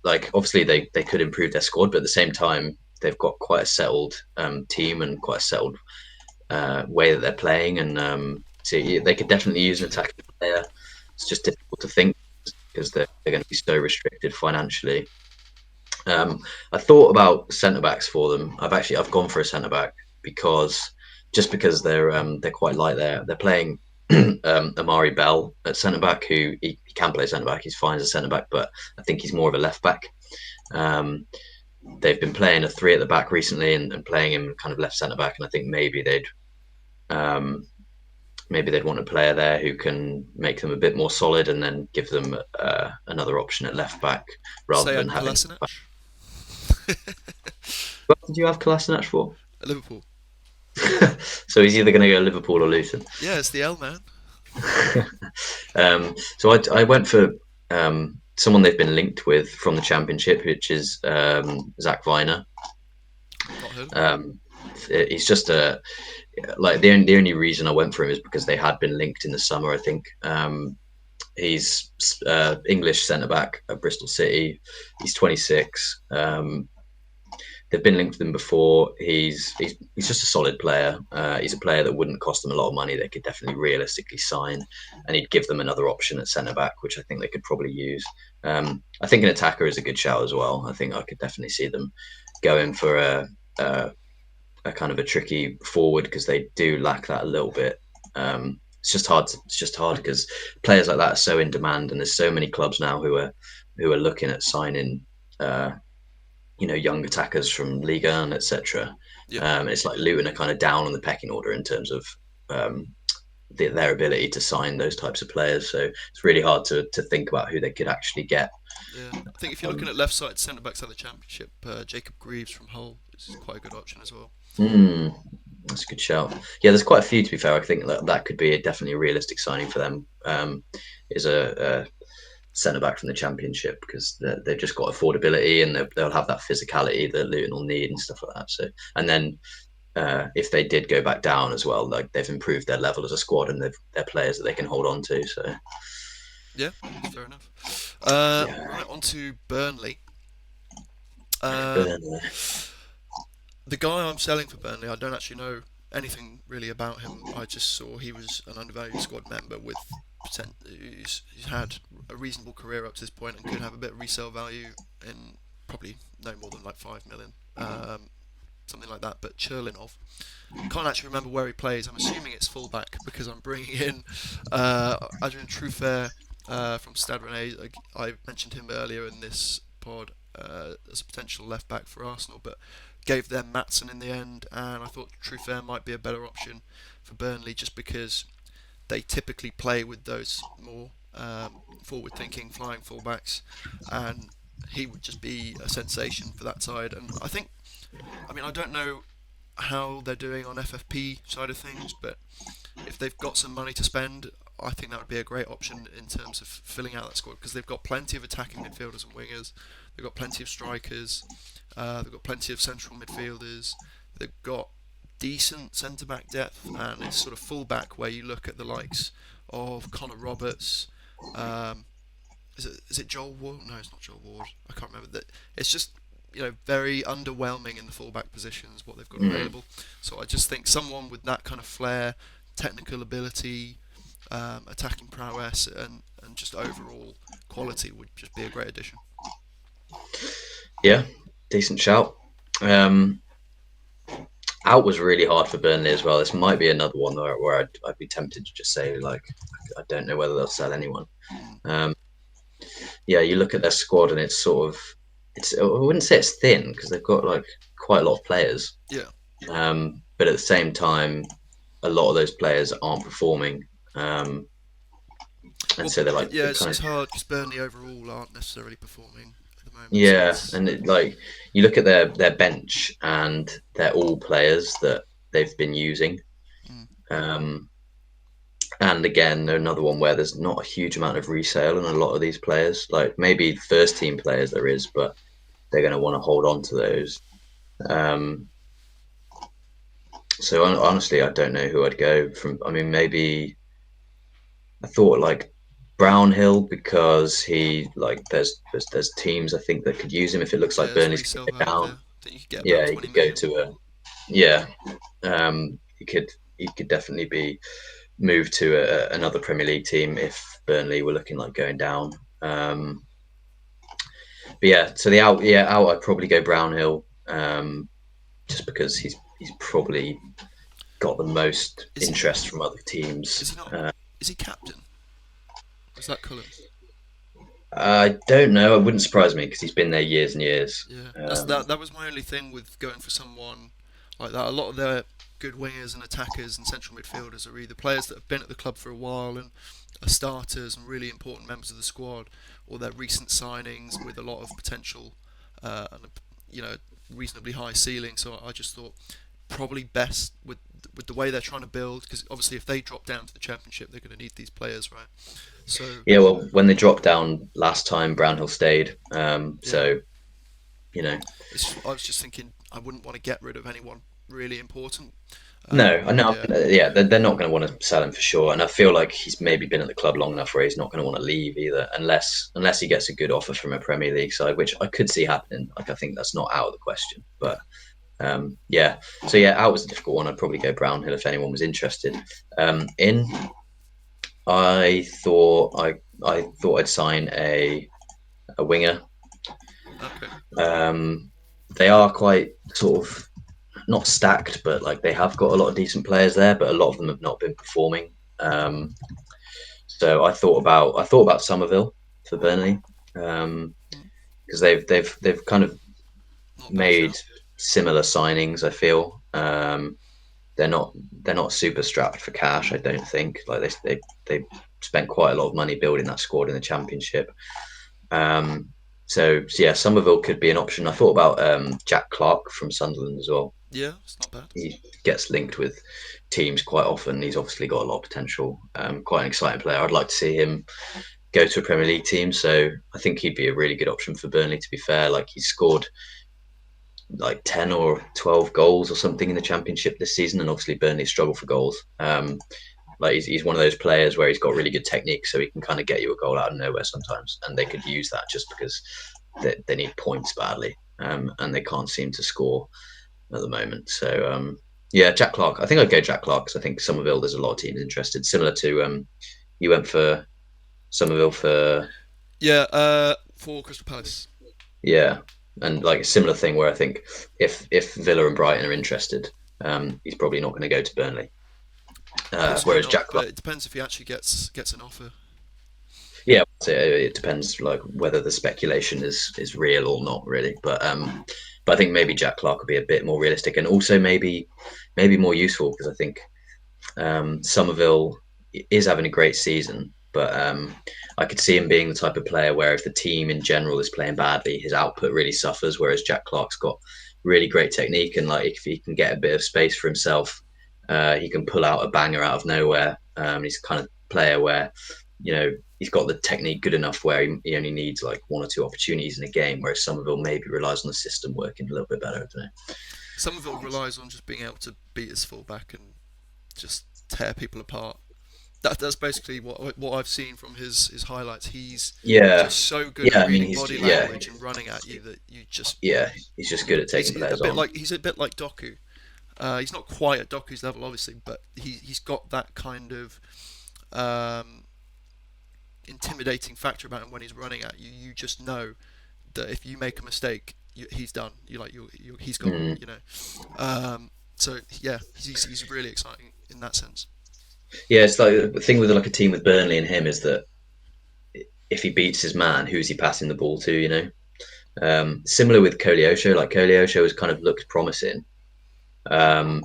like obviously they could improve their squad, but at the same time they've got quite a settled team and quite a settled way that they're playing, and so they could definitely use an attacking player. It's just difficult to think because they're going to be so restricted financially. Um, I thought about centre backs for them. I've gone for a centre back because because they're quite light there. They're playing Amari Bell at centre back, who he can play centre back. He's fine as a centre back, but I think he's more of a left back. Um, they've been playing a three at the back recently and playing him kind of left centre back, and I think um, maybe they'd want a player there who can make them a bit more solid and then give them another option at left back rather than Sayat having. Kolasinac What did you have Kolasinac for? at Liverpool. So he's either going to go Liverpool or Luton. Yeah, it's the L man. So I went for someone they've been linked with from the Championship, which is Zach Viner. Not heard of him. He's just a like the only reason I went for him is because they had been linked in the summer. I think he's English centre back at Bristol City. He's 26. They've been linked with him before. He's just a solid player. He's a player that wouldn't cost them a lot of money. They could definitely realistically sign, and he'd give them another option at centre back, which I think they could probably use. I think an attacker is a good shout as well. I think I could definitely see them going for a kind of a tricky forward because they do lack that a little bit. It's just hard. It's just hard because players like that are so in demand, and there's so many clubs now who are looking at signing. Young attackers from Liga and etc. Yeah, It's like Luton are kind of down on the pecking order in terms of um, their ability to sign those types of players. So it's really hard to think about who they could actually get. yeah. I think if you're looking Um, at left side centre backs of the Championship, Jacob Greaves from Hull is quite a good option as well. mm, that's a good shout. Yeah, there's quite a few to be fair. I think that could be definitely a realistic signing for them. Is a centre back from the Championship because they've just got affordability and they'll have that physicality that Luton will need and stuff like that. So, and then if they did go back down as well, like they've improved their level as a squad and they're players that they can hold on to. So, Yeah, that's fair enough. Yeah, Right, on to Burnley. Um, Burnley. the guy I'm selling for Burnley, I don't actually know anything really about him. I just saw he was an undervalued squad member with he's had a reasonable career up to this point and could have a bit of resale value in probably no more than like 5 million, something like that. But Cherlinov, can't actually remember where he plays. I'm assuming it's fullback because I'm bringing in Adrian Truffert from Stade Rennais. I mentioned him earlier in this pod as a potential left back for Arsenal, but gave them Matson in the end, and I thought Truffert might be a better option for Burnley just because they typically play with those more forward-thinking flying fullbacks, and he would just be a sensation for that side. And I mean, I don't know how they're doing on FFP side of things, but if they've got some money to spend, I think that would be a great option in terms of filling out that squad because they've got plenty of attacking midfielders and wingers, they've got plenty of strikers, they've got plenty of central midfielders, they've got decent centre back depth, and it's sort of full back where you look at the likes of Connor Roberts. Um, is it Joel Ward? No, it's not Joel Ward. I can't remember that. It's just very underwhelming in the fullback positions what they've got Mm. available. So I just think someone with that kind of flair, technical ability, attacking prowess, and just overall quality would just be a great addition. Yeah, decent shout. Um, Out was really hard for Burnley as well. This might be another one where I'd be tempted to just say like I don't know whether they'll sell anyone. Mm, Um, yeah, you look at their squad and it's sort of I wouldn't say it's thin because they've got like quite a lot of players, yeah. but at the same time, a lot of those players aren't performing, um, and Well, so they're like yeah, they're it's, kind it's of hard because Burnley overall aren't necessarily performing at the moment. So yeah, it's and like you look at their bench and they're all players that they've been using. mm, Um, And again, another one where there's not a huge amount of resale in a lot of these players. Like maybe first team players there is, but they're going to want to hold on to those. Um, so honestly, I don't know who I'd go from. I mean, maybe I thought like Brownhill because he like there's teams I think that could use him if it looks yeah, like there's Burnley's going resale to go value there. down. I think you could get about Yeah, he 20 could go million. to a yeah. He could definitely be moved to another Premier League team if Burnley were looking like going down. But yeah, so the out I'd probably go Brownhill, just because he's probably got the most Is he? interest from other teams. Is he not? Is he captain? Or is that Cullen? I don't know. It wouldn't surprise me because he's been there years and years. Yeah, that's Um, that. That was my only thing with going for someone like that. A lot of their good wingers and attackers and central midfielders are either players that have been at the club for a while and are starters and really important members of the squad, or they're recent signings with a lot of potential and reasonably high ceiling. So I just thought probably best with the way they're trying to build, because obviously if they drop down to the championship, they're going to need these players, right? So yeah, well, when they dropped down last time, Brownhill stayed. yeah, So you know, I was just thinking I wouldn't want to get rid of anyone really important. no, I know. Yeah, Yeah, they're not going to want to sell him for sure. And I feel like he's maybe been at the club long enough where he's not going to want to leave either, unless he gets a good offer from a Premier League side, which I could see happening. Like I think that's not out of the question. yeah. But yeah, so yeah, out was a difficult one. I'd probably go Brownhill if anyone was interested. In I thought I thought I'd sign a winger. Okay. Um, they are quite sort of not stacked, but like they have got a lot of decent players there, but a lot of them have not been performing. So I thought about Somerville for Burnley, because Mm, they've kind of not a bad made shout. similar signings. I feel they're not they're not super strapped for cash. I don't think like they spent quite a lot of money building that squad in the Championship. Um, so yeah, Somerville could be an option. I thought about Jack Clark from Sunderland as well. Yeah, it's not bad. He gets linked with teams quite often. He's obviously got a lot of potential. Quite an exciting player. I'd like to see him go to a Premier League team. So I think he'd be a really good option for Burnley. To be fair, like he scored like 10 or 12 goals or something in the Championship this season, and obviously Burnley struggle for goals. Like he's one of those players where he's got really good technique, so he can kind of get you a goal out of nowhere sometimes, and they could use that just because they need points badly, and they can't seem to score at the moment. So yeah, Jack Clark. I think I'd go Jack Clark because I think Somerville. There's a lot of teams interested. Similar to you went for Somerville for Yeah, for Crystal Palace. yeah, and like a similar thing where I think if Villa and Brighton are interested, he's probably not going to go to Burnley. Possibly Whereas not, Jack Clark, but it depends if he actually gets an offer. yeah, so it depends like whether the speculation is real or not really. But I think maybe Jack Clark would be a bit more realistic and also maybe more useful because I think Somerville is having a great season, but I could see him being the type of player where if the team in general is playing badly, his output really suffers. Whereas Jack Clark's got really great technique, and like if he can get a bit of space for himself, he can pull out a banger out of nowhere. He's the kind of player where you know he's got the technique good enough where he only needs like one or two opportunities in a game, whereas Somerville maybe relies on the system working a little bit better. I don't know. Somerville relies on just being able to beat his fullback and just tear people apart. That's basically what I've seen from his highlights. He's Yeah, just so good at yeah. I mean, reading he's body yeah, language and running at you that you just yeah. He's just good at taking he's a players bit on. like Doku. He's not quite at Doku's level, obviously, but he's got that kind of um, intimidating factor about him when he's running at you. You just know that if you make a mistake, he's done. He's gone. Mm. So yeah, he's really exciting in that sense. Yeah, it's like the thing with like a team with Burnley and him is that if he beats his man, who's he passing the ball to? You know, similar with Koleosho. Like Koleosho has kind of looked promising, um,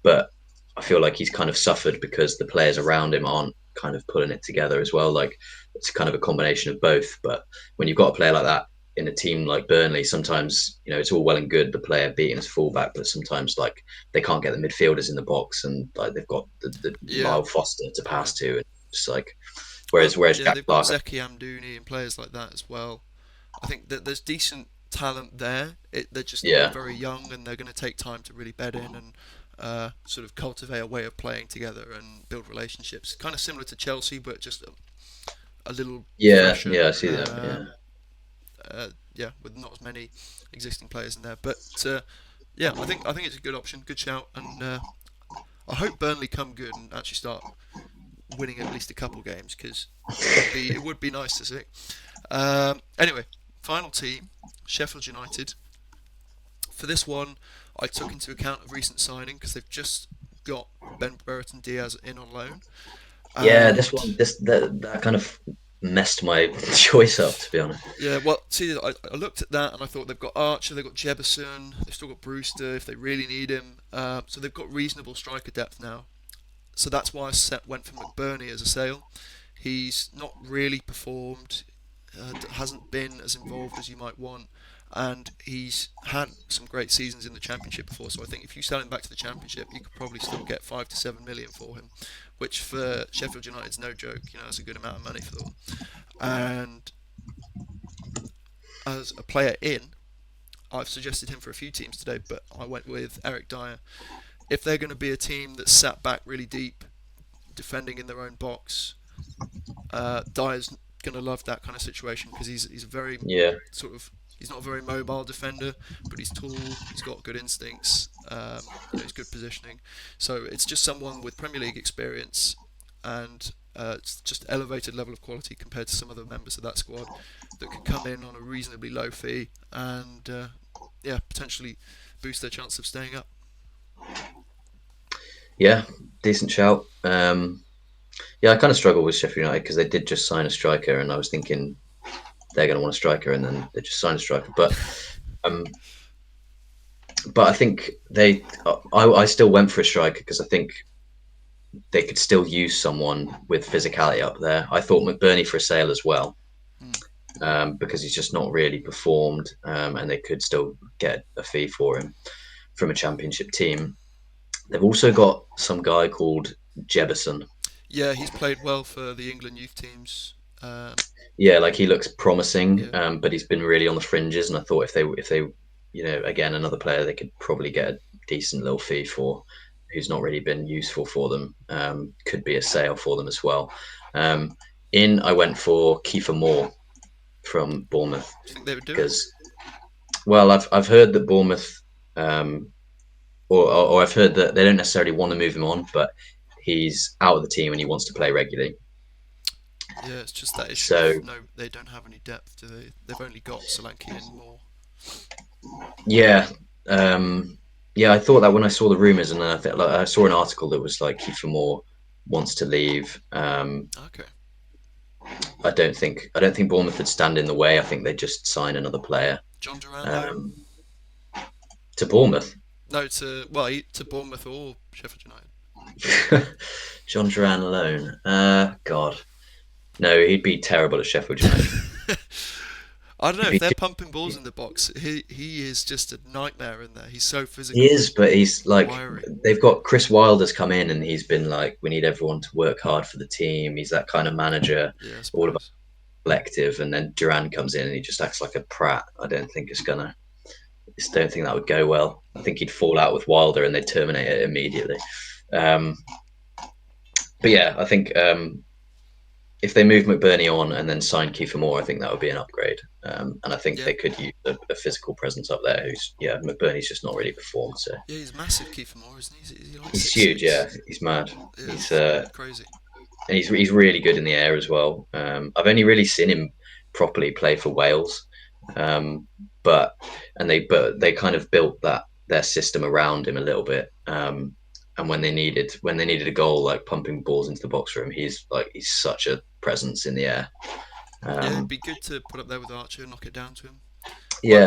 but I feel like he's kind of suffered because the players around him aren't kind of pulling it together as well. Like it's kind of a combination of both. But when you've got a player like that in a team like Burnley, sometimes it's all well and good the player beating his fullback, but sometimes like they can't get the midfielders in the box, and like they've got the Yeah, Lyle Foster to yeah. pass to, and just like whereas Yeah, Jack they've got Clark, Zeki Amdouni and players like that as well. I think that there's decent talent there. They're just yeah, very young, and they're going to take time to really bed in and sort of cultivate a way of playing together and build relationships. Kind of similar to Chelsea, but just a little yeah, fresher. yeah, I see that, yeah. Yeah, with not as many existing players in there. But yeah, I think it's a good option, good shout, and I hope Burnley come good and actually start winning at least a couple games because it would be nice to see. Anyway, final team, Sheffield United. For this one, I took into account a recent signing because they've just got Ben Brereton Diaz in on loan, Yeah, and that kind of messed my choice up, to be honest. yeah, well, see, I looked at that and I thought they've got Archer, they've got Jebison, they've still got Brewster if they really need him, so they've got reasonable striker depth now. So that's why went for McBurney as a sale. He's not really performed, hasn't been as involved as you might want, and he's had some great seasons in the Championship before. So I think if you sell him back to the Championship, you could probably still get 5 to 7 million for him, which for Sheffield United's no joke. That's a good amount of money for them. And as a player in, I've suggested him for a few teams today, but I went with Eric Dyer. If they're going to be a team that's sat back really deep, defending in their own box, Dyer's going to love that kind of situation because he's a very Yeah, sort of he's not a very mobile defender, but he's tall. He's got good instincts. He's good positioning. So it's just someone with Premier League experience and it's just elevated level of quality compared to some of the members of that squad that could come in on a reasonably low fee and yeah, potentially boost their chance of staying up. yeah, decent shout. Yeah, I kind of struggle with Sheffield United because they did just sign a striker, and I was thinking they're going to want a striker, and then they just signed a striker. Um, but I think I still went for a striker because I think they could still use someone with physicality up there. I thought McBurney for a sale as well, Mm. because he's just not really performed, and they could still get a fee for him from a championship team. They've also got some guy called Jebison. Yeah, he's played well for the England youth teams. Yeah, like he looks promising, Yeah, but he's been really on the fringes. And I thought if they, again, another player they could probably get a decent little fee for, who's not really been useful for them, could be a sale for them as well. Um, in I went for Kiefer Moore from Bournemouth Do you think they would do it? because, well, I've heard that Bournemouth, um, or I've heard that they don't necessarily want to move him on, but he's out of the team and he wants to play regularly. Yeah, it's just that issue So of no, they don't have any depth, do they? They've only got Solanke and Moore. yeah, um, yeah, I thought that when I saw the rumours, and then I saw an article that was like Kiefer Moore wants to leave. Okay. I don't think Bournemouth would stand in the way. I think they'd just sign another player John Duran loan? um, to Bournemouth. No, to Bournemouth or Sheffield United. John Duran alone. God, no, he'd be terrible at Sheffield United. I don't know He'd if be they're pumping balls in the box. He is just a nightmare in there. He's so He physical is, and but he's like wiry. they've got Chris Wilder's come in and he's been like, we need everyone to work hard for the team. He's that kind of manager, Yeah, I all about suppose. collective. And then Duran comes in and he just acts like a prat. I just don't think that would go well. I think he'd fall out with Wilder and they'd terminate it immediately. Um, but yeah, I think if they move McBurney on and then sign Kiefer Moore, I think that would be an upgrade. And I think Yeah, they could use a physical presence up there. Who's yeah, McBurney's just not really performed. So yeah, he's massive, Kiefer Moore, isn't he? Is he like he's six huge. six? Yeah, he's mad. Yeah, He's it's crazy. and he's really good in the air as well. I've only really seen him properly play for Wales, um, but they kind of built that their system around him a little bit. And when they needed a goal, like pumping balls into the box for him, he's such a presence in the air. Yeah, it'd Um, be good to put up there with Archer and knock it down to him.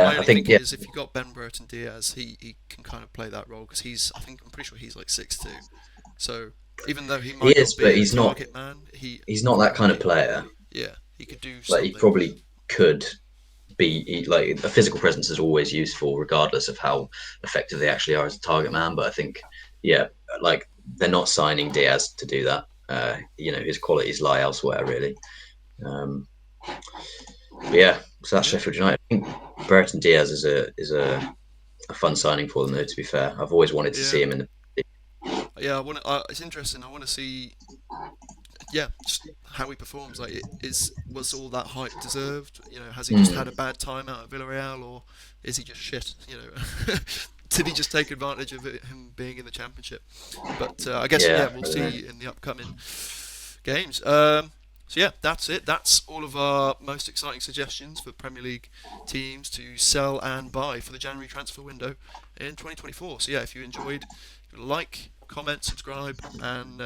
My yeah, I only think thinking yeah, is if you got Ben Burton Diaz, he can kind of play that role because I'm pretty sure he's like 6'2". So even though he he might is, not but be a target man, he he's he not that kind of probably player. he could do Like he something. probably could like a physical presence is always useful, regardless of how effective they actually are as a target man. But I think, yeah, like they're not signing Diaz to do that. His qualities lie elsewhere, really. Um, but yeah, so that's Yeah, Sheffield United. I think Burton Diaz is a fun signing for them, though. To be fair, I've always wanted to yeah, see him in the. yeah. It's interesting. I want to see just how he performs. Like, was all that hype deserved? Has he just had a Mm, bad time out at Villarreal, or is he just shit? Did he just take advantage of him being in the Championship? But I guess yeah, we'll I don't know. see in the upcoming games. So yeah, that's it. That's all of our most exciting suggestions for Premier League teams to sell and buy for the January transfer window in 2024. So yeah, if you enjoyed, like, comment, subscribe, and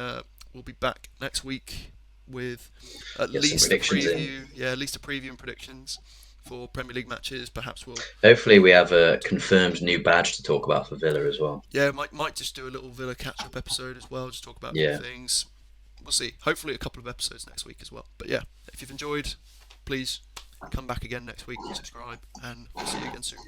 we'll be back next week with at Get some least a predictions in. preview. Yeah, at least a preview and predictions for Premier League matches. Perhaps we'll Hopefully, we have a confirmed new badge to talk about for Villa as well. might just do a little Villa catch up episode as well. Just talk about a few Yeah. things. We'll see. Hopefully, a couple of episodes next week as well. But yeah, if you've enjoyed, please come back again next week, subscribe, and we'll see you again soon.